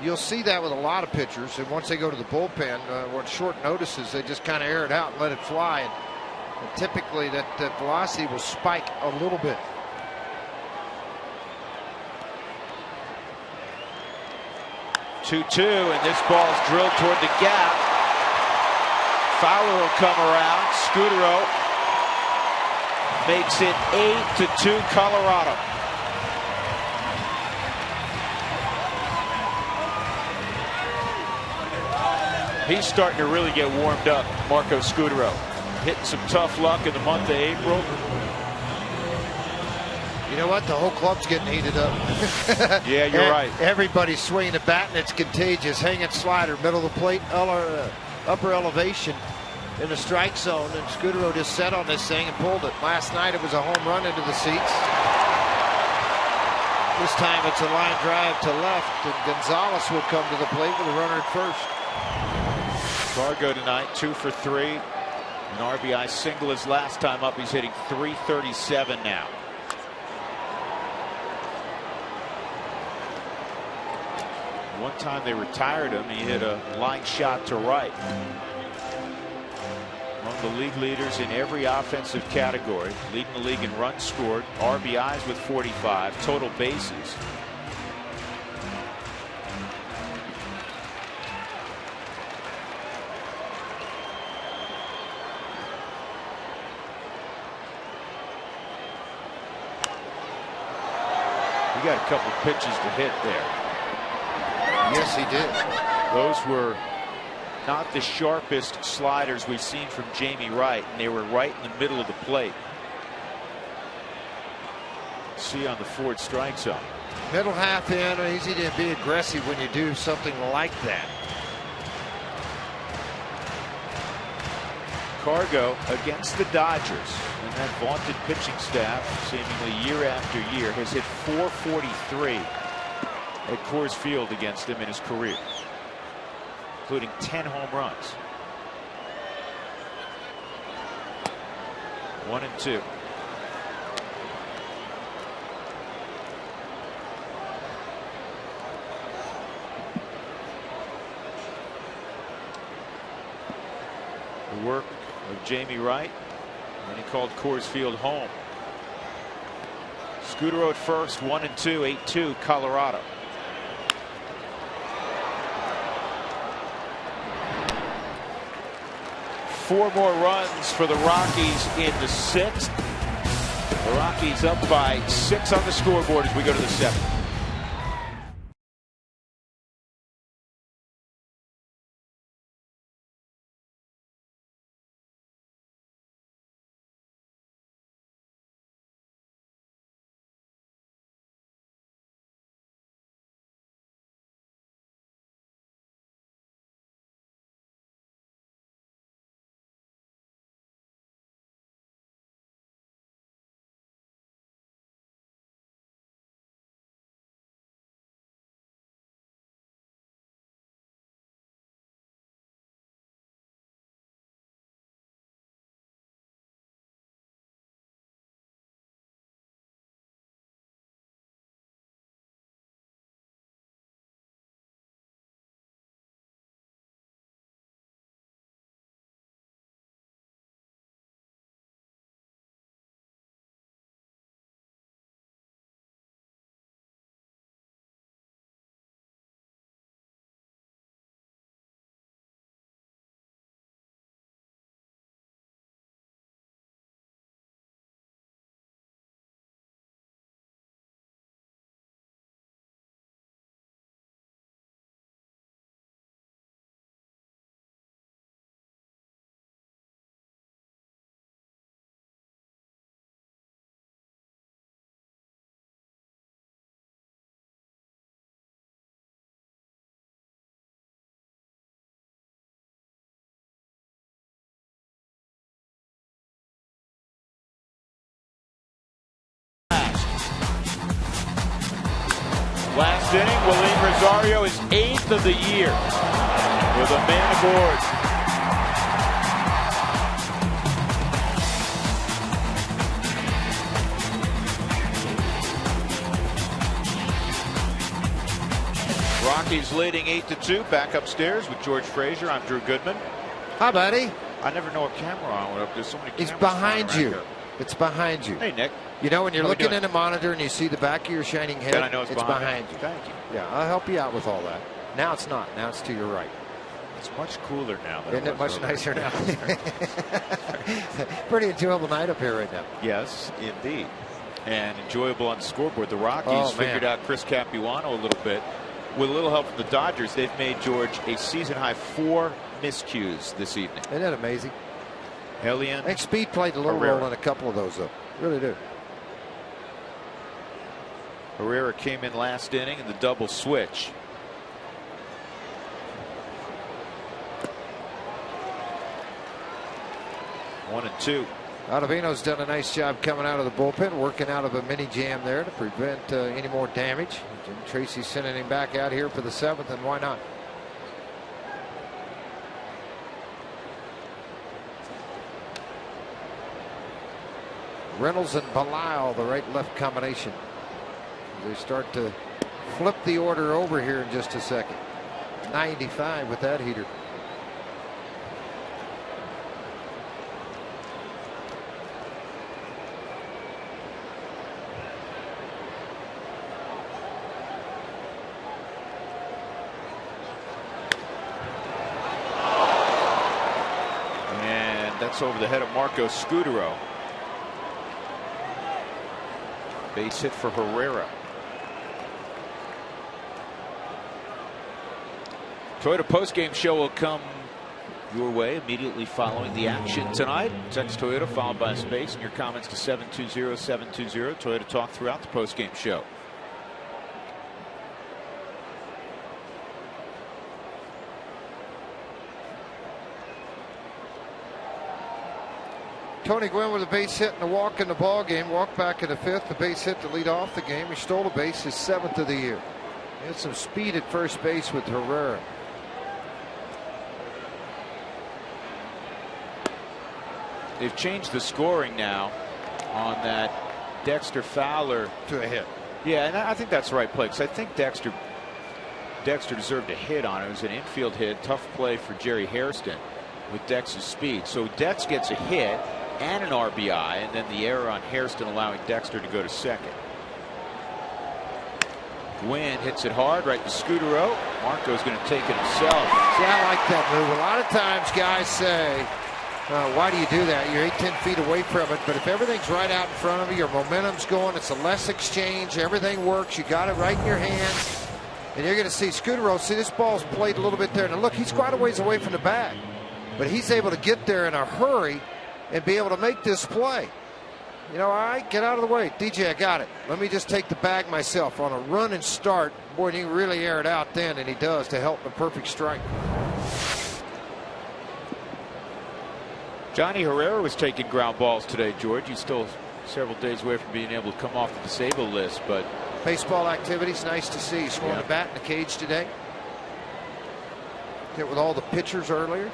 You'll see that with a lot of pitchers, and once they go to the bullpen on short notices, they just kind of air it out and let it fly, and typically that velocity will spike a little bit. 2-2, and this ball's drilled toward the gap. Fowler will come around. Scutaro makes it 8-2 Colorado. He's starting to really get warmed up, Marco Scutaro. Hitting some tough luck in the month of April. You know what? The whole club's getting heated up. Yeah, you're right. Everybody's swinging the bat, and it's contagious. Hanging slider, middle of the plate, upper elevation in the strike zone, and Scutaro just sat on this thing and pulled it. Last night it was a home run into the seats. This time it's a line drive to left, and Gonzalez will come to the plate with a runner at first. Cargo tonight, 2 for 3. An RBI single his last time up. He's hitting .337 now. One time they retired him. He hit a line shot to right. Among the league leaders in every offensive category. Leading the league in runs scored. RBIs with 45. Total bases. He got a couple pitches to hit there. Yes, he did. Those were not the sharpest sliders we've seen from Jamie Wright, and they were right in the middle of the plate. See on the Ford strike zone. Middle half in, easy to be aggressive when you do something like that. Cargo against the Dodgers, and that vaunted pitching staff, seemingly year after year, has hit .443 at Coors Field against him in his career, including 10 home runs. 1-2. The work of Jamie Wright, and he called Coors Field home. Scutaro at first, 1-2, 8-2 Colorado. Four more runs for the Rockies in the sixth. The Rockies up by 6 on the scoreboard as we go to the seventh. Last inning, Willeen Rosario is 8th of the year with a man aboard. Rockies leading 8-2. Back upstairs with George Frazier. I'm Drew Goodman. Hi, buddy. I never know what camera I'm on. There's so many cameras. It's behind you. Here. It's behind you. Hey, Nick. You know, when you're looking in a monitor and you see the back of your shining head, then I know it's behind you. Thank you. Yeah, I'll help you out with all that. Now it's not. Now it's to your right. It's much cooler now. Isn't it much nicer now? Pretty enjoyable night up here right now. Yes, indeed. And enjoyable on the scoreboard. The Rockies figured out Chris Capuano a little bit. With a little help from the Dodgers, they've made, George, a season-high 4 miscues this evening. Isn't that amazing? Helian. I think speed played a little role in a couple of those, though. Really do. Herrera came in last inning in the double switch. One and two. Ottavino's done a nice job coming out of the bullpen, working out of a mini jam there to prevent any more damage. Jim Tracy sending him back out here for the 7th, and why not? Reynolds and Belisle, the right-left combination. They start to flip the order over here in just a second. 95 with that heater. Over the head of Marco Scutaro. Base hit for Herrera. Toyota postgame show will come your way immediately following the action tonight. Text Toyota followed by a space and your comments to 720-720. Toyota talk throughout the postgame show. Tony Gwynn with a base hit and a walk in the ball game. Walk back in the 5th. The base hit to lead off the game. He stole a base, his 7th of the year. He had some speed at first base with Herrera. They've changed the scoring now on that Dexter Fowler to a hit. Yeah, and I think that's the right play because I think Dexter deserved a hit on it. It was an infield hit, tough play for Jerry Hairston with Dex's speed. So Dex gets a hit and an RBI, and then the error on Hairston allowing Dexter to go to second. Gwynn hits it hard right to Scutaro. Marco's going to take it himself. See, I like that move. A lot of times guys say, why do you do that? You're 8-10 feet away from it, but if everything's right out in front of you, your momentum's going, it's a less exchange, everything works, you got it right in your hands, and you're going to see Scutaro. See, this ball's played a little bit there. Now look, he's quite a ways away from the bag, but he's able to get there in a hurry and be able to make this play. You know, all right, get out of the way. DJ, I got it. Let me just take the bag myself on a run and start. Boy, he really air it out then, and he does to help the perfect strike. Johnny Herrera was taking ground balls today, George. He's still several days away from being able to come off the disabled list, but baseball activity's nice to see. Swung the bat in the cage today. Hit with all the pitchers earlier.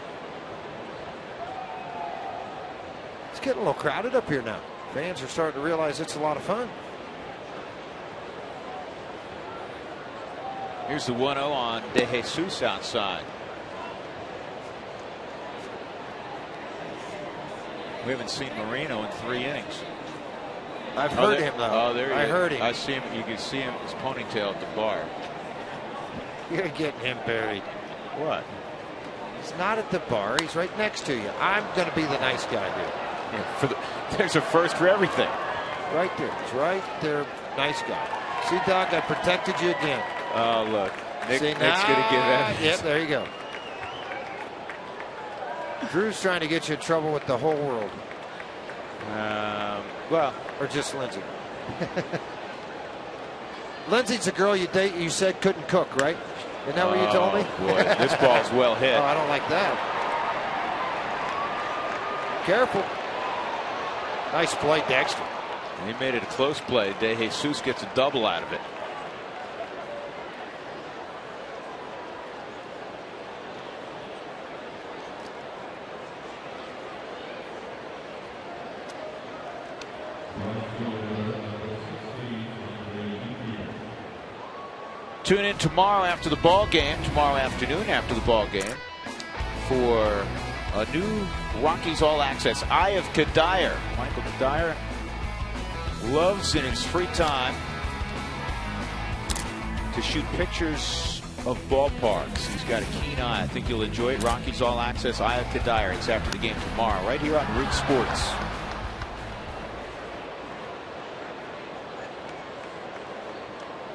It's getting a little crowded up here now. Fans are starting to realize it's a lot of fun. Here's the 1-0 on De Jesus outside. We haven't seen Marino in 3 innings. I've heard him though. Oh, there he is. I heard him. I see him. You can see him, his ponytail at the bar. You're getting him buried. What? He's not at the bar. He's right next to you. I'm going to be the nice guy here. Yeah, there's a first for everything. Right there. He's right there. Nice guy. See, Doc, I protected you again. Oh, look. Nick's going to get that. Yep, there you go. Drew's trying to get you in trouble with the whole world. Well, or just Lindsay. Lindsay's a girl you date. You said couldn't cook, right? Isn't that what you told me? Boy, this ball's well hit. Oh, I don't like that. Careful. Nice play, Dexter. He made it a close play. De Jesus gets a double out of it. Tune in tomorrow after the ball game, tomorrow afternoon after the ball game, for a new Rockies All Access. Eye of Kadire. Michael Kadire loves in his free time to shoot pictures of ballparks. He's got a keen eye. I think you'll enjoy it. Rockies All Access, Eye of Kadire. It's after the game tomorrow, right here on Root Sports.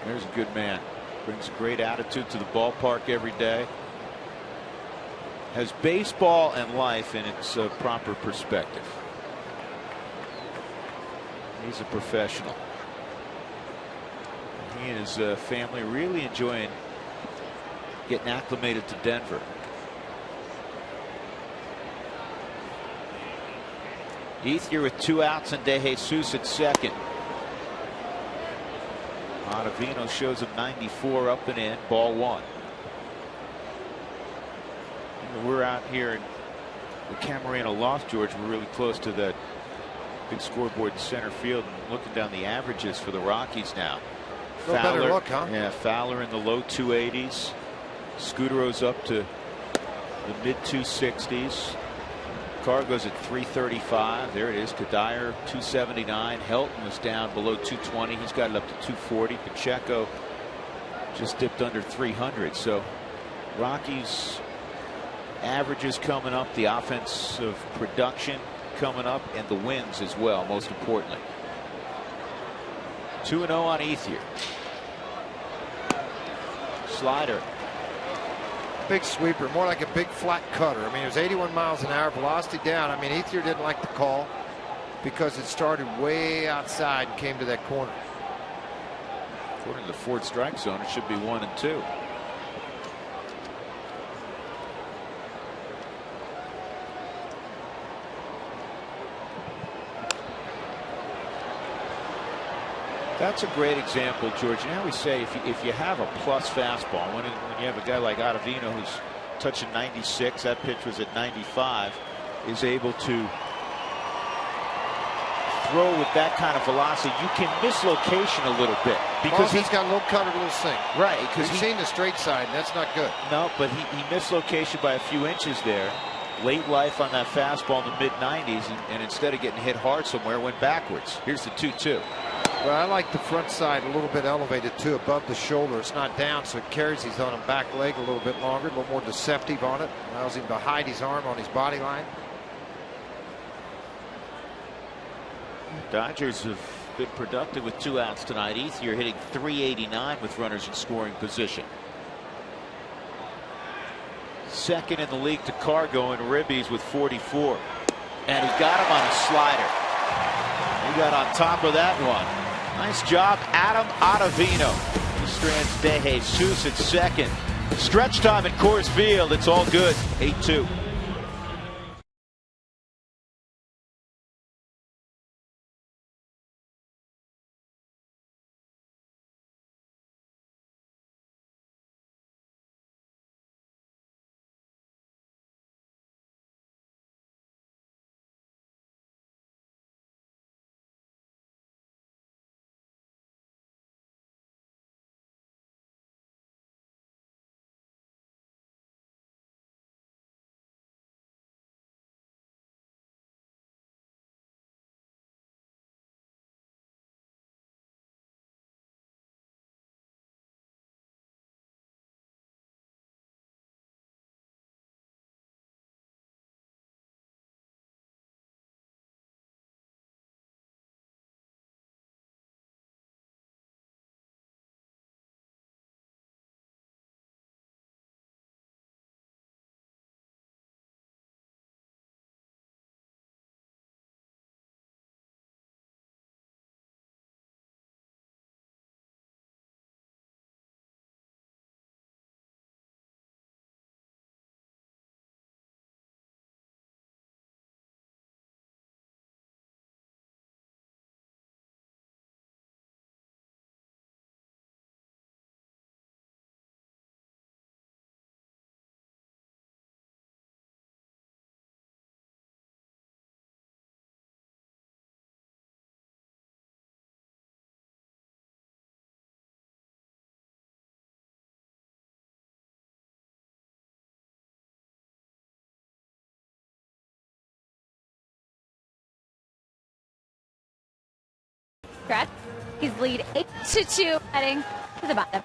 There's a good man. Brings a great attitude to the ballpark every day. Has baseball and life in its proper perspective. He's a professional. He and his family really enjoying getting acclimated to Denver. Ethier with 2 outs and De Jesus at second. Ottavino shows him 94 up and in, ball 1. We're out here in the Camarena Loft, George. We're really close to that big scoreboard in center field and looking down the averages for the Rockies now. A little better look, huh? Yeah, Fowler in the low 280s. Scudero's up to the mid 260s. Carr goes at 335. There it is. Kadire 279. Helton was down below 220. He's got it up to 240. Pacheco just dipped under 300. So Rockies averages coming up, the offensive production coming up, and the wins as well, most importantly. 2-0 on Ethier. Slider. Big sweeper, more like a big flat cutter. I mean, it was 81 miles an hour, velocity down. I mean, Ethier didn't like the call because it started way outside and came to that corner. According to the Ford strike zone, it should be 1 and 2. That's a great example, George. You know how we say if you have a plus fastball, when you have a guy like Ottavino who's touching 96, that pitch was at 95, is able to throw with that kind of velocity, you can miss location a little bit because he's got a little cutter, a little sink. Right, because he's seen the straight side, and that's not good. No, but he missed location by a few inches there. Late life on that fastball in the mid 90s, and instead of getting hit hard somewhere, went backwards. Here's the 2-2. Well, I like the front side a little bit elevated too, above the shoulder. It's not down, so it carries his on his back leg a little bit longer, a little more deceptive on it. Allows him to hide his arm on his body line. Dodgers have been productive with 2 outs tonight. Ethier hitting .389 with runners in scoring position. Second in the league to Carr going Ribbies with 44. And he got him on a slider. He got on top of that one. Nice job, Adam Ottavino. He strands De Jesus at second. Stretch time at Coors Field. It's all good. 8-2. He's lead 8-2 heading to the bottom.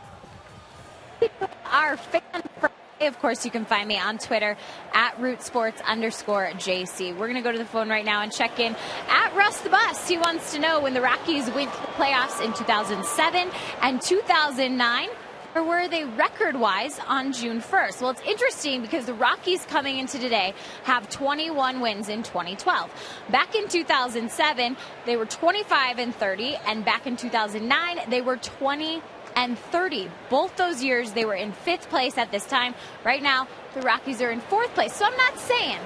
our fan Friday. Of course, you can find me on Twitter at rootsports_JC. We're going to go to the phone right now and check in at Russ the Bus. He wants to know when the Rockies went to the playoffs in 2007 and 2009. Or were they record-wise on June 1st? Well, it's interesting because the Rockies coming into today have 21 wins in 2012. Back in 2007, they were 25-30, and back in 2009, they were 20-30. Both those years, they were in 5th place at this time. Right now, the Rockies are in 4th place. So I'm not saying,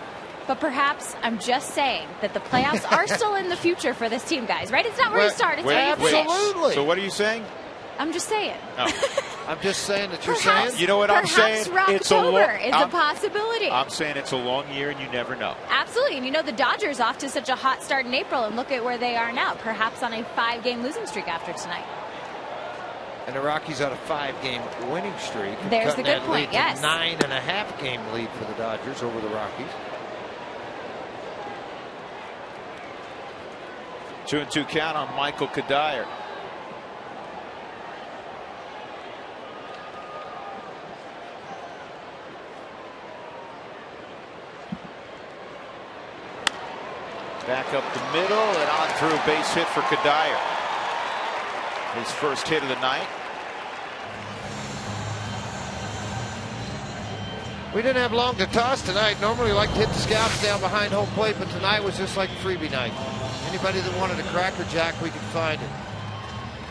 but perhaps I'm just saying that the playoffs are still in the future for this team, guys, right? It's not where you start, it's where you finish. Absolutely. So what are you saying? I'm just saying. Oh. I'm just saying that you're Perhaps, saying. You know what I'm saying? It's a possibility. I'm saying it's a long year and you never know. Absolutely. And you know, the Dodgers off to such a hot start in April, and look at where they are now, perhaps on a 5-game losing streak after tonight. And the Rockies on a 5-game winning streak. There's the good point, yes. 9.5-game lead for the Dodgers over the Rockies. 2-2 count on Michael Cuddyer. Back up the middle and on through, base hit for Cuddyer. His first hit of the night. We didn't have long to toss tonight. Normally we like to hit the scouts down behind home plate, but tonight was just like freebie night. Anybody that wanted a Cracker Jack, we could find it.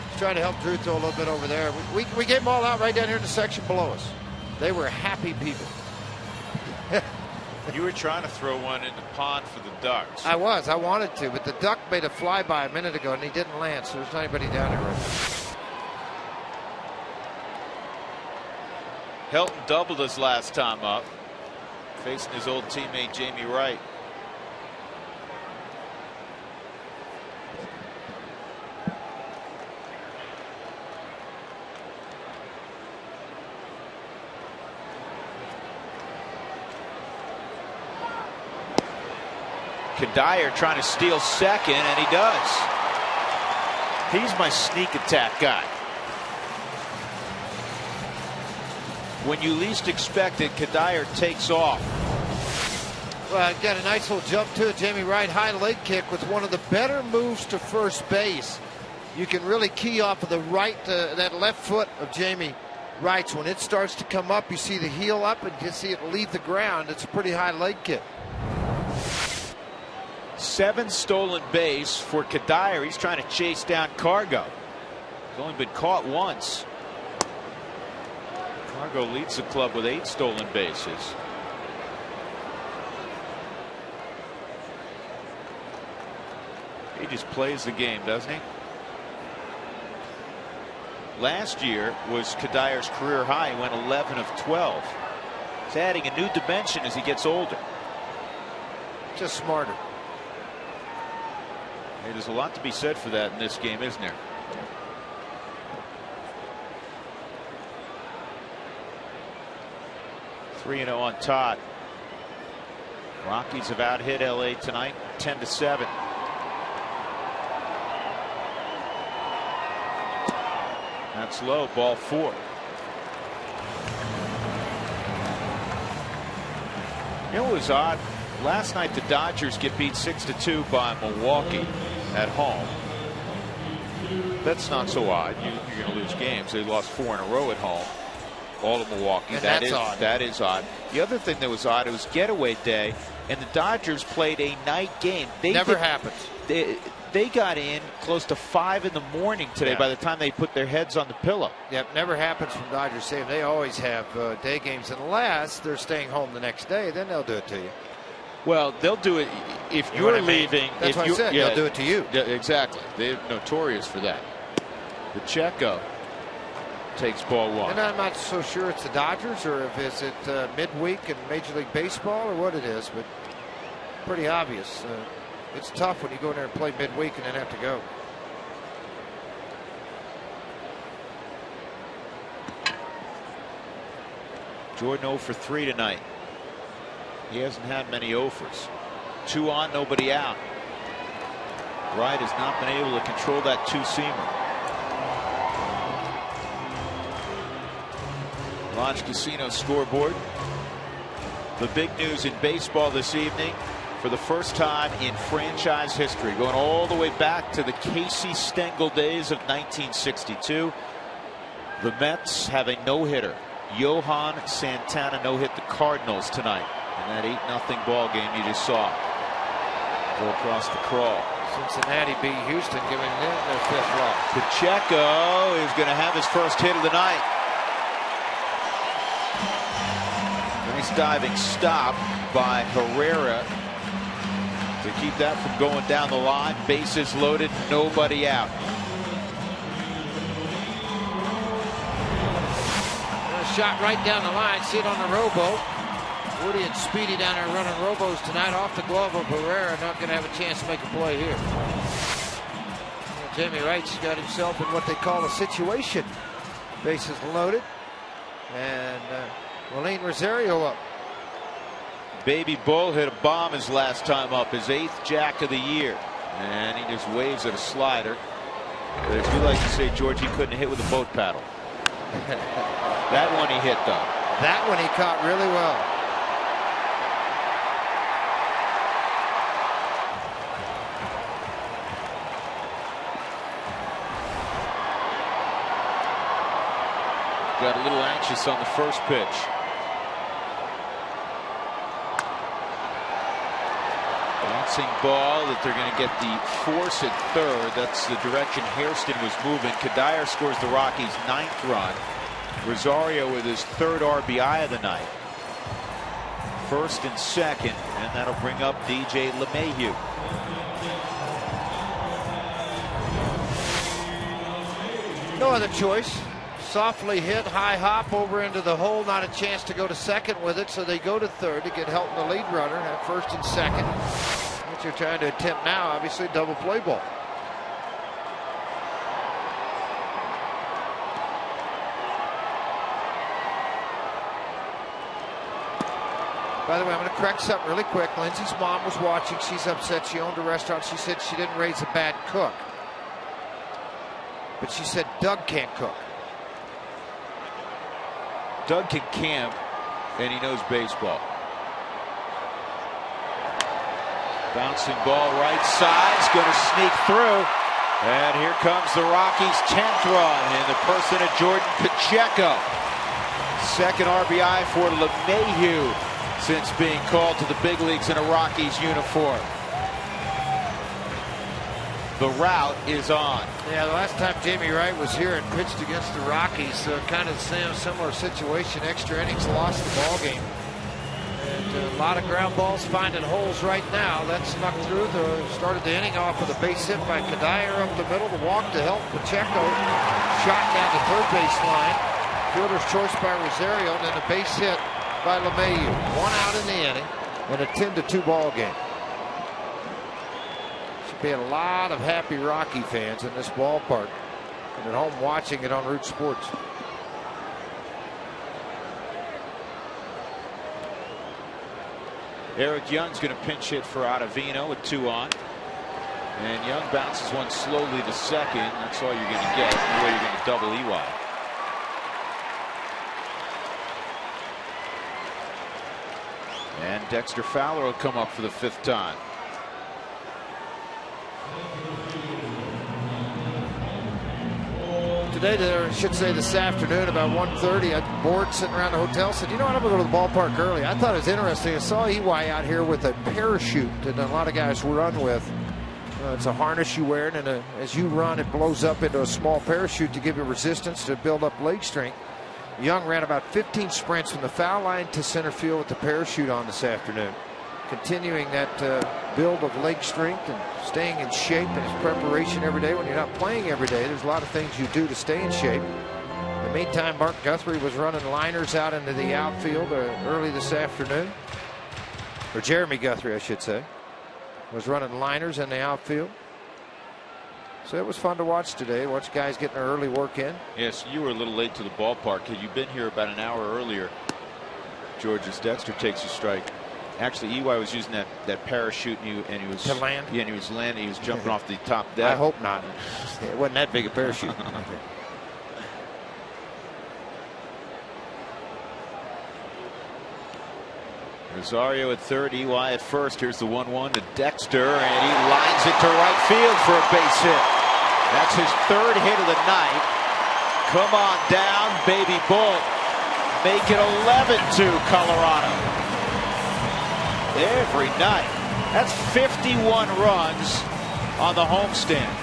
Just trying to help Drew throw a little bit over there. We gave them all out right down here in the section below us. They were happy people. You were trying to throw one in the pond for the Ducks. I wanted to, but the duck made a flyby a minute ago and he didn't land, so there's not anybody down there right now. Helton doubled his last time up, facing his old teammate Jamie Wright. Cuddyer trying to steal second, and he does. He's my sneak attack guy. When you least expect it, Cuddyer takes off. Well, got a nice little jump to it. Jamie Wright, high leg kick with one of the better moves to first base. You can really key off of the right, that left foot of Jamie Wright's. When it starts to come up, you see the heel up and you see it leave the ground. It's a pretty high leg kick. 7 stolen base for Cuddyer. He's trying to chase down Cargo. He's only been caught once. Cargo leads the club with 8 stolen bases. He just plays the game, doesn't he? Last year was Cuddyer's career high. He went 11 of 12. He's adding a new dimension as he gets older. Just smarter. Hey, there's a lot to be said for that in this game, isn't there? Three 3-0 on Todd. Rockies have out-hit LA tonight 10-7. That's low, ball 4. You know what was odd? Last night the Dodgers get beat 6-2 by Milwaukee at home. That's not so odd. You're going to lose games. They lost 4 in a row at home. All of Milwaukee. And that's odd. That is odd. The other thing that was odd, it was getaway day, and the Dodgers played a night game. Never happens. They got in close to 5 in the morning today by the time they put their heads on the pillow. Yep, never happens from Dodgers Stadium. They always have day games unless they're staying home the next day. Then they'll do it to you. Well, they'll do it if you're leaving. That's what I said. They'll do it to you. Yeah, exactly. They're notorious for that. Pacheco takes ball 1. And I'm not so sure it's the Dodgers or if it's midweek in Major League Baseball or what it is, but pretty obvious. It's tough when you go in there and play midweek and then have to go. Jordan 0 for 3 tonight. He hasn't had many 0-fers. 2 on, nobody out. Wright has not been able to control that 2-seamer. Lodge Casino scoreboard. The big news in baseball this evening, for the first time in franchise history, going all the way back to the Casey Stengel days of 1962, the Mets have a no-hitter. Johan Santana no-hit the Cardinals tonight in that 8-0 ball game you just saw. Go across the crawl. Cincinnati beat Houston, giving them their 5th loss. Pacheco is going to have his first hit of the night. Nice diving stop by Herrera to keep that from going down the line. Bases loaded, nobody out. A shot right down the line. See it on the rowboat. Woody and Speedy down there running rowboats tonight off the glove of Herrera. Not going to have a chance to make a play here. Jamie Wright's got himself in what they call a situation. Bases loaded. And Willeen Rosario up. Baby Bull hit a bomb his last time up, his 8th jack of the year. And he just waves at a slider. But as we like to say, George, he couldn't hit with a boat paddle. That one he hit, though. That one he caught really well. Got a little anxious on the first pitch. Bouncing ball that they're going to get the force at third. That's the direction Hairston was moving. Kadire scores the Rockies' 9th run. Rosario with his 3rd RBI of the night. 1st and 2nd, and that'll bring up DJ LeMahieu. No other choice. Softly hit, high hop over into the hole. Not a chance to go to second with it, so they go to third to get help in the lead runner at 1st and 2nd. What you're trying to attempt now, obviously, double play ball. By the way, I'm going to correct something really quick. Lindsay's mom was watching. She's upset. She owned a restaurant. She said she didn't raise a bad cook. But she said Doug can't cook. Doug can camp, and he knows baseball. Bouncing ball right side's going to sneak through. And here comes the Rockies' 10th run in the person of Jordan Pacheco. 2nd RBI for LeMahieu since being called to the big leagues in a Rockies uniform. The route is on. Yeah, the last time Jamie Wright was here and pitched against the Rockies, kind of the same similar situation. Extra innings, lost the ball game. And a lot of ground balls finding holes right now. That snuck through. Started the inning off with a base hit by Kadire up the middle. The walk to help Pacheco. Shot down the third base line. Fielder's choice by Rosario, and then a base hit by LeMahieu. 1 out in the inning, and a 10-2 ball game. Be a lot of happy Rocky fans in this ballpark and at home watching it on Root Sports. Eric Young's going to pinch hit for Ottavino with 2 on. And Young bounces one slowly to second. That's all you're going to get. The way you're going to double EY. And Dexter Fowler will come up for the 5th time. Today, or I should say this afternoon, about 1:30, I'm bored sitting around the hotel. Said, you know what, I'm going to go to the ballpark early. I thought it was interesting. I saw EY out here with a parachute that a lot of guys run with. It's a harness you wear, and as you run, it blows up into a small parachute to give you resistance to build up leg strength. Young ran about 15 sprints from the foul line to center field with the parachute on this afternoon. Continuing that build of leg strength and staying in shape and his preparation every day. When you're not playing every day, there's a lot of things you do to stay in shape. In the meantime, Mark Guthrie was running liners out into the outfield early this afternoon. Or Jeremy Guthrie, I should say, was running liners in the outfield. So it was fun to watch today. Watch guys getting their early work in. Yes, you were a little late to the ballpark. Had you been here about an hour earlier, George, as Dexter takes a strike. Actually, EY was using that parachute, and he was to land. Yeah, and he was landing. He was jumping off the top deck. I hope not. It wasn't that big a parachute. Rosario at third, EY at first. Here's the 1-1 to Dexter, and he lines it to right field for a base hit. That's his third hit of the night. Come on down, baby Bull. Make it 11-2 Colorado. Every night. That's 51 runs on the homestand.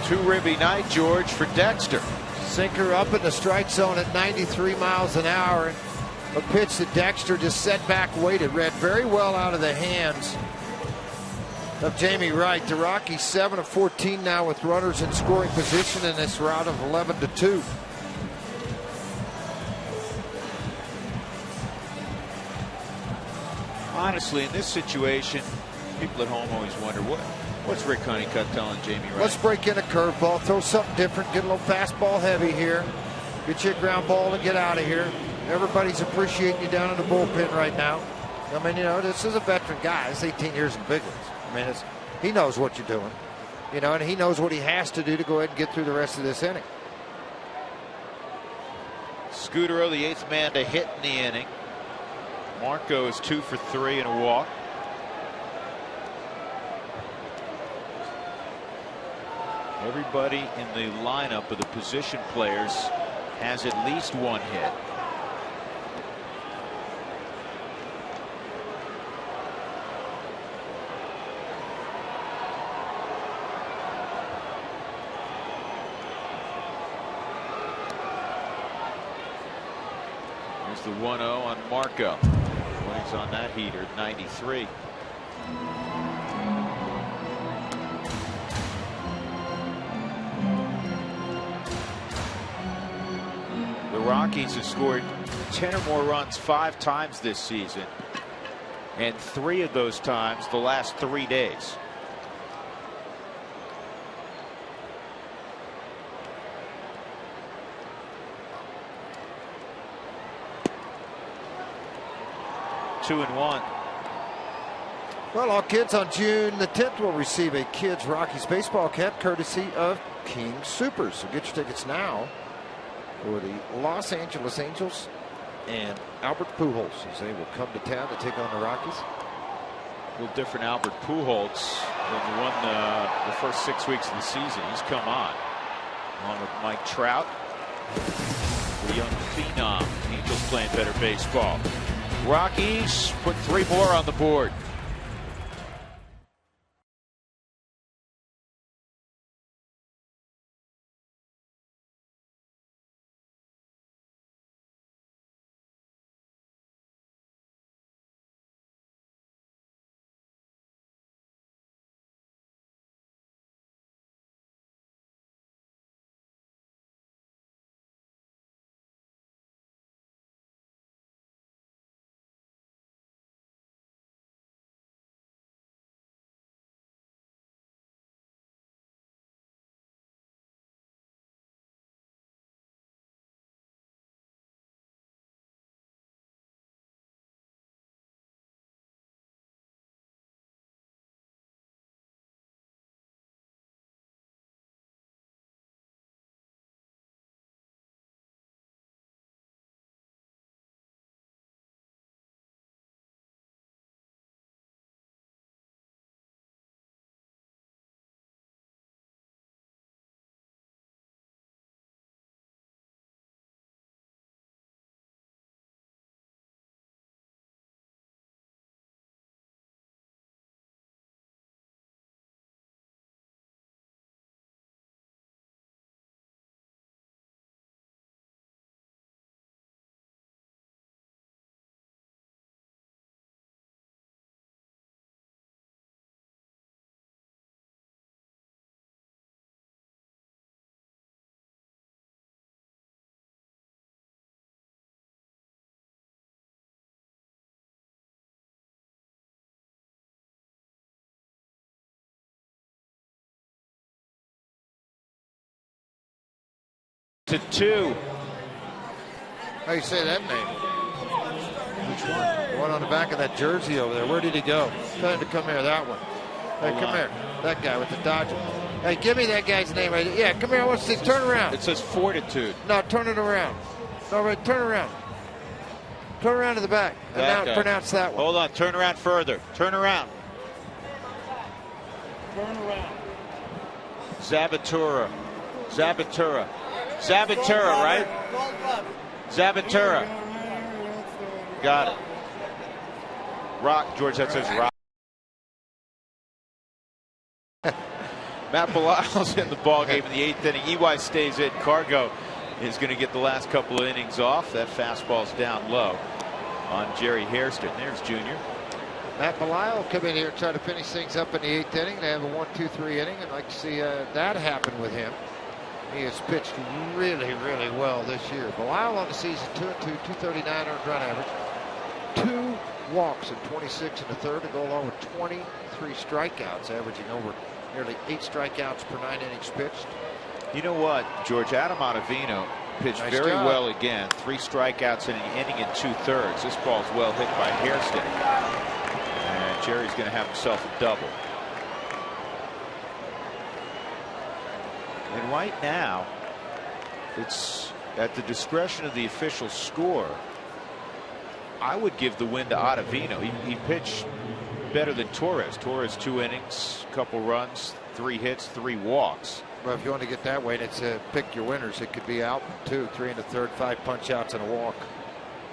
Two-ribby night, George, for Dexter. Sinker up in the strike zone at 93 miles an hour. A pitch that Dexter just set back, waited, read very well out of the hands of Jamie Wright. The Rockies 7 of 14 now with runners in scoring position in this rout of 11-2. Honestly, in this situation, people at home always wonder what's Rick Honeycutt telling Jamie Wright? Let's break in a curveball, throw something different, get a little fastball heavy here, get you a ground ball and get out of here. Everybody's appreciating you down in the bullpen right now. I mean, you know, this is a veteran guy. It's 18 years in the big leagues. I mean, he knows what you're doing, you know, and he knows what he has to do to go ahead and get through the rest of this inning. Scutaro, the 8th man to hit in the inning. Marco is 2 for 3 and a walk. Everybody in the lineup of the position players has at least one hit. Here's the 1-0 on Marco. When he's on that heater, 93. The Rockies have scored 10 or more runs 5 times this season, and 3 of those times the last 3 days. Two and one. Well, all kids on June the 10th will receive a Kids Rockies baseball cap courtesy of King Soopers. So get your tickets now for the Los Angeles Angels and Albert Pujols as they will come to town to take on the Rockies. A little different Albert Pujols than the one the first 6 weeks of the season. He's come on, along with Mike Trout, the young phenom. Angels playing better baseball. Rockies put 3 more on the board. To 2. How do you say that name? Which one? The one on the back of that jersey over there. Where did he go? Tell him to come here. That one. Hey, come here. That guy with the Dodgers. Hey, give me that guy's name right there. Yeah, come here. I want to see. Turn around. It says Fortitude. No, turn it around. No, right, turn around. Turn around to the back. And now pronounce that one. Hold on. Turn around further. Turn around. Turn around. Zabatura. Zabatura. Zabatura, right? Zabatura. Got it. Rock, George, that says rock. Matt Belisle's in the ball game in the 8th inning. EY stays in. Cargo is going to get the last couple of innings off. That fastball's down low on Jerry Hairston. There's Junior. Matt Belisle will come in here and try to finish things up in the 8th inning. They have a 1-2-3 inning. I'd like to see that happen with him. He has pitched really, really well this year. Belisle on the season, 2-2, 239 earned run average. 2 walks in 26 and a third to go along with 23 strikeouts, averaging over nearly 8 strikeouts per 9 innings pitched. You know what, George? Adam Ottavino pitched very well again. 3 strikeouts in an inning and 2/3. This ball's well hit by Hairston. And Jerry's going to have himself a double. And right now, it's at the discretion of the official score. I would give the win to Ottavino. He pitched better than Torres. Torres 2 innings, couple runs, 3 hits, 3 walks. Well, if you want to get that way, it's pick your winners. It could be out 2, 3 and a third, 5 punch outs and a walk.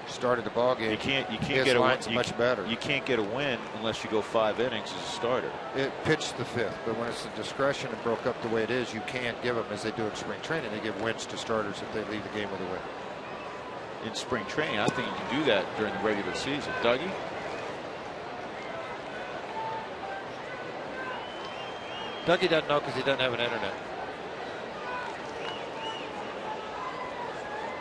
Started the ball game. You can't get a win. Much better. You can't get a win unless you go 5 innings as a starter. It pitched the 5th, but when it's the discretion and broke up the way it is, you can't give them, as they do in spring training. They give wins to starters if they leave the game with a win. In spring training, I think you can do that during the regular season. Dougie? Dougie doesn't know because he doesn't have an internet.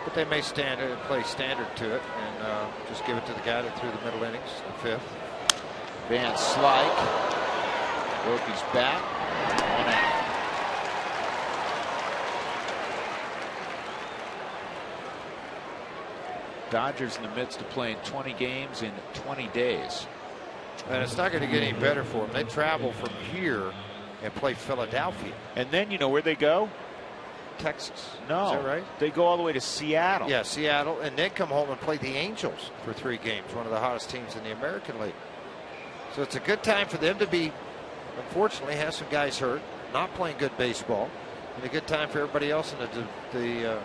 But they may play standard to it and just give it to the guy that threw the middle innings, the 5th. Van Slyke broke his bat. 1 out. Dodgers in the midst of playing 20 games in 20 days. And it's not going to get any better for them. They travel from here and play Philadelphia. And then you know where they go? Texas. No. Is that right? They go all the way to Seattle. Yeah, Seattle, and then come home and play the Angels for 3 games, one of the hottest teams in the American League. So it's a good time for them to be, unfortunately, have some guys hurt, not playing good baseball, and a good time for everybody else in the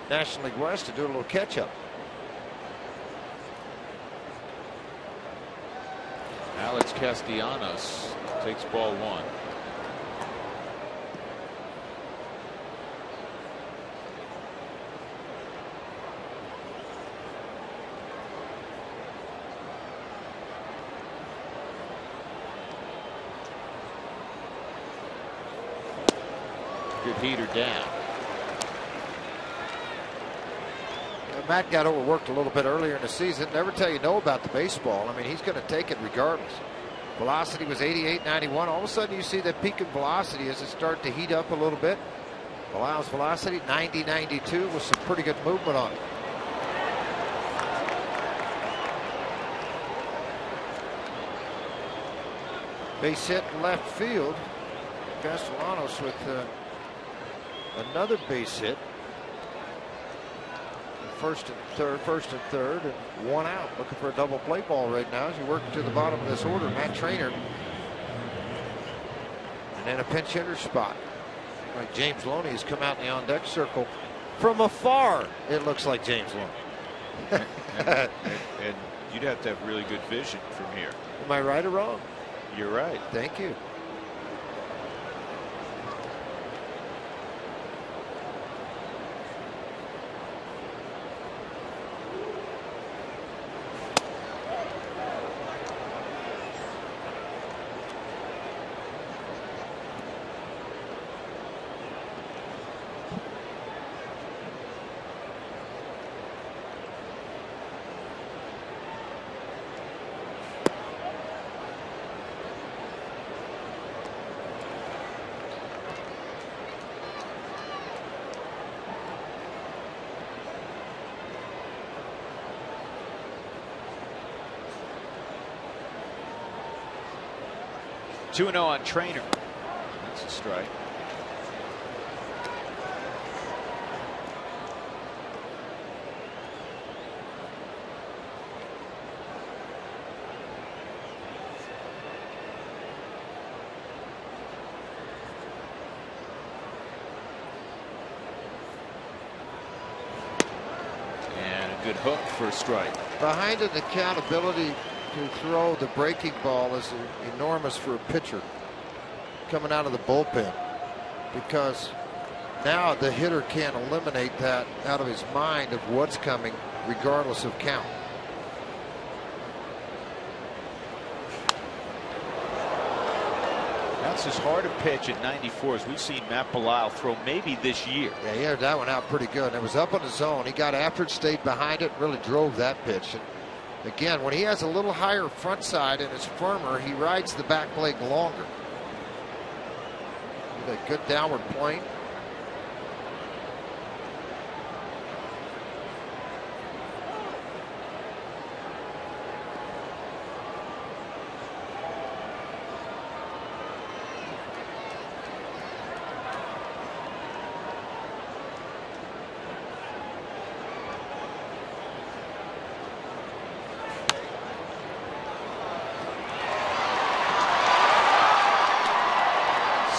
National League West to do a little catch-up. Alex Castellanos takes ball 1. Good heater down. Matt got overworked a little bit earlier in the season. Never tell you no about the baseball. I mean, he's going to take it regardless. Velocity was 88-91. All of a sudden, you see that peak in velocity as it started to heat up a little bit. Belisle's velocity 90-92 with some pretty good movement on it. Base hit in left field. Castellanos with another base hit. First and third, and 1 out. Looking for a double play ball right now as you work to the bottom of this order. Matt Trainer. And then a pinch hitter spot. Like James Loney has come out in the on-deck circle. From afar, it looks like James Loney. and you'd have to have really good vision from here. Am I right or wrong? You're right. Thank you. Two 2-0 on Trainer. That's a strike. good hook for a strike. Behind an accountability to throw the breaking ball is enormous for a pitcher coming out of the bullpen, because now the hitter can't eliminate that out of his mind of what's coming regardless of count. That's as hard a pitch at 94 as we've seen Matt Belisle throw maybe this year. Yeah, he had that one out pretty good. It was up on the zone. He got after it, stayed behind it, really drove that pitch. And again, when he has a little higher front side and is firmer, he rides the back leg longer. With a good downward point.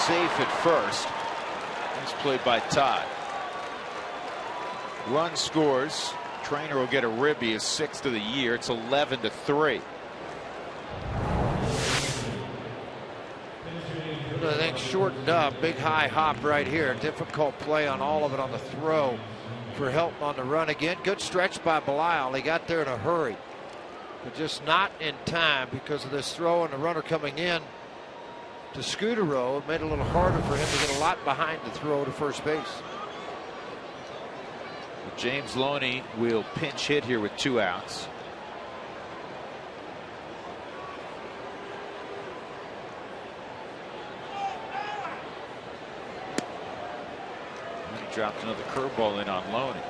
Safe at first. Nice play by Todd. Run scores. Trainer will get a ribby, his 6th of the year. It's 11-3. I think shortened up. Big high hop right here. Difficult play on all of it on the throw for Helton on the run again. Good stretch by Belisle. He got there in a hurry, but just not in time because of this throw and the runner coming in to Scutaro. It made it a little harder for him to get a lot behind the throw to first base. James Loney will pinch hit here with 2 outs. And he dropped another curveball in on Loney.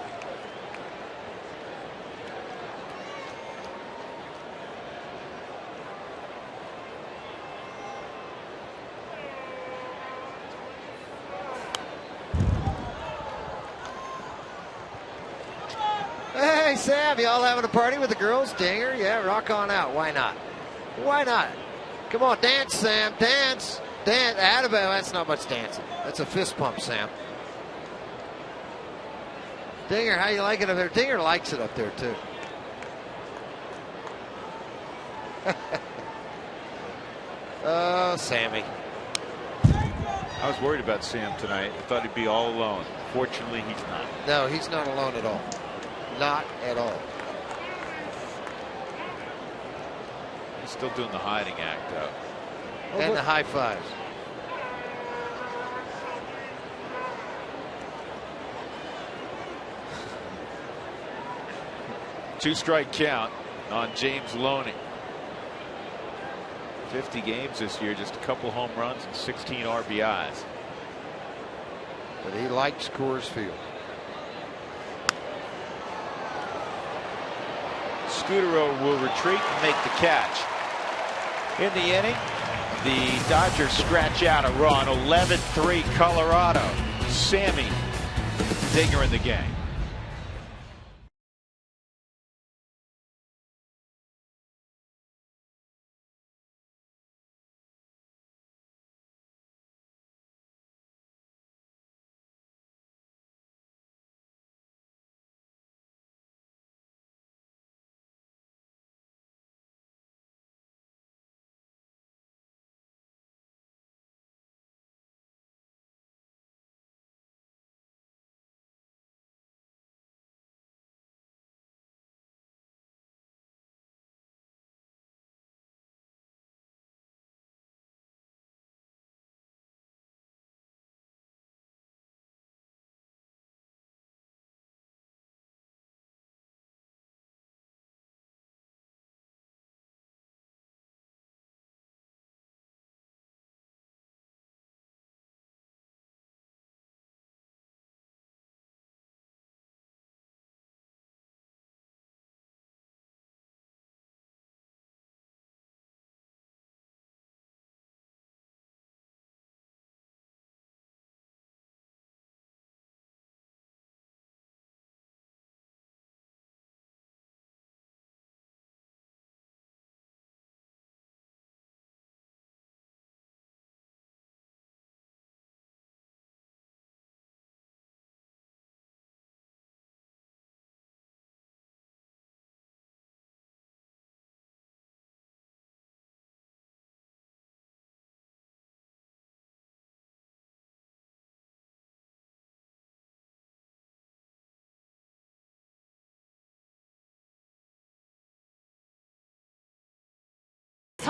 Hey, Sam, y'all having a party with the girls? Dinger? Yeah, rock on out. Why not? Why not? Come on, dance, Sam. Dance. Dance. Attaboy. That's not much dancing. That's a fist pump, Sam. Dinger, how you like it up there? Dinger likes it up there, too. Oh, Sammy. I was worried about Sam tonight. I thought he'd be all alone. Fortunately, he's not. No, he's not alone at all. Not at all. He's still doing the hiding act, though. And the high fives. Two-strike count on James Loney. 50 games this year, just a couple home runs and 16 RBIs. But he likes Coors Field. Scutaro will retreat and make the catch. In the inning, the Dodgers scratch out a run. 11-3 Colorado. Sammy Dinger in the game.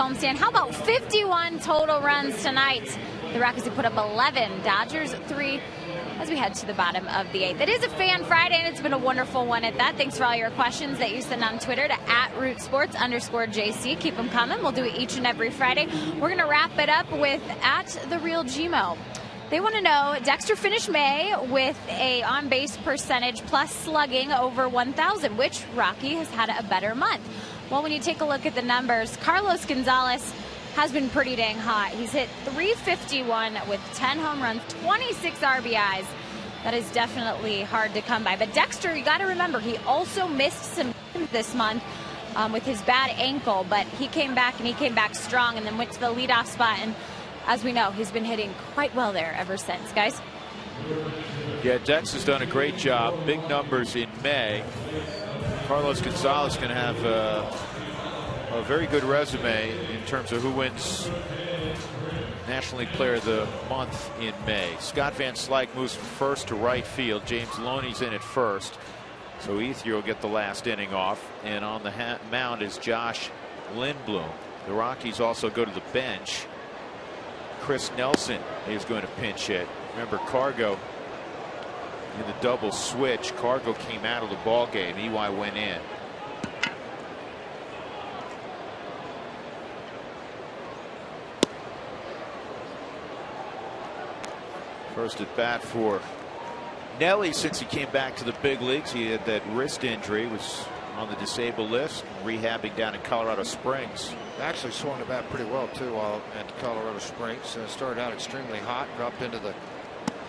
homestand. How about 51 total runs tonight? The Rockies have put up 11, Dodgers 3, as we head to the bottom of the 8th. It is a Fan Friday, and it's been a wonderful one at that. Thanks for all your questions that you send on Twitter to @RootSports_JC. Keep them coming. We'll do it each and every Friday. We're going to wrap it up with @TheRealGmo. They want to know, Dexter finished May with a on-base percentage plus slugging over 1,000. Which Rocky has had a better month? Well, when you take a look at the numbers, Carlos Gonzalez has been pretty dang hot. He's hit .351 with 10 home runs, 26 RBIs. That is definitely hard to come by. But Dexter, you got to remember, he also missed some this month with his bad ankle, but he came back, and he came back strong, and then went to the leadoff spot. And as we know, he's been hitting quite well there ever since, guys. Yeah, Dex has done a great job. Big numbers in May. Carlos Gonzalez can have a very good resume in terms of who wins National League Player of the Month in May. Scott Van Slyke moves from first to right field. James Loney's in at first, so Ethier will get the last inning off. And on the mound is Josh Lindblom. The Rockies also go to the bench. Chris Nelson is going to pinch hit. Remember, Cargo in the double switch. Cargo came out of the ball game. EY went in. First at bat for Nelly since he came back to the big leagues. He had that wrist injury, was on the disabled list, rehabbing down in Colorado Springs. Actually swung the bat pretty well too while at Colorado Springs. Started out extremely hot, dropped into the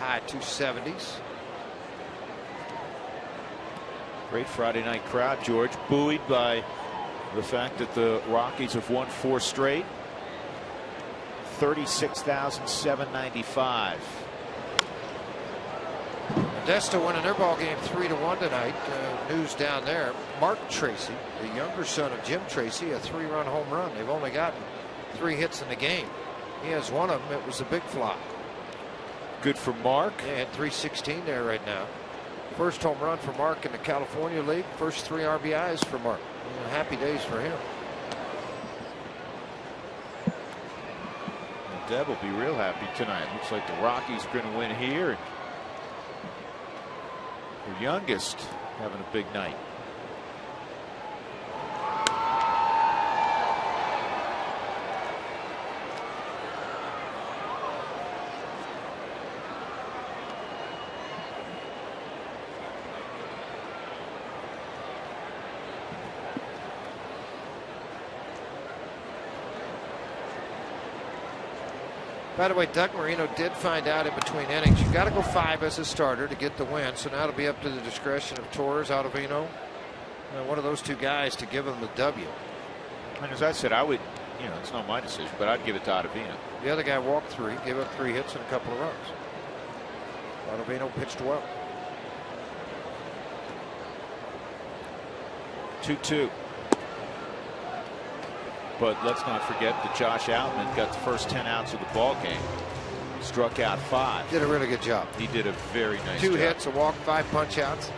high 270s. Great Friday night crowd, George, buoyed by the fact that the Rockies have won 4 straight. 36,795. Modesto winning their ball game 3-1 tonight. News down there. Mark Tracy, the younger son of Jim Tracy, a 3-run home run. They've only gotten 3 hits in the game. He has one of them. It was a big fly. Good for Mark. Yeah, at 316 there right now. First home run for Mark in the California League. First 3 RBIs for Mark. Happy days for him. And Deb will be real happy tonight. Looks like the Rockies are going to win here. Your youngest having a big night. By the way, Doug Marino did find out in between innings you got to go 5 as a starter to get the win. So now it'll be up to the discretion of Torres, Ottavino, one of those 2 guys to give them the W. And as I said, I would, it's not my decision, but I'd give it to Ottavino. The other guy walked 3, gave up 3 hits and a couple of runs. Ottavino pitched well. 2-2. But let's not forget that Josh Outman got the first 10 outs of the ball game. Struck out 5. Did a really good job. He did a very nice 2 job. hits, a walk, 5 punch outs.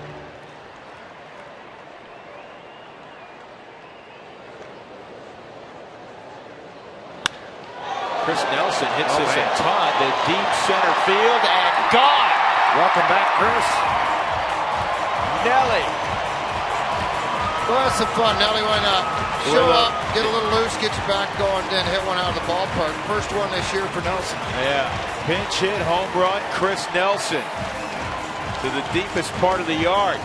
Chris Nelson hits this a ton to deep center field and gone. Welcome back, Chris. Nelly. Well, that's some fun. Nelly went up. Show up, get a little loose, get your back going, then hit one out of the ballpark. First one this year for Nelson. Yeah. Pinch hit, home run, Chris Nelson to the deepest part of the yard.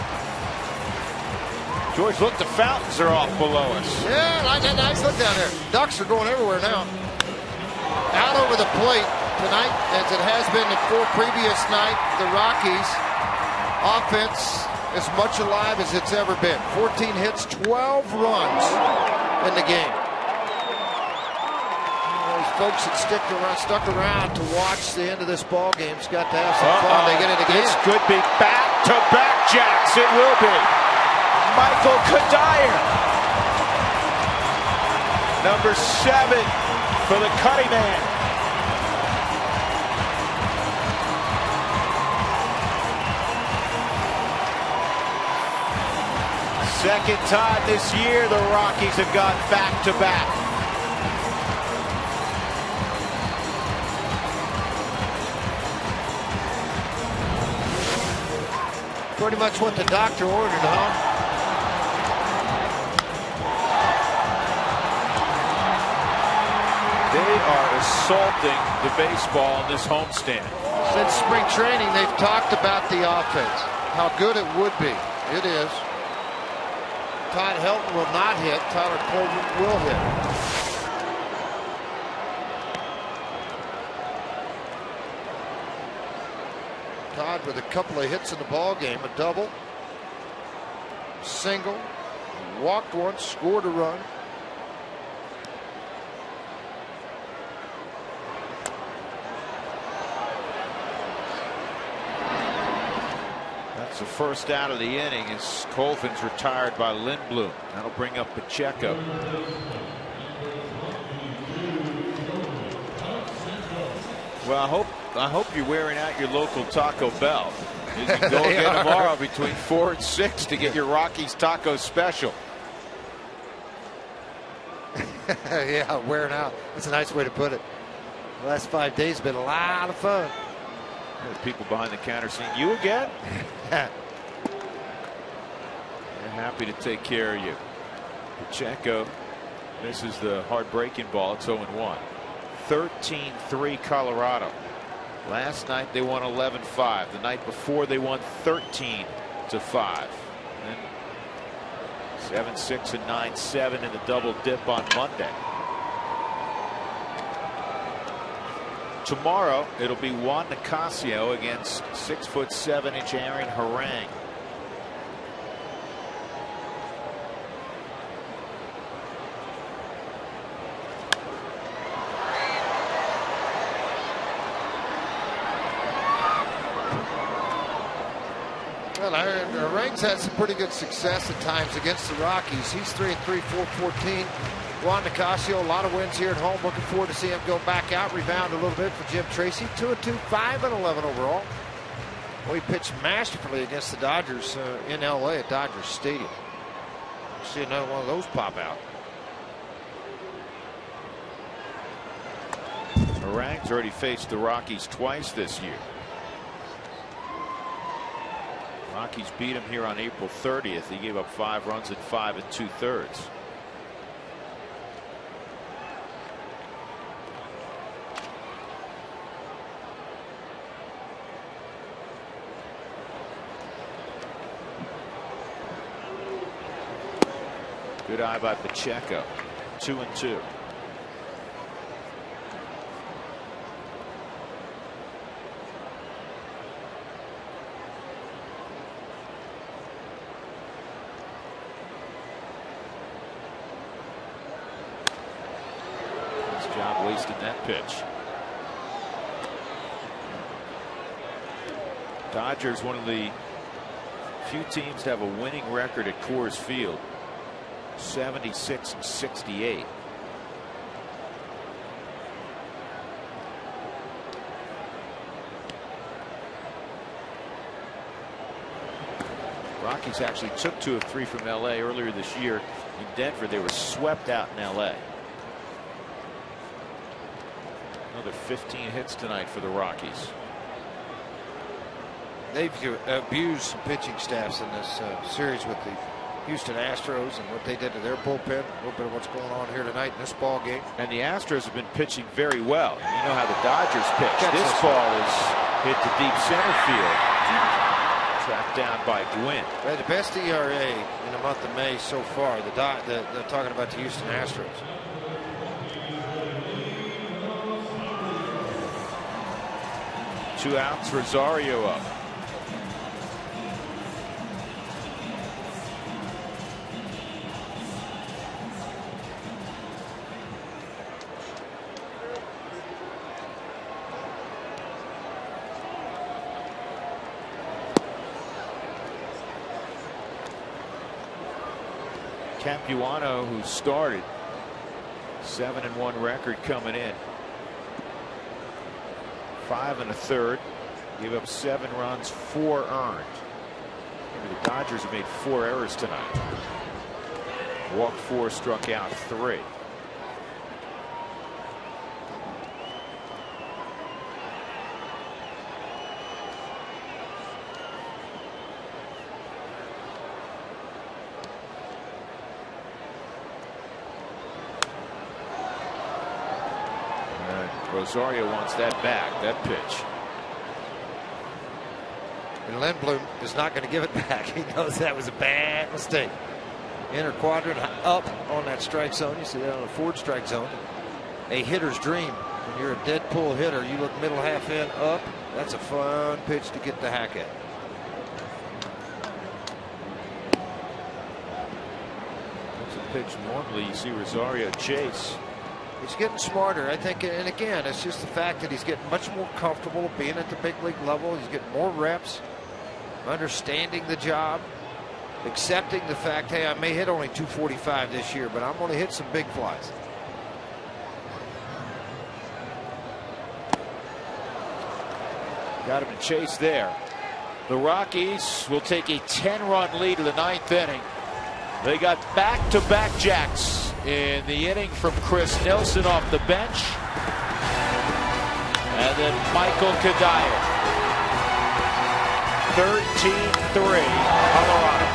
George, look, the fountains are off below us. Yeah, nice look down there. Ducks are going everywhere now. Out over the plate tonight, as it has been the 4 previous night, the Rockies offense as much alive as it's ever been. 14 hits, 12 runs in the game. Those folks that stuck around to watch the end of this ball game's got to have some fun. They get it again. This could be back-to-back jacks. It will be. Michael Cuddyer. Number 7 for the Cuddy Man. Second time this year the Rockies have gone back-to-back. Pretty much what the doctor ordered, huh? They are assaulting the baseball in this homestand. Since spring training, they've talked about the offense, how good it would be. It is. Todd Helton will not hit. Tyler Coleman will hit. Todd with a couple of hits in the ball game, a double, single, walked one, scored a run. That's the first out of the inning as Colvin's retired by Lindblom. That'll bring up Pacheco. Well, I hope you're wearing out your local Taco Bell. You can go again tomorrow between 4 and 6 to get your Rockies taco special. Yeah, wearing out. That's a nice way to put it. The last 5 days have been a lot of fun. There's people behind the counter saying, "You again?" They're happy to take care of you. Pacheco misses the hard-breaking ball. It's 0-1. 13-3 Colorado. Last night they won 11-5. The night before they won 13-5. Then 7-6 and 9-7 in the double dip on Monday. Tomorrow it'll be Juan Nicasio against 6'7" Aaron Harang. Well, Harang's had some pretty good success at times against the Rockies. He's 3-3, 4-14. Juan Nicasio, a lot of wins here at home. Looking forward to see him go back out, rebound a little bit for Jim Tracy. 2-2, 5-11 overall. Well, he pitched masterfully against the Dodgers in L.A. at Dodger Stadium. See another one of those pop out. Harang's already faced the Rockies twice this year. Rockies beat him here on April 30th. He gave up 5 runs in 5 2/3. Good eye by Pacheco. 2-2. Nice job wasting that pitch. Dodgers, one of the few teams to have a winning record at Coors Field. 76 and 68. Rockies actually took 2 of 3 from LA earlier this year. In Denver, they were swept out in LA. Another 15 hits tonight for the Rockies. They've abused some pitching staffs in this series with the Houston Astros and what they did to their bullpen. A little bit of what's going on here tonight in this ball game. And the Astros have been pitching very well. You know how the Dodgers pitch. This ball is hit to deep center field. Tracked down by Gwynn. They had the best ERA in the month of May so far. They're talking about the Houston Astros. Two outs, Rosario up. Capuano, who started 7-1 record coming in. 5 1/3. Gave up 7 runs, 4 earned. Maybe the Dodgers have made 4 errors tonight. Walked 4, struck out 3. Rosario wants that back, that pitch. And Lindblom is not going to give it back. He knows that was a bad mistake. Inner quadrant up on that strike zone. You see that on the forward strike zone. A hitter's dream. When you're a dead pull hitter, you look middle half in up. That's a fun pitch to get the hack at. That's a pitch normally you see Rosario chase. He's getting smarter, I think, and again, it's just the fact that he's getting much more comfortable being at the big league level. He's getting more reps, understanding the job, accepting the fact, hey, I may hit only 245 this year, but I'm going to hit some big flies. Got him in chase there. The Rockies will take a 10-run lead in the 9th inning. They got back-to-back jacks in the inning from Chris Nelson off the bench. And then Michael Kadire. 13-3 Colorado.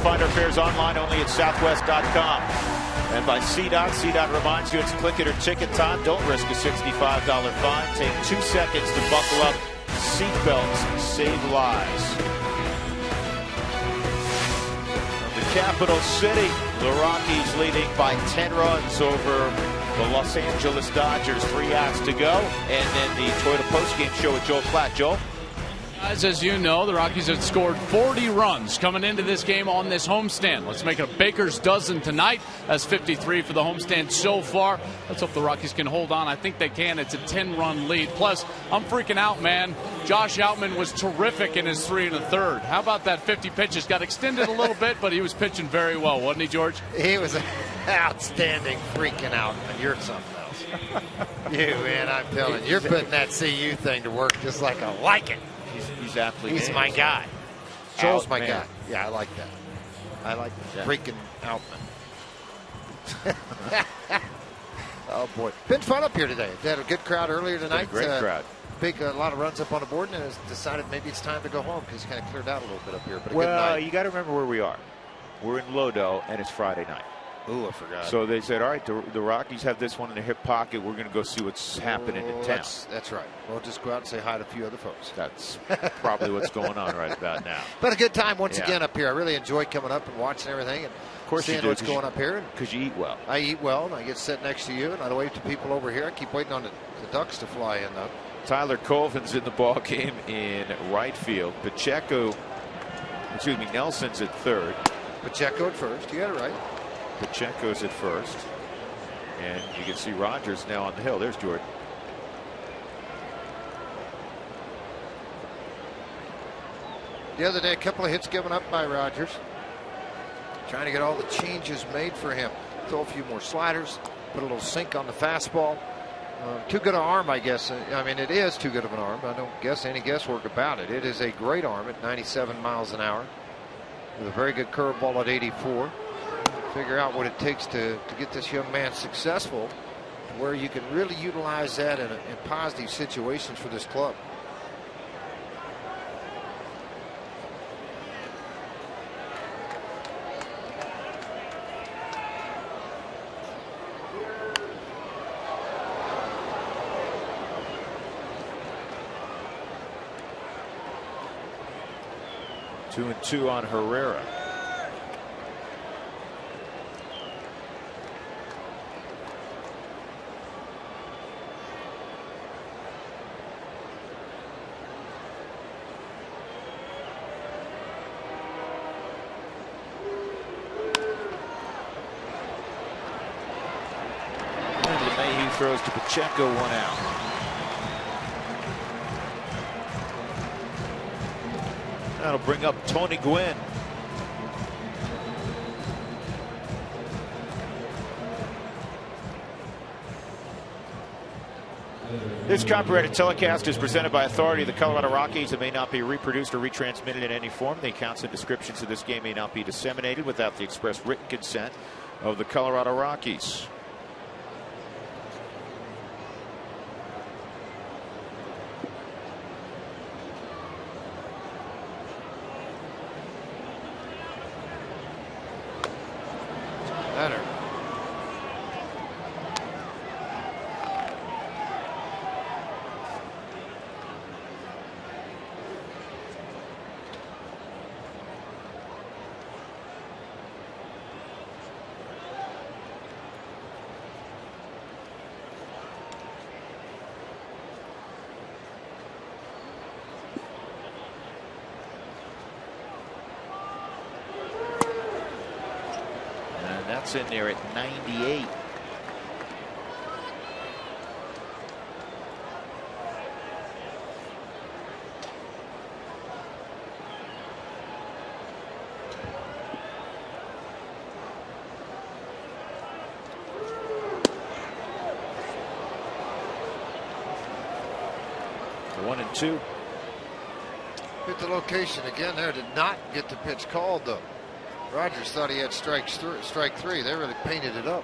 Find our fares online only at southwest.com and by CDOT. CDOT reminds you it's click it or ticket time. Don't risk a $65 fine. Take 2 seconds to buckle up. Seatbelts save lives. From the capital city, the Rockies leading by 10 runs over the Los Angeles Dodgers. 3 outs to go. And then the Toyota postgame show with Joel Klatt. Joel? As you know, the Rockies have scored 40 runs coming into this game on this homestand. Let's make it a baker's dozen tonight. That's 53 for the homestand so far. Let's hope the Rockies can hold on. I think they can. It's a 10-run lead. Plus, I'm freaking out, man. Josh Outman was terrific in his 3 1/3. How about that 50 pitches? Got extended a little bit, but he was pitching very well, wasn't he, George? He was outstanding freaking Outman. You're something else. You, man, I'm telling you. You're putting that CU thing to work just like I like it. He's aptly He's named. my guy. Joel's my Outman. guy. Yeah, I like that. I like freaking Outman. Oh, boy. Been fun up here today. They had a good crowd earlier tonight. Great crowd. A lot of runs up on the board, and has decided maybe it's time to go home because it's kind of cleared out a little bit up here. But a good night. You got to remember where we are. We're in Lodo, and it's Friday night. Ooh, I forgot. So they said, all right, the Rockies have this one in their hip pocket. We're going to go see what's happening in town. That's right. We'll just go out and say hi to a few other folks. That's probably what's going on right about now. But a good time once again up here. I really enjoy coming up and watching everything and of course seeing what's going up here. Because you eat well. I eat well, and I get sit next to you, and I wave to people over here. I keep waiting on the ducks to fly in, though. Tyler Colvin's in the ball game in right field. Nelson's at third. Pacheco at first. You got it right. Pacheco's at first. And you can see Rogers now on the hill. There's Jordan. The other day, a couple of hits given up by Rogers. Trying to get all the changes made for him. Throw a few more sliders. Put a little sink on the fastball. Too good an arm, I guess. I mean, it is too good of an arm. I don't guess any guesswork about it. It is a great arm at 97 miles an hour. With a very good curveball at 84. Figure out what it takes to get this young man successful, where you can really utilize that in positive situations for this club. 2-2 on Herrera. Throws to Pacheco, 1 out. That'll bring up Tony Gwynn. This copyrighted telecast is presented by authority of the Colorado Rockies. It may not be reproduced or retransmitted in any form. The accounts and descriptions of this game may not be disseminated without the express written consent of the Colorado Rockies. Better. That's in there at 98. The 1-2. Hit the location again there. Did not get the pitch called though. Rogers thought he had strike 3. They really painted it up.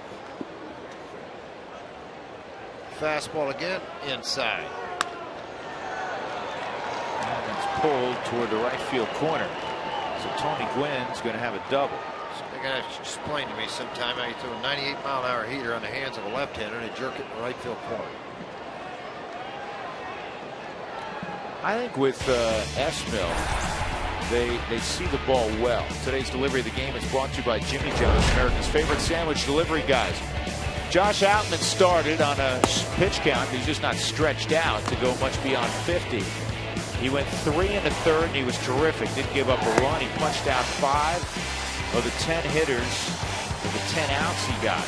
Fastball again, inside. And it's pulled toward the right field corner. So Tony Gwynn's going to have a double. So they're going to have to explain to me sometime how you throw a 98-mile-an-hour heater on the hands of a left-hander and jerk it in the right field corner. I think with Esmill, they see the ball well. Today's delivery of the game is brought to you by Jimmy John's, America's favorite sandwich delivery guys. Josh Outman started on a pitch count. He's just not stretched out to go much beyond 50. He went 3 1/3, and he was terrific. Didn't give up a run. He punched out 5 of the 10 hitters with the 10 outs he got.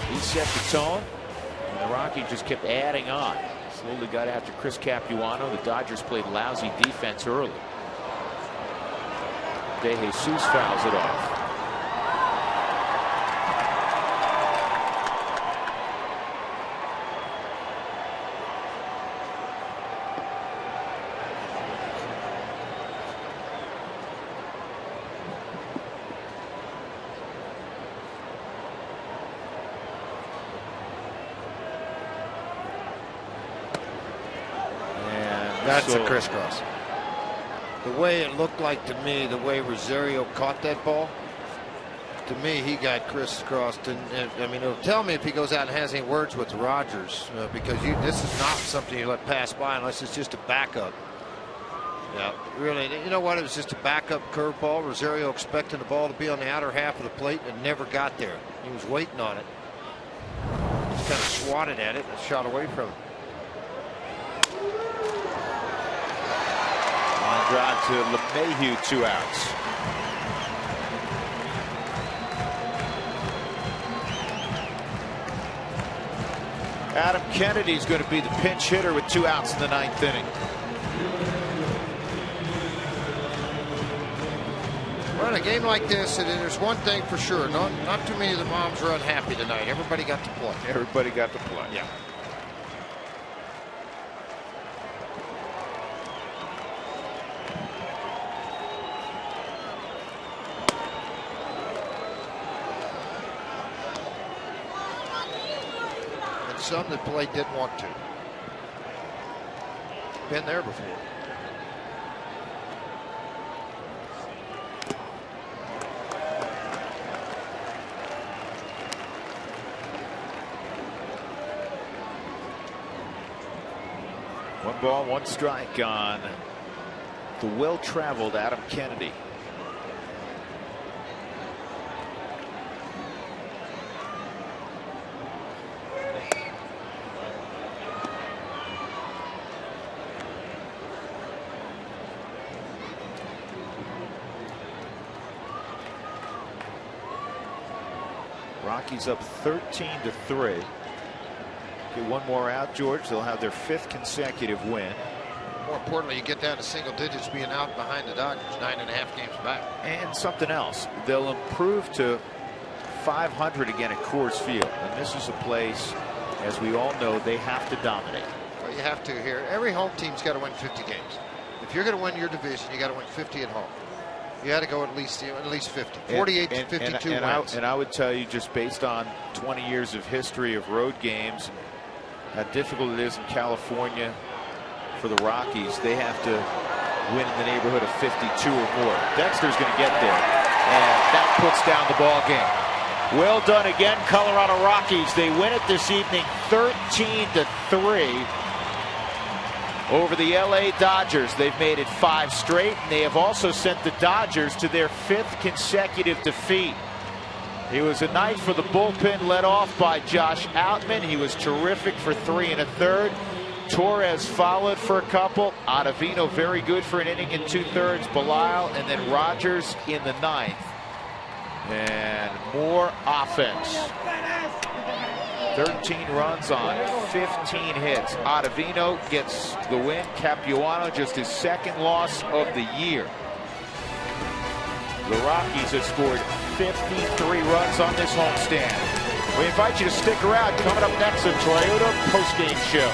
He set the tone, and the Rockies just kept adding on. Slowly got after Chris Capuano. The Dodgers played lousy defense early. De Jesus fouls it off. And that's a crisscross. The way it looked like to me, the way Rosario caught that ball, to me, he got crisscrossed. And I mean, it'll tell me if he goes out and has any words with Rogers, because this is not something you let pass by unless it's just a backup. Yeah, really, you know what? It was just a backup curveball. Rosario expecting the ball to be on the outer half of the plate and never got there. He was waiting on it. Just kind of swatted at it and shot away from it. Drive to LeMahieu, 2 outs. Adam Kennedy's going to be the pinch hitter with 2 outs in the 9th inning. Well, in a game like this, there's one thing for sure. Not too many of the moms are unhappy tonight. Everybody got to play. Everybody got to play. Yeah. Some that played didn't want to. Been there before. One ball, 1 strike on the well-traveled Adam Kennedy. Rockies up 13-3. Get one more out, George. They'll have their 5th consecutive win. More importantly, you get down to single digits being out behind the Dodgers, 9.5 games back. And something else, they'll improve to 500 again at Coors Field. And this is a place, as we all know, they have to dominate. Well, you have to here. Every home team's got to win 50 games. If you're going to win your division, you got to win 50 at home. You had to go at least 50. 48 to 52 wins. And I would tell you, just based on 20 years of history of road games, how difficult it is in California for the Rockies, they have to win in the neighborhood of 52 or more. Dexter's going to get there, and that puts down the ball game. Well done again, Colorado Rockies. They win it this evening 13-3 over the LA Dodgers. They've made it 5 straight, and they have also sent the Dodgers to their 5th consecutive defeat. It was a night for the bullpen, led off by Josh Outman. He was terrific for 3 1/3. Torres followed for a couple. Ottavino very good for an inning and 2/3. Belisle, and then Rogers in the 9th. And more offense. 13 runs on 15 hits. Ottavino gets the win. Capuano, just his 2nd loss of the year. The Rockies have scored 53 runs on this homestand. We invite you to stick around. Coming up next, a Toyota postgame show.